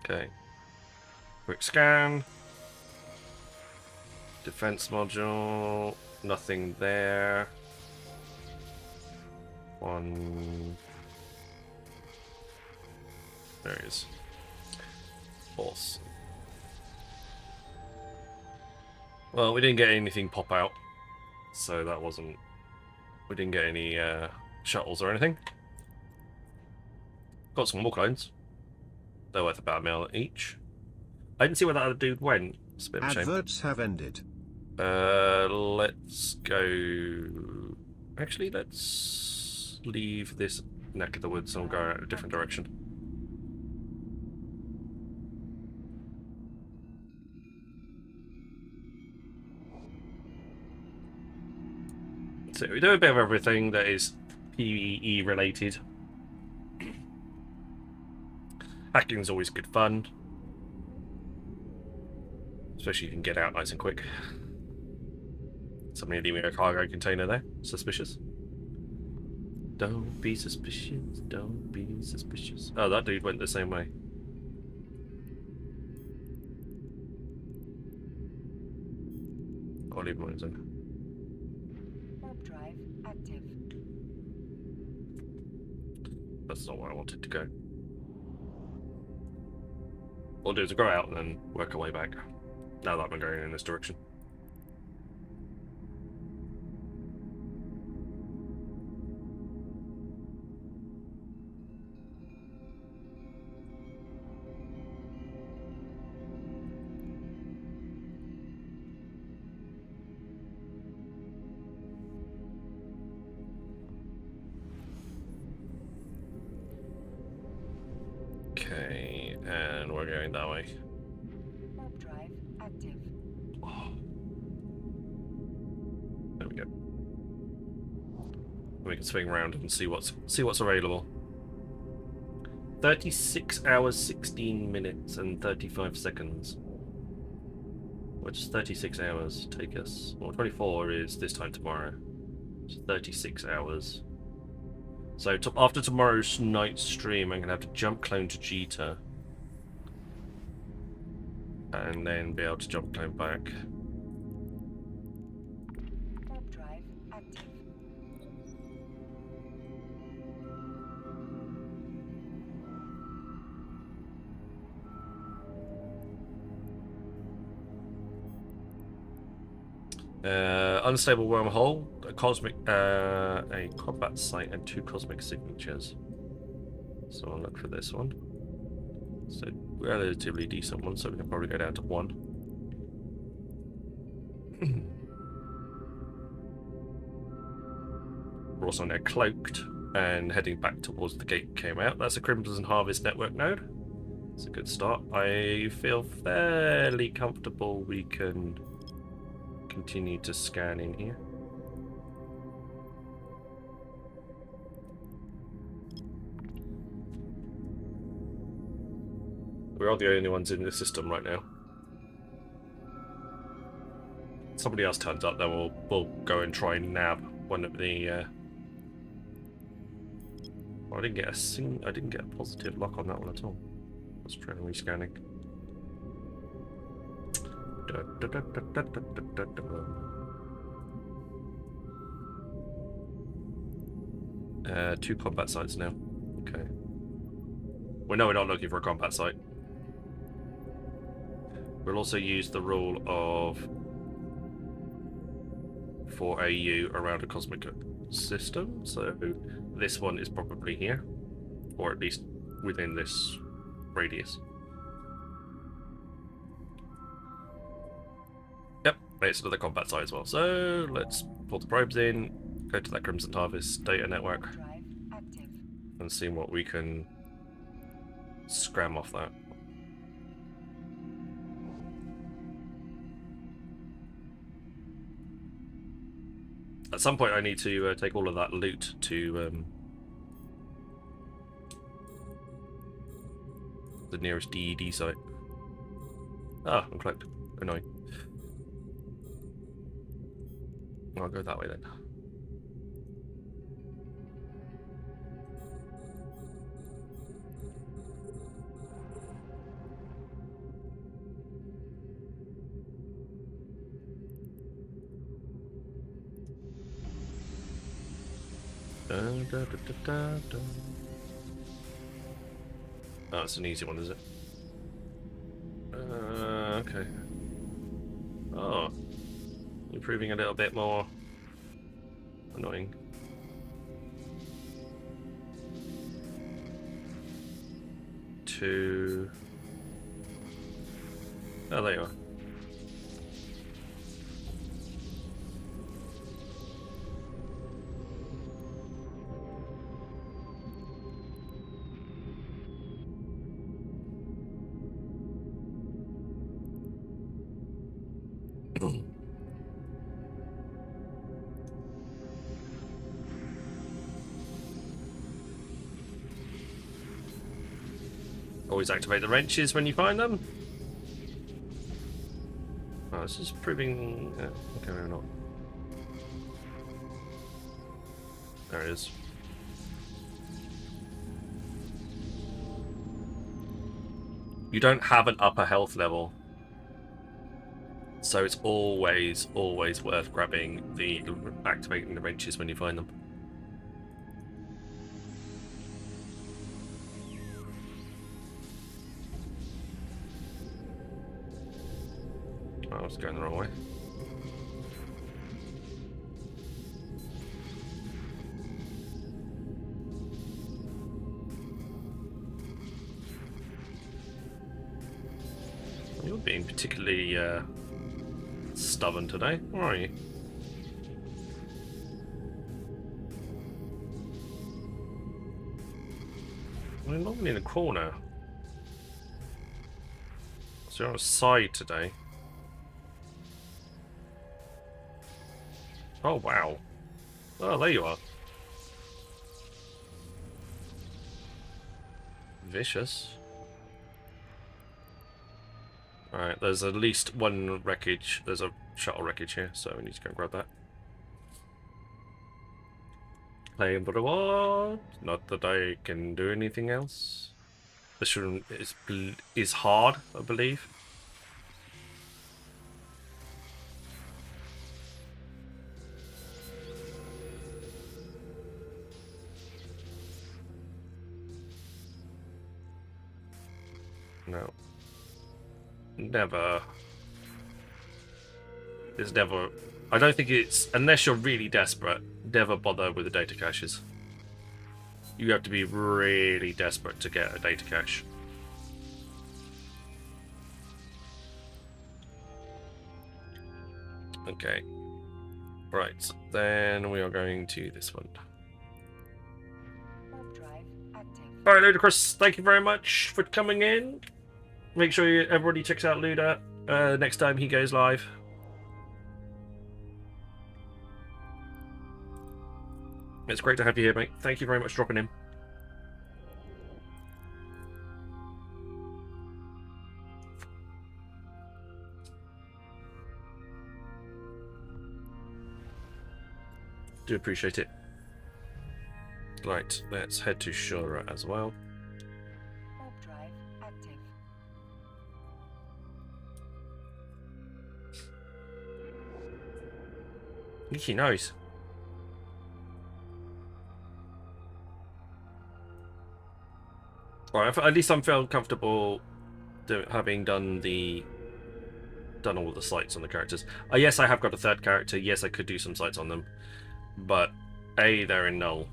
Okay. Quick scan. Defense module. Nothing there. One. There it is. Awesome. Well, we didn't get anything pop out. So that wasn't... We didn't get any shuttles or anything. Got some more clones. They're worth about $1 each. I didn't see where that other dude went. It's a bit of a shame. Adverts have ended. Let's go... Actually, let's leave this neck of the woods and go in a different direction. So we do a bit of everything that is PvE related. Hacking's always good fun. Especially if you can get out nice and quick. Somebody leaving a cargo container there. Suspicious. Don't be suspicious. Don't be suspicious. Oh, that dude went the same way. I'll leave him on his own. Warp drive active. That's not where I wanted to go. What I'll do is go out and then work our way back. Now that I'm going in this direction. Okay, and we're going that way. Warp drive active. Oh. There we go. We can swing around and see what's available. 36 hours, 16 minutes, and 35 seconds. Where does 36 hours take us? Well, 24 is this time tomorrow. It's 36 hours. So after tomorrow's night stream, I'm going to have to jump clone to Jita. And then be able to jump clone back. Warp drive active. Unstable wormhole, a combat site, and 2 cosmic signatures. So I'll look for this one. It's a relatively decent one, so we can probably go down to 1. We're also now cloaked and heading back towards the gate came out. That's a Crimson Harvest network node. It's a good start. I feel fairly comfortable we can continue to scan in here. We are the only ones in the system right now. Somebody else turns up, then we'll go and try and nab one of the. Well, I didn't get a positive lock on that one at all. Let's try and rescanning. 2 combat sites now. Okay. We know we're not looking for a combat site. We'll also use the rule of 4 AU around a cosmic system. So this one is probably here, or at least within this radius. Yep, activates another combat site as well. So let's pull the probes in, go to that Crimson Harvest data network, Drive active. and see what we can scram off that. At some point I need to take all of that loot to the nearest DED site. Ah, I'm cloaked. Annoying. I'll go that way then. Oh, it's an easy one, is it? Okay. Oh. You're proving a little bit more annoying. Oh, there you are. Always activate the wrenches when you find them. Oh, this is proving... okay, maybe not. There it is. You don't have an upper health level. So it's always worth grabbing activating the wrenches when you find them. Oh, I was going the wrong way. You're being particularly stubborn today. Where are you? We're normally in a corner. So you're on a side today. Oh wow. Oh, there you are. Vicious. Alright, there's at least one wreckage. There's a shuttle wreckage here, so we need to go and grab that. Playing for the what? Not that I can do anything else. This room is hard, I believe. No. Never. It's never... I don't think it's... Unless you're really desperate, never bother with the data caches. You have to be really desperate to get a data cache. Okay. Right, then we are going to this one. Warp drive active. Alright, Ludicrous, thank you very much for coming in. Make sure everybody checks out Luda next time he goes live. It's great to have you here, mate. Thank you very much for dropping in. Do appreciate it. Right, let's head to Shura as well. Warp drive active. He knows. Right, at least I'm feeling comfortable having done all the sites on the characters. Yes, I have got a third character. Yes, I could do some sites on them, but A, they're in null,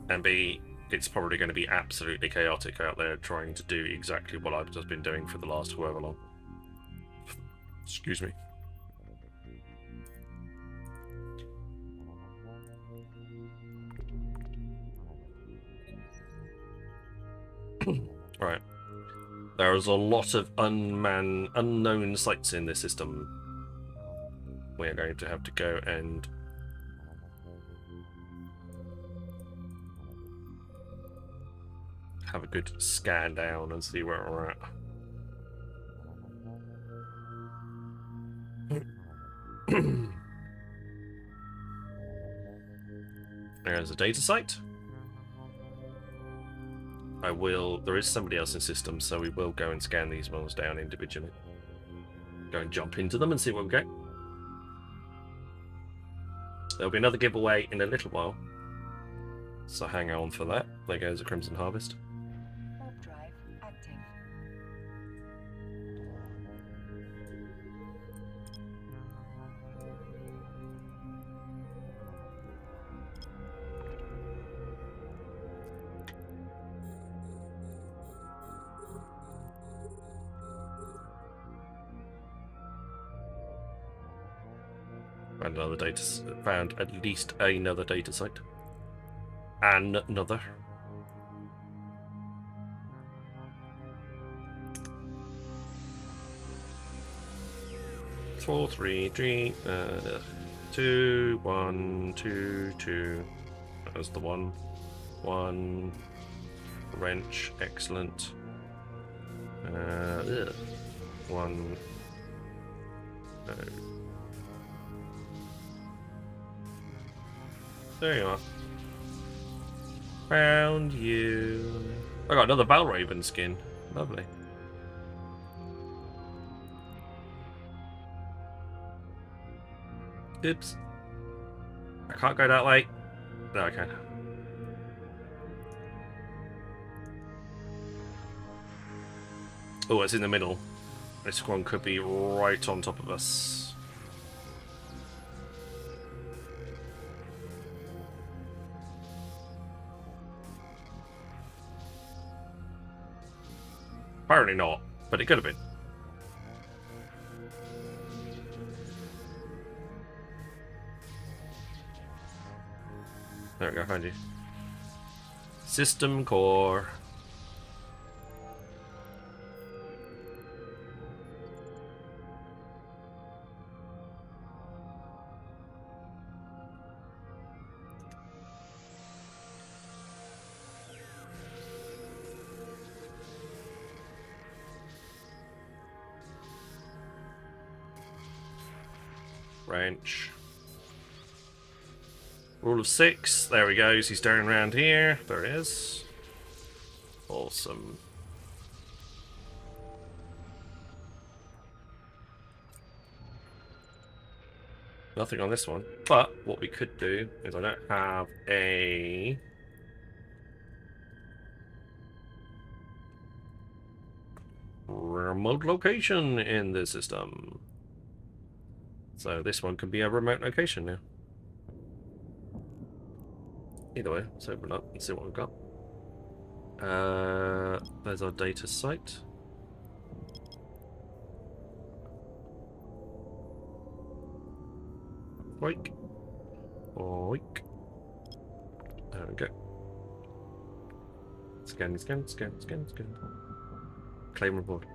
and B, it's probably going to be absolutely chaotic out there trying to do exactly what I've just been doing for the last however long. Excuse me. Right. There's a lot of unknown sites in this system. We're going to have to go and have a good scan down and see where we're at. There's a data site. There is somebody else in the system, so we will go and scan these ones down individually. Go and jump into them and see what we get. There'll be another giveaway in a little while, so hang on for that. There goes a Crimson Harvest. Warp drive active. Found at least another data site. Another. Four, three, 2, 1, 2, 2. That was the one. 1 wrench, excellent. 1. No. There you are. Found you. I got another Valraven skin. Lovely. Oops. I can't go that way. No, I can. Oh, it's in the middle. This one could be right on top of us. Apparently not, but it could have been. There we go, found you. System core. Wrench. Rule of 6. There he goes. He's down around here. There he is. Awesome. Nothing on this one. But what we could do is I don't have a remote location in the system. So this one can be a remote location now. Either way, let's open up and see what we've got. There's our data site. Oink. Oink. There we go. Scan, scan, scan, scan, scan. Claim report.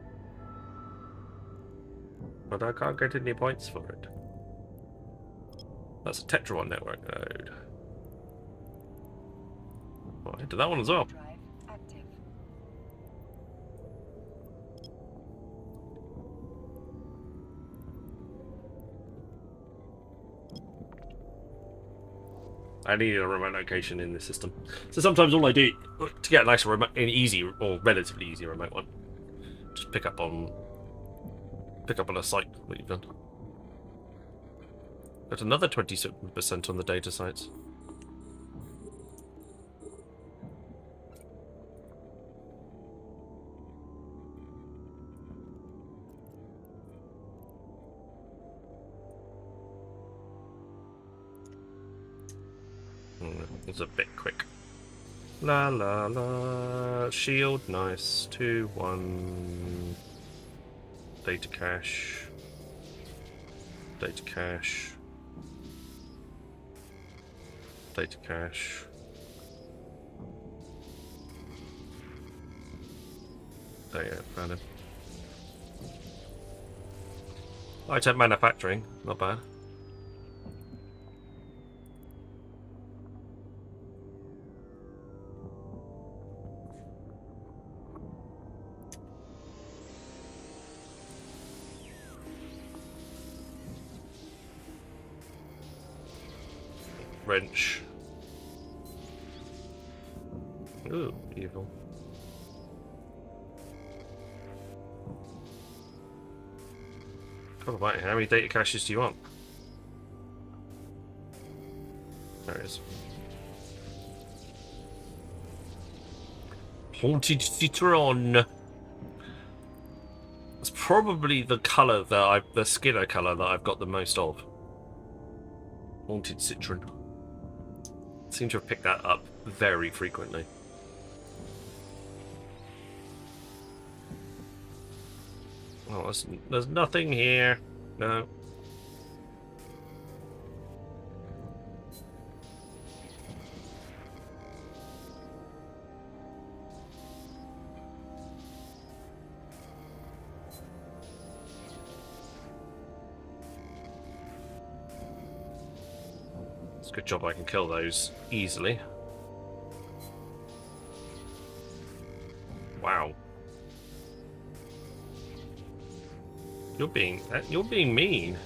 But I can't get any points for it. That's a Tetron network node. Well, I did that one as well. Drive active. I need a remote location in this system. So sometimes all I do to get a nice remote, an easy or relatively easy remote one, just pick up on a site that you've done. Got another 27% on the data sites. It's a bit quick. La la la. Shield, nice. 2, 1. Data cache. Data cache. Data cache. There you go, found him. Item manufacturing, not bad. Wrench. Ooh, evil. God almighty, how many data caches do you want? There it is. Haunted Citron. It's probably the colour that the Skidder colour that I've got the most of. Haunted Citron. Seem to have picked that up very frequently. Oh, there's nothing here. No. It's a good job I can kill those easily. Wow. You're being mean.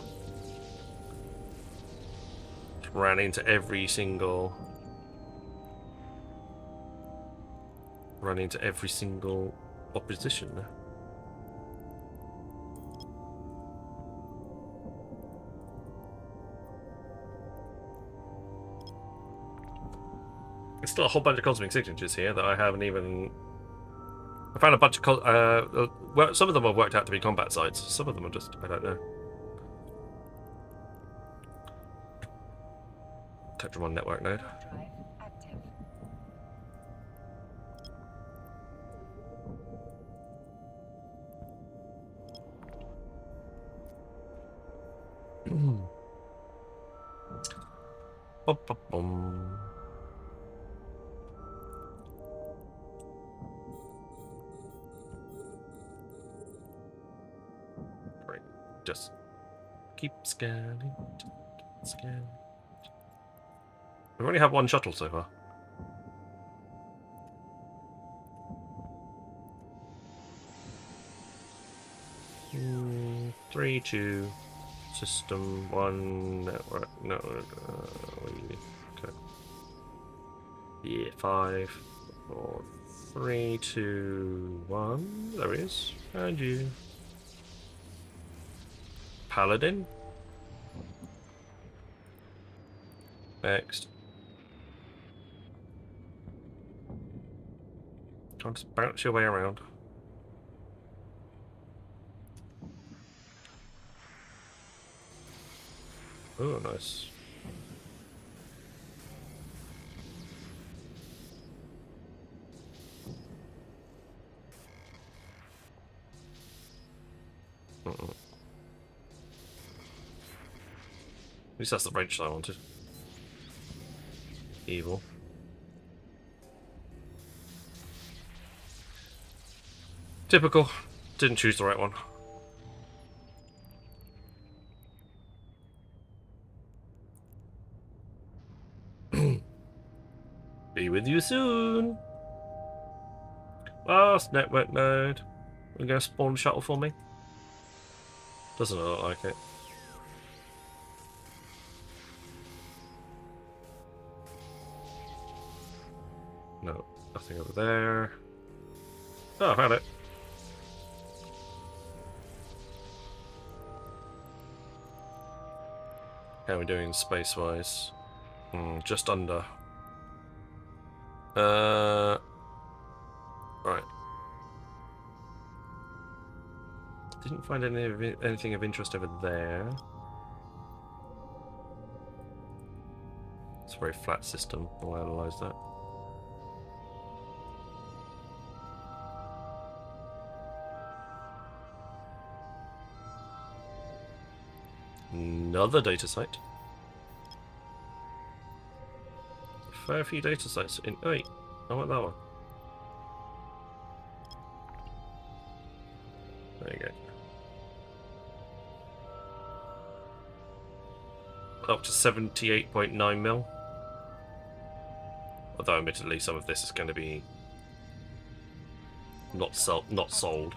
Ran into every single opposition there. There's still a whole bunch of cosmic signatures here that I haven't even... I found a bunch of... well, some of them have worked out to be combat sites. Some of them are just... I don't know. Tetramon network node. Drive active. Bum. Right, just keep scanning. Scan. We've only had one shuttle so far. Three, two, system, one, network, no, okay. Yeah, 5, 4, 3, 2, 1, there he is, and you. Paladin. Next. Try to bounce your way around. Oh, nice. At least that's the wrench that I wanted. Evil. Typical. Didn't choose the right one. Be with you soon. Last network node. We're gonna spawn a shuttle for me. Doesn't look like it. No, nothing over there. Oh, I found it. How are we doing space-wise? Just under. Right. Didn't find anything of interest over there. It's a very flat system. I'll analyze that. Another data site. A fair few data sites in. Oh, wait, I want that one. There you go. Up to 78.9 mil. Although, admittedly, some of this is going to be not sold.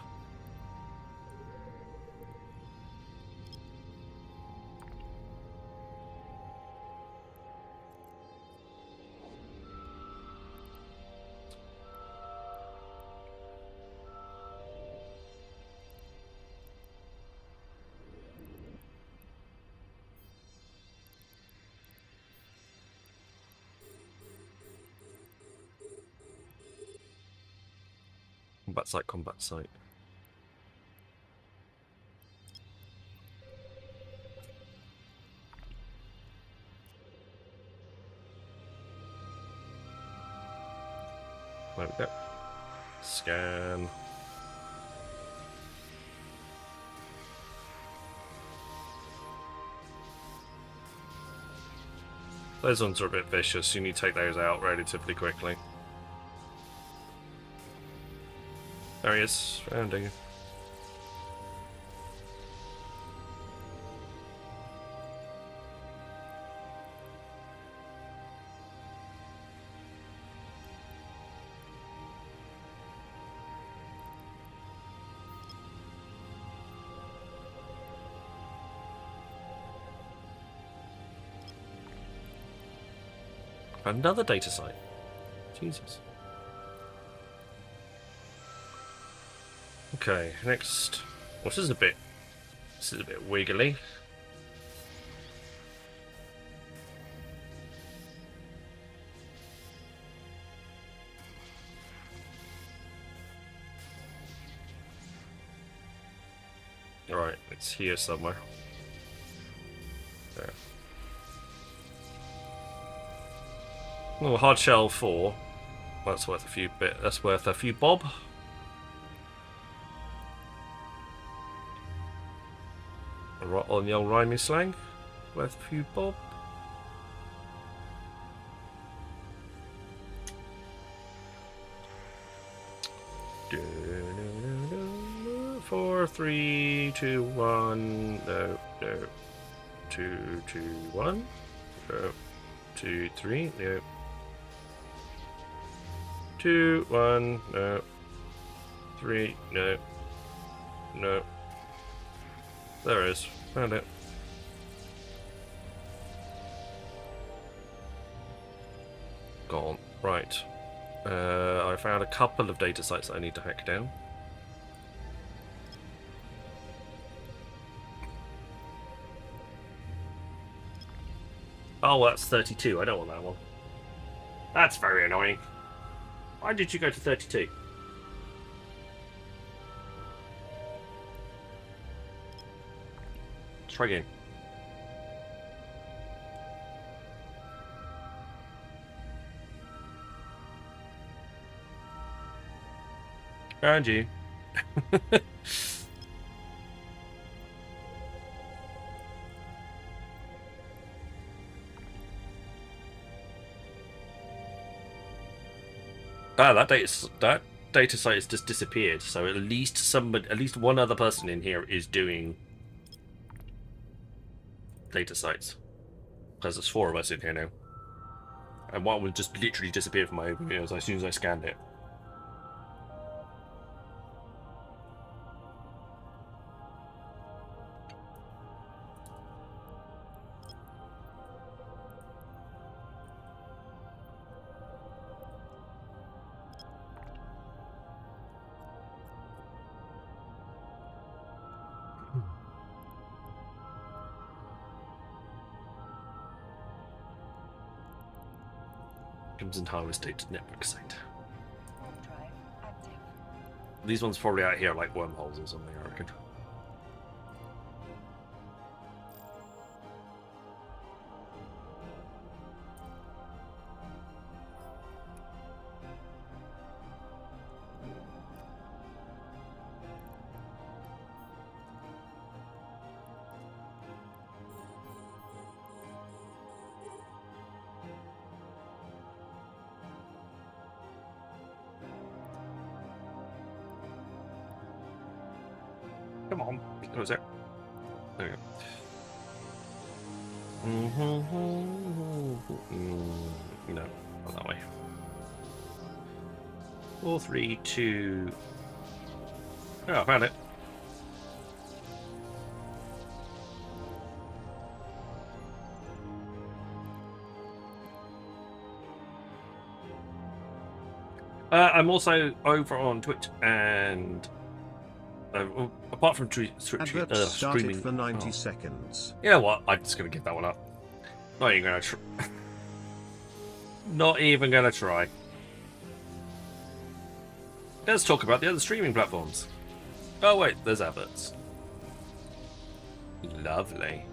Combat site. There we go. Scan. Those ones are a bit vicious. You need to take those out relatively quickly. There he is. Found him. Another data site. Jesus. Okay, next. Well, this is a bit wiggly. Alright, it's here somewhere. There. Oh, hard shell 4. That's worth a few that's worth a few bob. Right on the old rhyming slang. Worth a few bob. Four, 3, 2, 1. No. 2, 2, 1. No. 2, 3. No. 2, 1. No. 3. No. No. There it is. Found it. Gone. Right. I found a couple of data sites that I need to hack down. Oh, that's 32. I don't want that one. That's very annoying. Why did you go to 32? Try again. And you. That data site has just disappeared. So at least one other person in here is doing data sites, because there's 4 of us in here now, and one would just literally disappear from my overview as soon as I scanned it. And Harvest Data Network site. Warp drive active. These ones probably out here like wormholes or something, I reckon. Come on. That was it. There we go. No, not that way. 4, 3, 2. Oh, I found it. I'm also over on Twitch and apart from Adverts started streaming for 90 seconds. You know what? I'm just gonna give that one up. Not even gonna Not even gonna try. Let's talk about the other streaming platforms. Oh wait, there's adverts. Lovely.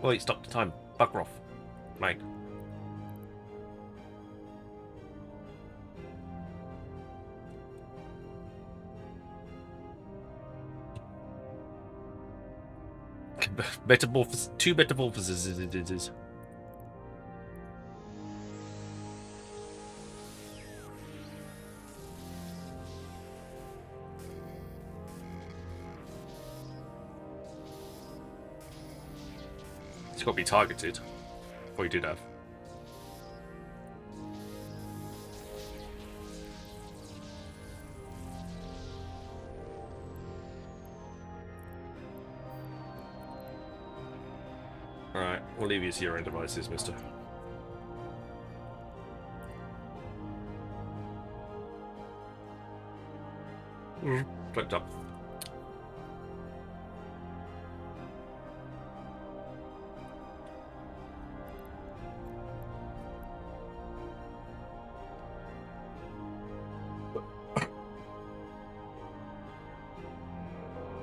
Wait, stop the time. Bugger off, mate. Metamorphosis. 2 metamorphoses. It's got to be targeted. What you did have. Alright, we'll leave you to your own devices, mister. Clicked up.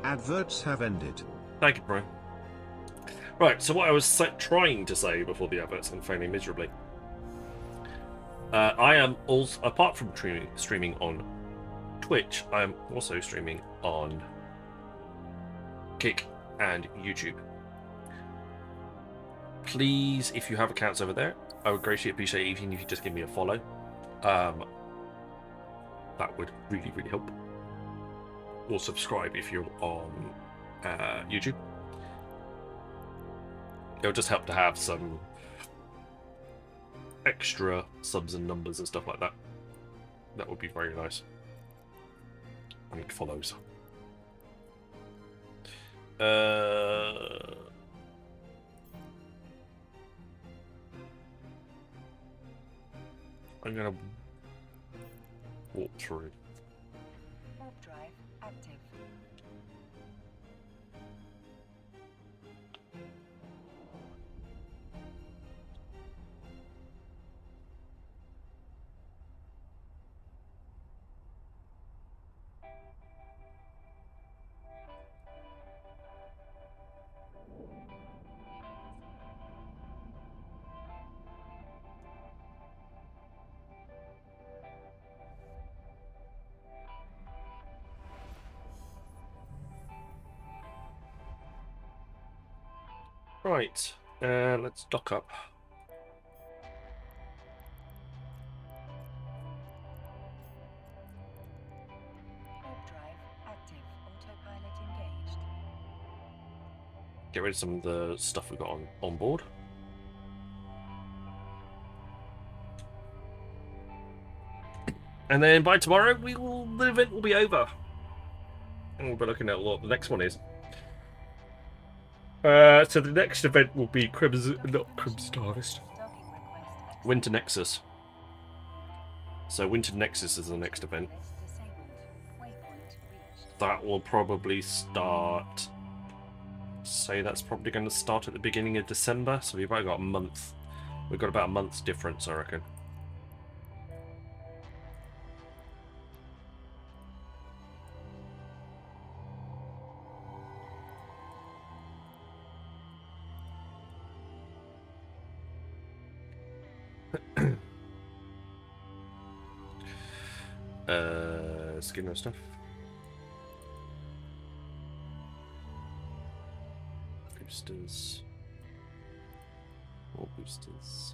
Adverts have ended. Thank you, Brian. Right, so what I was trying to say before the adverts and failing miserably. I am also, apart from streaming on Twitch, I am also streaming on Kick and YouTube. Please, if you have accounts over there, I would greatly appreciate it even if you just give me a follow. That would really, really help. Or subscribe if you're on YouTube. It'll just help to have some extra subs and numbers and stuff like that. That would be very nice. I need follows. I'm gonna walk through. Warp drive active. Right, let's dock up. Warp drive active. Autopilot engaged. Get rid of some of the stuff we've got on board. And then by tomorrow, the event will be over. And we'll be looking at what the next one is. So the next event will be not Crimson Harvest. Docking request Winter Nexus. So Winter Nexus is the next event. disabled. Waypoint reached. That will probably start. Say that's probably going to start at the beginning of December. So we've only got a month. We've got about a month's difference, I reckon. Skinner stuff. Boosters. More boosters.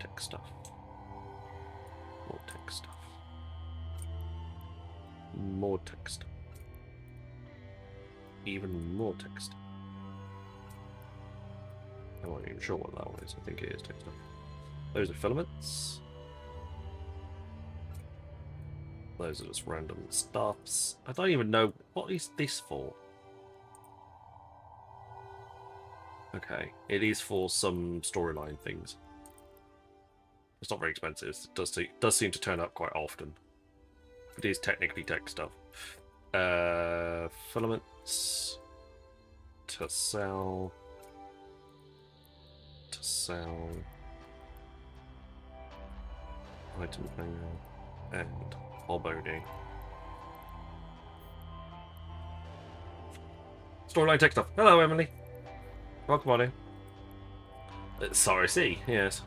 Tech stuff. More tech stuff. more text. Even more text. I'm not even sure what that one is. I think it is text. Those are filaments. Those are just random stuffs. I don't even know what is this for. Okay, it is for some storyline things. It's not very expensive. It does seem to turn up quite often. It is technically tech stuff. Filaments to sell. To sell. Item hanger and Albody. Storyline tech stuff. Hello, Emily. Welcome on in. Sorry, see, yes.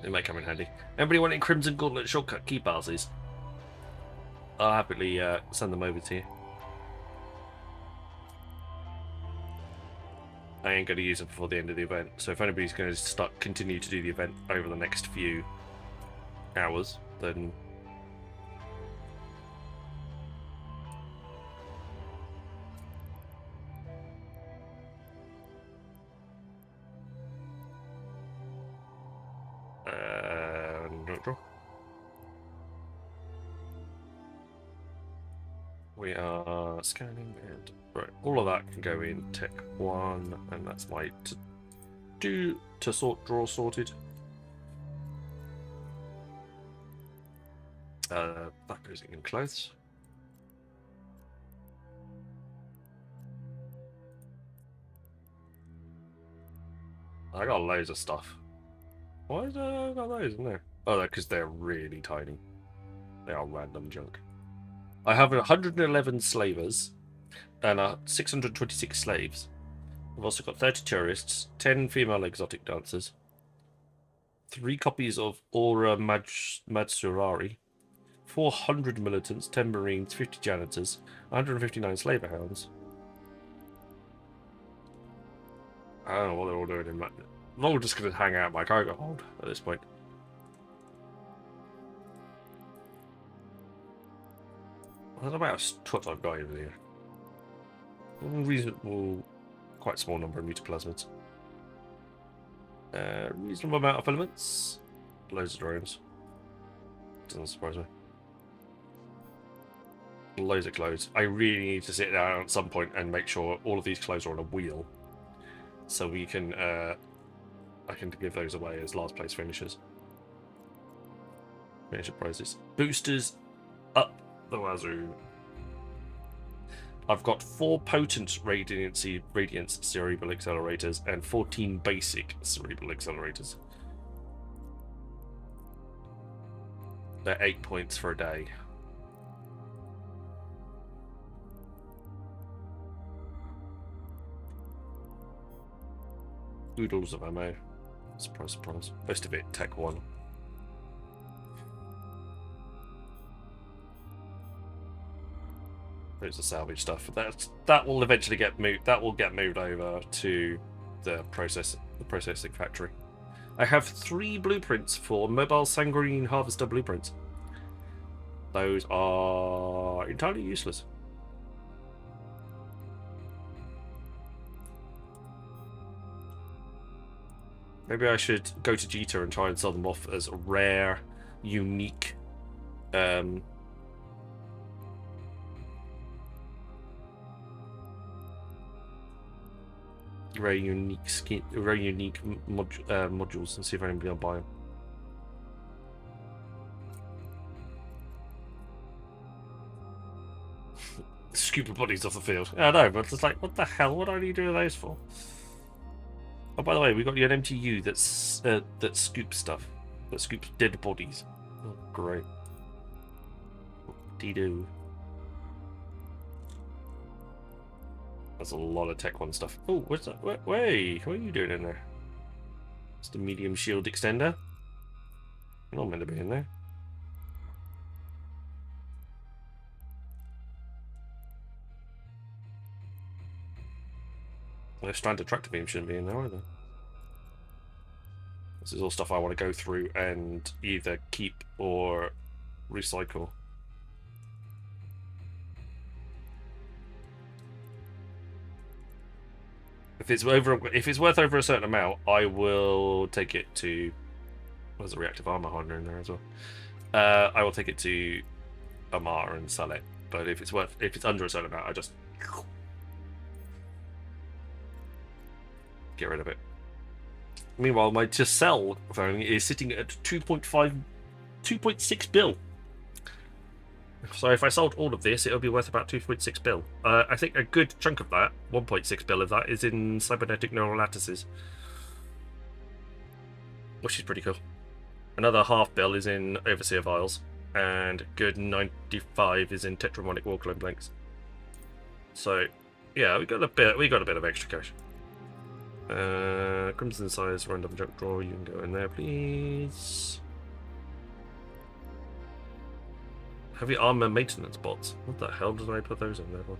It may come in handy. Anybody want any Crimson Gauntlet shortcut key passes? I'll happily send them over to you. I ain't going to use them before the end of the event, so if anybody's going to continue to do the event over the next few hours, then neutral. We are scanning and right, all of that can go in Tech 1, and that's my draw sorted. That goes in clothes. I got loads of stuff. Why is I got those in there? Oh, because they're really tiny. They are random junk. I have 111 slavers and 626 slaves. I've also got 30 tourists, 10 female exotic dancers, 3 copies of Aura Matsurari, 400 militants, 10 marines, 50 janitors, 159 slaver hounds. I don't know what they're all doing in that. I'm all just going to hang out my cargo hold at this point. I don't know about what I've got over here. Reasonable, quite small number of mutaplasmids. Reasonable amount of filaments. Loads of drones. Doesn't surprise me. Loads of clothes. I really need to sit down at some point and make sure all of these clothes are on a wheel, so we can I can give those away as last place finishers. Finisher prizes. Boosters up the wazoo. I've got 4 potent radiance cerebral accelerators and 14 basic cerebral accelerators. They're 8 points for a day. Oodles of ammo. Surprise, surprise. Most of it Tech 1. There's the salvage stuff. That will eventually get moved. That will get moved over to the processing factory. I have 3 blueprints for mobile sanguine harvester blueprints. Those are entirely useless. Maybe I should go to Jita and try and sell them off as rare, unique, very unique modules, and see if anybody will buy them. Scoop bodies off the field. I know, but it's like, what the hell? What are you doing those for? Oh, by the way, we got an MTU that scoops stuff, that scoops dead bodies. Oh, great. Dee-doo. That's a lot of Tech 1 stuff. Oh, what's that? Wait, what are you doing in there? It's the medium shield extender. You're not meant to be in there. Well, stranded tractor beam shouldn't be in there either. This is all stuff I want to go through and either keep or recycle. If it's worth over a certain amount, I will take it to. There's a reactive armor hardener in there as well. I will take it to Amar and sell it. But if it's under a certain amount, I just get rid of it. Meanwhile, my to sell phone is sitting at 2.6 bill. So if I sold all of this, it would be worth about 2.6 bill. I think a good chunk of that, 1.6 bill of that, is in cybernetic neural lattices, which is pretty cool. Another half bill is in overseer vials, and a good 95 is in tetramonic wall clone blanks. So, yeah, we got a bit of extra cash. Crimson size random junk drawer. You can go in there, please. Heavy armor maintenance bots. What the hell did I put those in there for?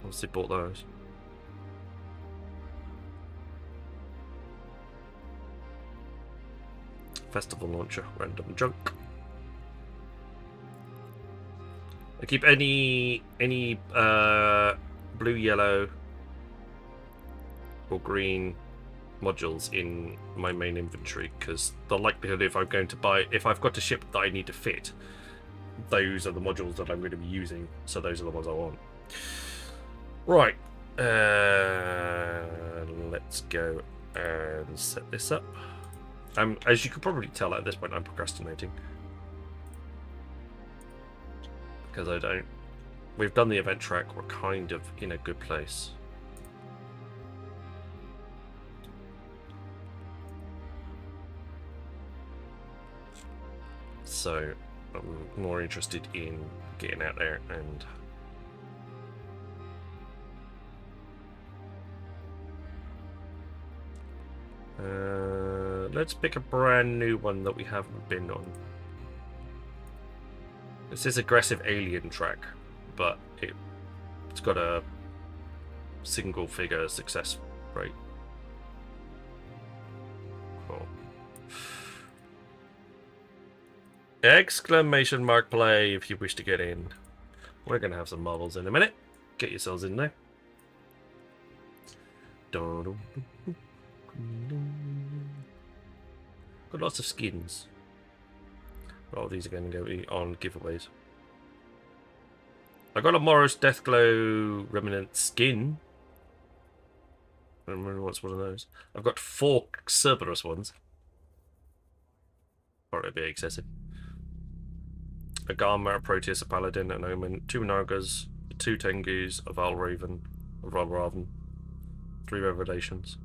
Obviously bought those. Festival launcher, random junk. I keep any blue, yellow, or green modules in my main inventory, because the likelihood if I've got a ship that I need to fit, those are the modules that I'm going to be using, so those are the ones I want. Right, let's go and set this up. As you could probably tell at this point, I'm procrastinating because we've done the event track, we're kind of in a good place. So I'm more interested in getting out there and let's pick a brand new one that we haven't been on. This is aggressive alien track, but it's got a single figure success rate. Cool. Exclamation mark play if you wish to get in. We're going to have some marbles in a minute. Get yourselves in there. Got lots of skins. All these are going to go on giveaways. I got a Morris Deathglow Remnant skin. I don't remember what's one of those. I've got 4 Cerberus ones. Or it'd be excessive. A Garma, a Proteus, a Paladin, an Omen, 2 Nargas, 2 Tengus, a Valraven, a Valraven, 3 Revelations.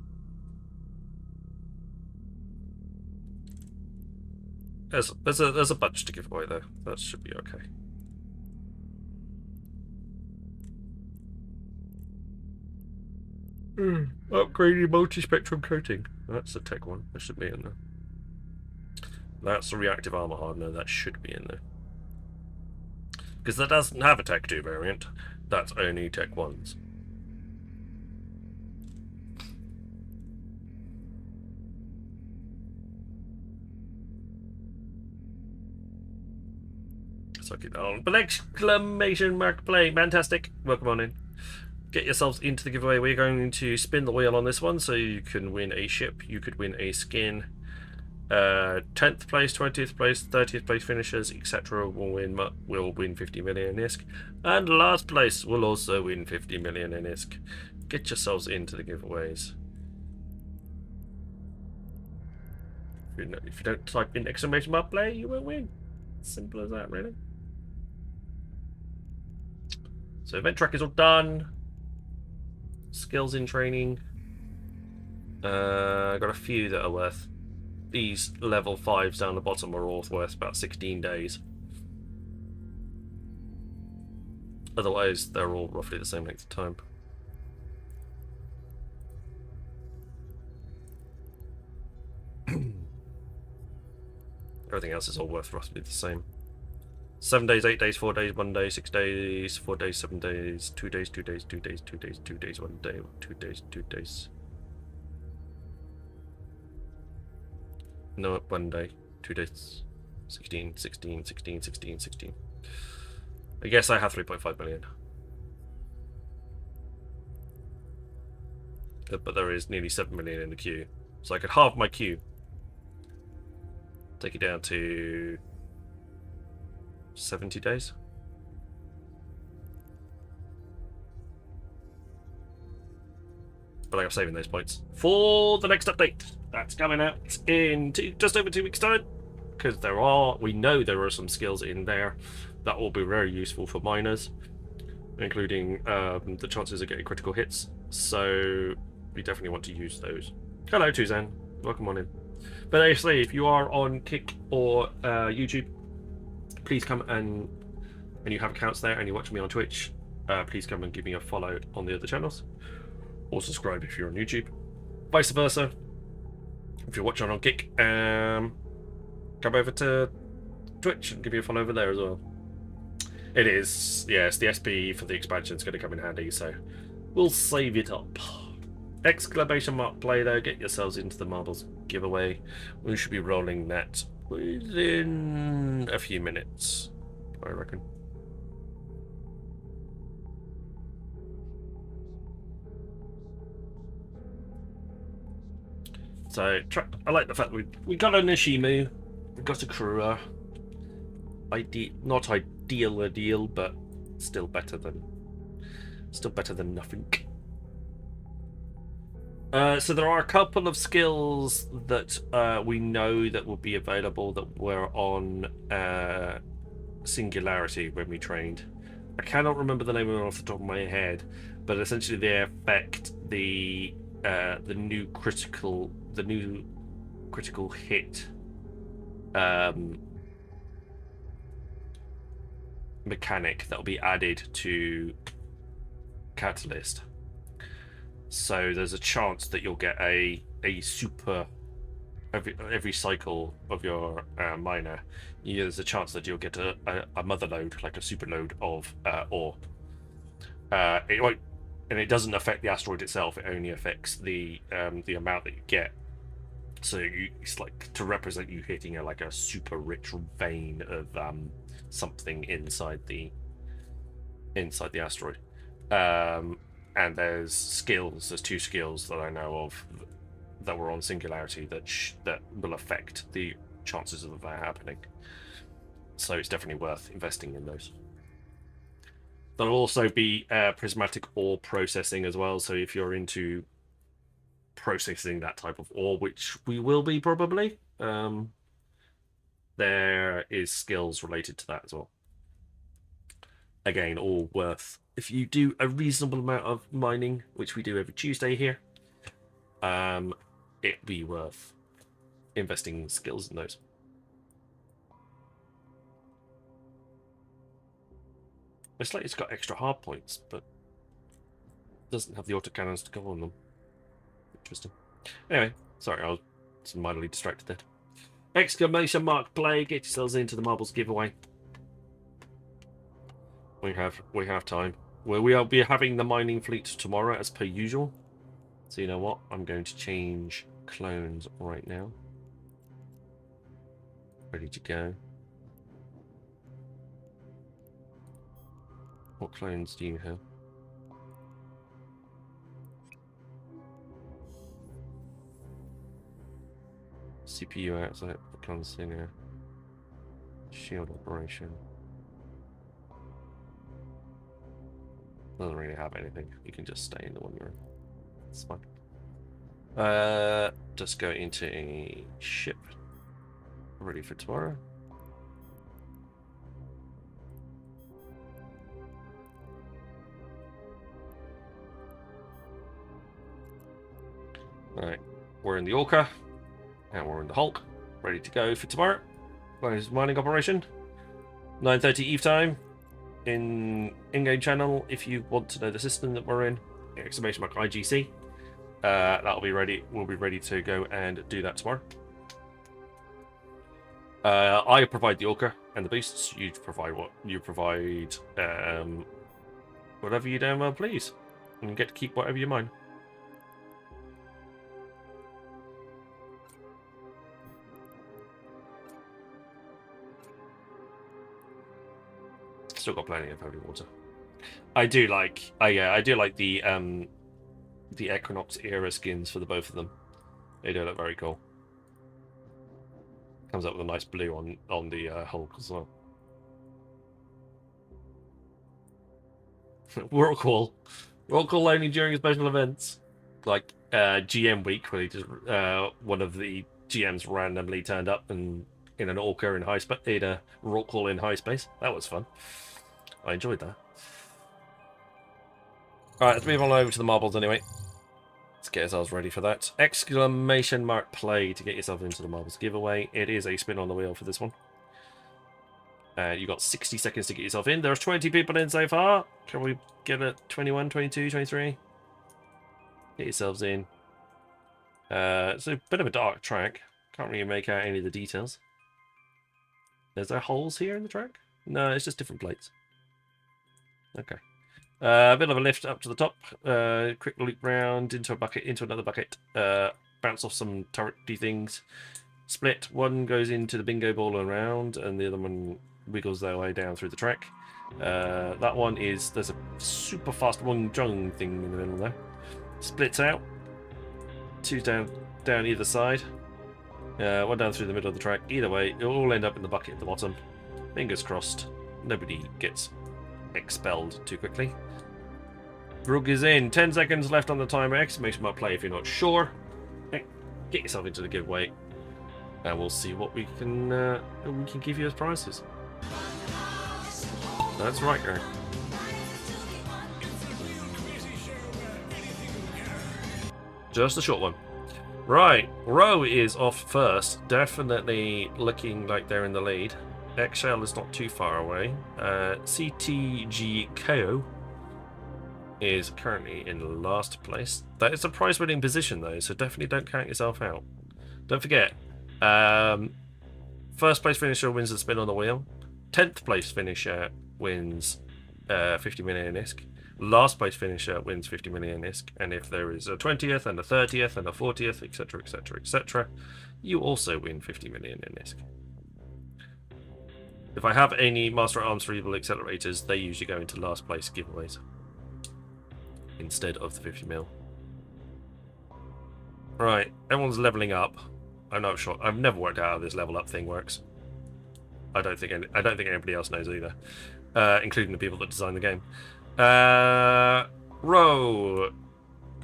There's a bunch to give away though. That should be okay. Upgraded multi-spectrum coating. That's the tech one. That should be in there. That's the reactive armor hardener. That should be in there. Because that doesn't have a Tech 2 variant. That's only Tech 1s. Suck it on. But exclamation mark play. Fantastic. Welcome on in. Get yourselves into the giveaway. We're going to spin the wheel on this one so you can win a ship. You could win a skin. 10th place, 20th place, 30th place finishers, etc. will win 50 million ISK. And last place will also win 50 million in ISK. Get yourselves into the giveaways. If you don't type in exclamation mark play, you won't win. Simple as that, really. So event track is all done. Skills in training. I got a few that are worth. These level 5s down the bottom are all worth about 16 days. Otherwise, they're all roughly the same length of time. Everything else is all worth roughly the same. 7 days, 8 days, 4 days, 1 day, 6 days, 4 days, 7 days, 2 days, 2 days, 2 days, 2 days, 2 days, 1 day, 2 days, 2 days. No, 1 day, 2 days, 16, 16, 16, 16, 16. I guess I have 3.5 million. But there is nearly 7 million in the queue. So I could halve my queue. Take it down to 70 days. But I'm saving those points for the next update. That's coming out in just over 2 weeks' time. Because we know there are some skills in there that will be very useful for miners, including the chances of getting critical hits. So we definitely want to use those. Hello, Tuzan. Welcome on in. But actually, if you are on Kick or YouTube, please come and you have accounts there and you watch me on Twitch, please come and give me a follow on the other channels. Or subscribe if you're on YouTube. Vice versa. If you're watching on Kick, come over to Twitch and give me a follow over there as well. It is, yes, the SP for the expansion is going to come in handy, so we'll save it up. Exclamation mark play though, get yourselves into the marbles giveaway. We should be rolling that within a few minutes, I reckon. So I like the fact that we got a Nishimu, we got a Kurua. Not ideal, but still better than nothing. So there are a couple of skills that we know that will be available that were on Singularity when we trained. I cannot remember the name of them off the top of my head, but essentially they affect the new critical hit mechanic that will be added to Catalyst. So there's a chance that you'll get a super every cycle of your miner. There's a chance that you'll get a mother load, like a super load of ore. It won't, and it doesn't affect the asteroid itself. It only affects the amount that you get. So it's like to represent you hitting like a super rich vein of something inside the asteroid. And there's two skills that I know of that were on Singularity that will affect the chances of that happening. So it's definitely worth investing in those. There'll also be prismatic ore processing as well. So if you're into processing that type of ore, which we will be probably, there is skills related to that as well. Again, all worth. If you do a reasonable amount of mining, which we do every Tuesday here, it'd be worth investing skills in those. It's like it's got extra hard points, but doesn't have the autocannons to go on them. Interesting. Anyway, sorry, I was mildly distracted there. Exclamation mark play, get yourselves into the marbles giveaway. We have time. Well, we'll be having the mining fleet tomorrow as per usual. So you know what? I'm going to change clones right now. Ready to go. What clones do you have? CPU outside the consinger. Shield operation. Doesn't really have anything. You can just stay in the one you're in. It's fine. Just go into a ship. Ready for tomorrow. Alright, we're in the Orca. And we're in the Hulk. Ready to go for tomorrow. Mining operation. 9:30 Eve time. In-game channel, if you want to know the system that we're in, exclamation mark IGC. That'll be ready. We'll be ready to go and do that tomorrow. I provide the Orca and the boosts. You provide what? You provide whatever you damn well please, and you get to keep whatever you mine. still got plenty of holy water. I do like the Equinox era skins for the both of them. They do look very cool. Comes up with a nice blue on the Hulk as well. Roll call only during special events, like GM week, where he just one of the GMs randomly turned up and in an orca in high space, in a roll call in high space. That was fun. I enjoyed that. All right, let's move on over to the marbles anyway. Let's get ourselves ready for that. Exclamation mark play to get yourself into the marbles giveaway. It is a spin on the wheel for this one. You've got 60 seconds to get yourself in. There's 20 people in so far. Can we get it 21, 22, 23? Get yourselves in. It's a bit of a dark track. Can't really make out any of the details. Is there holes here in the track? No, it's just different plates. Okay. A bit of a lift up to the top. Quick loop round into a bucket, into another bucket. Bounce off some turrety things. Split. One goes into the bingo ball and round, and the other one wiggles their way down through the track. That one is, there's a super fast Wong Jung thing in the middle there. Splits out. Two down either side. One down through the middle of the track. Either way, it'll all end up in the bucket at the bottom. Fingers crossed. Nobody gets expelled too quickly. Brug is in. 10 seconds left on the timer. Exclamation mark play if you're not sure. Get yourself into the giveaway, and we'll see what we can give you as prizes. That's right, Gary. Just a short one. Right, Row is off first. Definitely looking like they're in the lead. Eggshell is not too far away. CTG KO is currently in last place. That is a prize-winning position, though, so definitely don't count yourself out. Don't forget, first place finisher wins the spin on the wheel. 10th place finisher wins 50 million ISK. Last place finisher wins 50 million ISK. And if there is a 20th and a 30th and a 40th, etc., etc., etc., you also win 50 million in ISK. If I have any Master at Arms Cerebral accelerators, they usually go into last place giveaways instead of the 50 mil. Right, everyone's leveling up. I'm not sure. I've never worked out how this level up thing works. I don't think anybody else knows either, including the people that designed the game. Row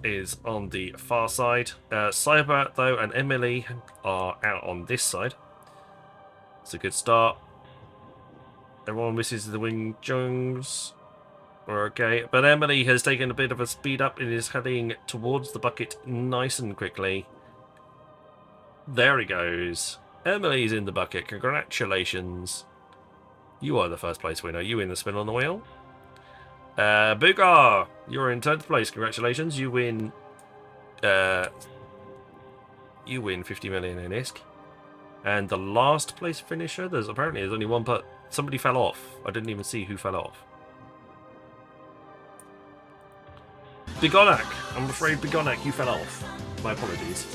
is on the far side. Cyber, though, and Emily are out on this side. It's a good start. Everyone misses the Wing Jungs. We're okay. But Emily has taken a bit of a speed up and is heading towards the bucket nice and quickly. There he goes. Emily's in the bucket. Congratulations. You are the first place winner. You win the spin on the wheel. Boogar, you're in 10th place. Congratulations. You win 50 million in ISK. And the last place finisher, there's only one, but somebody fell off. I didn't even see who fell off. Bigonak. I'm afraid, Bigonak, you fell off. My apologies.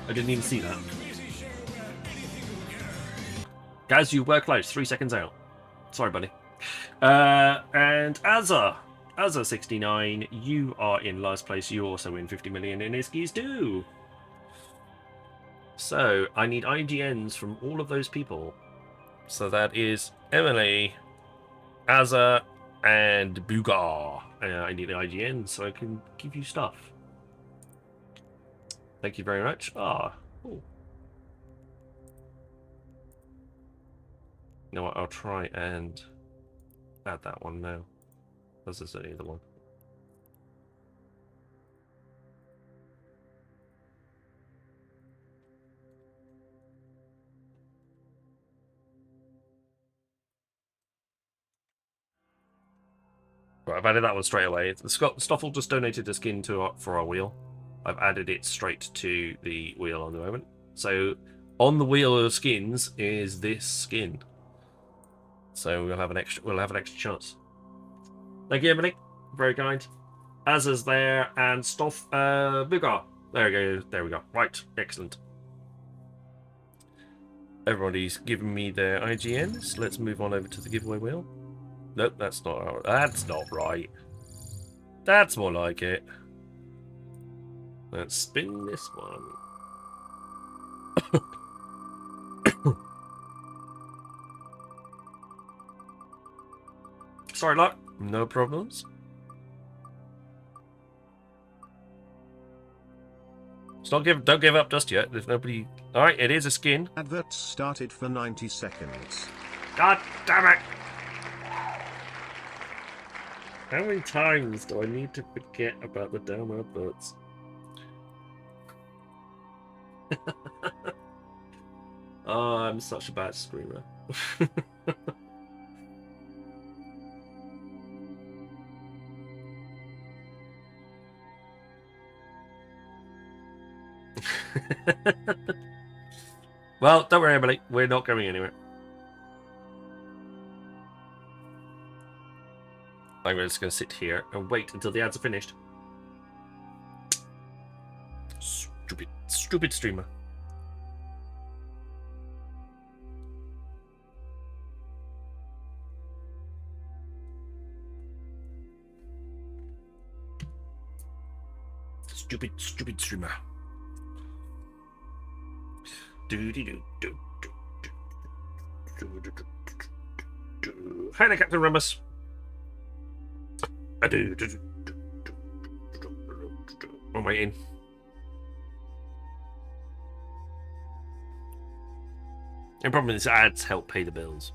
I didn't even see that. Guys, you were close. 3 seconds out. Sorry, buddy. And Azza69, you are in last place. You also win 50 million in ISKs too. So, I need IGNs from all of those people. So that is Emily, Azza, and Boogar. I need the IGN so I can give you stuff. Thank you very much. Cool. You know what, I'll try and add that one now. This is only the one. Right, I've added that one straight away. Stoffel just donated a skin for our wheel. I've added it straight to the wheel on the moment. So on the wheel of skins is this skin. So we'll have an extra chance. Thank you, Emily. Very kind. Azza's there and Boogar. There we go. There we go. Right, excellent. Everybody's given me their IGNs. Let's move on over to the giveaway wheel. Nope, that's not. That's not right. That's more like it. Let's spin this one. Sorry, luck. No problems. Don't give up just yet. There's nobody. All right, it is a skin. Adverts started for 90 seconds. God damn it! How many times do I need to forget about the damn adverts? Oh, I'm such a bad screamer. Well, don't worry, Emily. We're not going anywhere. I'm just going to sit here and wait until the ads are finished. Stupid streamer. Stupid streamer. Hi there, Captain Rambus. I'm waiting. The problem is ads help pay the bills,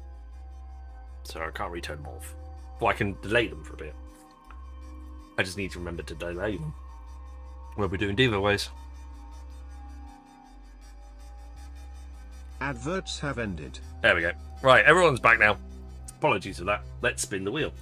so I can't really turn them off. Well, I can delay them for a bit. I just need to remember to delay them when we're doing giveaways. Adverts have ended. There we go. Right, everyone's back now. Apologies for that. Let's spin the wheel.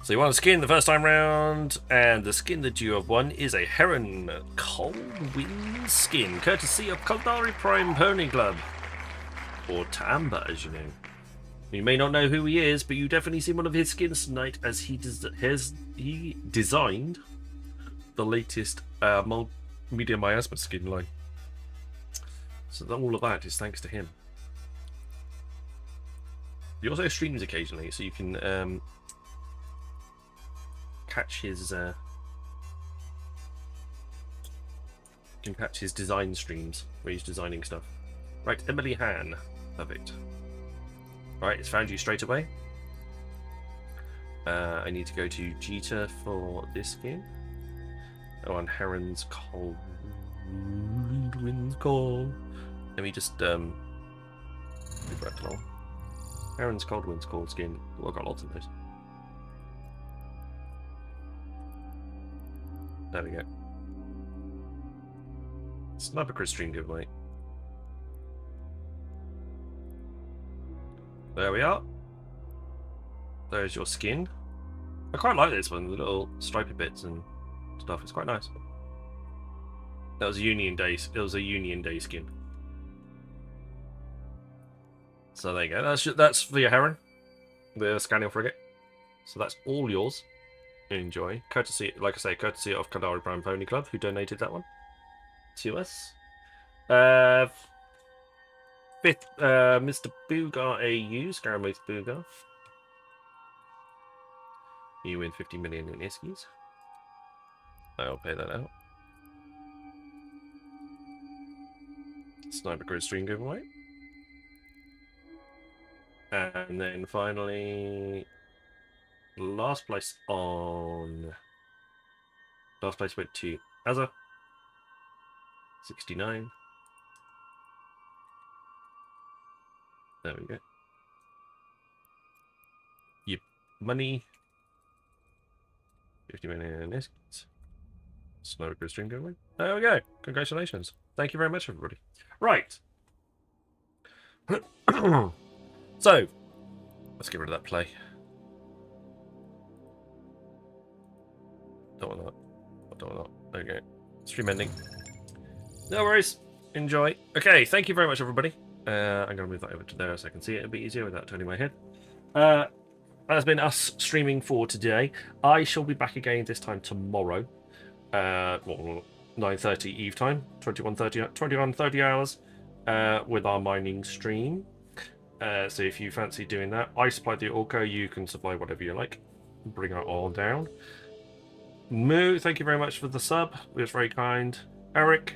So you won a skin the first time round, and the skin that you have won is a Heron Coldwind skin, courtesy of Kaldari Prime Pony Club, or Tamba, as you know. You may not know who he is, but you definitely see one of his skins tonight, as he designed the latest media miasma skin line. So all of that is thanks to him. He also streams occasionally, so you can catch his design streams where he's designing stuff. Right, Emily Han, perfect. Right, it's found you straight away. I need to go to Jita for this skin. Oh, and Heron's Coldwind's Call. Let me just move that along. Heron's Coldwind's Call skin. Oh, I've got lots of those. There we go. Sniper Chris stream giveaway. There we are. There's your skin. I quite like this one, the little stripy bits and stuff. It's quite nice. That was a Union Day. It was a Union Day skin. So there you go. That's for your Heron, the Scaniel frigate. So that's all yours. Enjoy. Courtesy, like I say, courtesy of Kaldari Prime Pony Club, who donated that one to us. Fifth, Mr. Boogar AU, Scaramouth Boogar. You win 50 million in Iskies. I'll pay that out. Sniper Grid stream giveaway. And then finally, last place went to Azza. 69. There we go. Yep. Money. 50 million in this. Snow Grid stream giveaway. There we go. Congratulations. Thank you very much, everybody. Right. So, let's get rid of that play. Don't want that. I don't want that. Okay. Stream ending. No worries. Enjoy. Okay, thank you very much, everybody. I'm going to move that over to there so I can see it a bit easier without turning my head. That's been us streaming for today. I shall be back again this time tomorrow. 9:30 Eve time, 21:30 hours. with our mining stream. So if you fancy doing that, I supply the orca, you can supply whatever you like. Bring our oil down. Moo, thank you very much for the sub. It was very kind. Eric,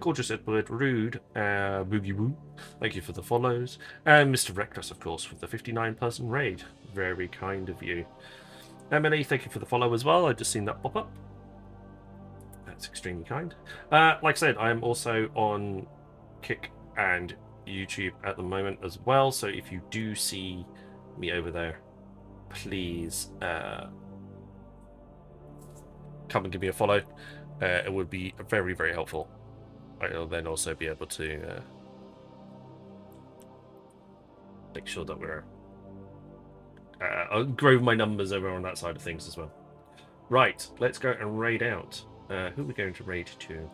Gorgeous Edward, Rude, Boogie Woo, thank you for the follows. And Mr. Reckless, of course, for the 59-person raid. Very kind of you. Emily, thank you for the follow as well. I've just seen that pop up. That's extremely kind. Like I said, I am also on Kick and YouTube at the moment as well. So if you do see me over there, please come and give me a follow. It would be very, very helpful. I'll then also be able to make sure that we're I'll grow my numbers over on that side of things as well. Right, let's go and raid out. Who are we going to raid to?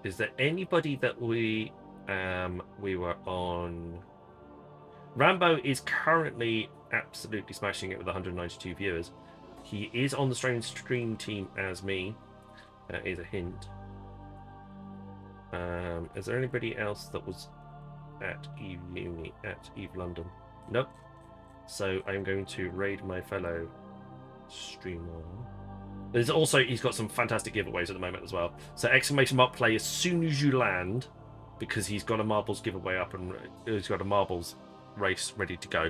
Is there anybody that we were on? Rambo is currently absolutely smashing it with 192 viewers. He is on the stream team as me. Is a hint. Is there anybody else that was at Eve Uni, at Eve London? Nope. So I'm going to raid my fellow streamer. There's also, he's got some fantastic giveaways at the moment as well. So exclamation mark play as soon as you land, because he's got a marbles giveaway up and he's got a marbles race ready to go.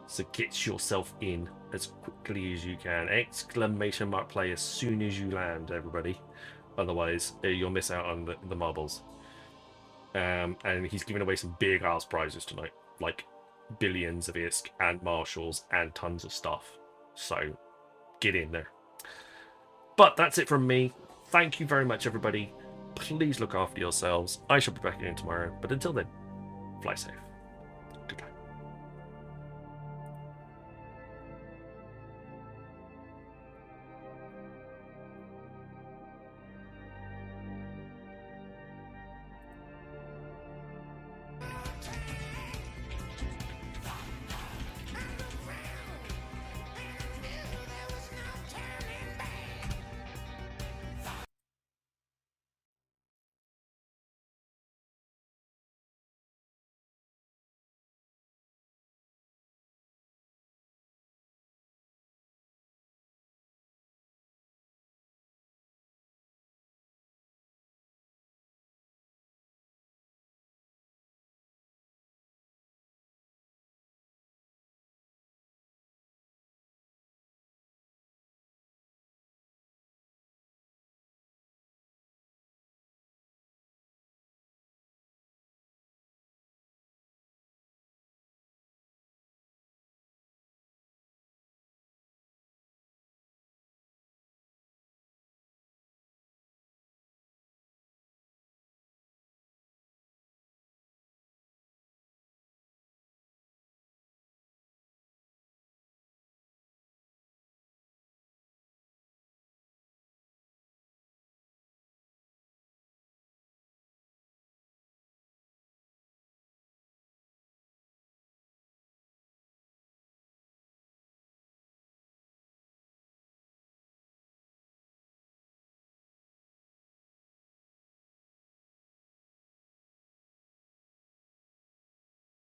So get yourself in as quickly as you can. Exclamation mark play as soon as you land, everybody. Otherwise, you'll miss out on the marbles. And he's giving away some big ass prizes tonight, like billions of ISK and marshals and tons of stuff. So get in there. But that's it from me. Thank you very much, everybody. Please look after yourselves. I shall be back again tomorrow. But until then, fly safe.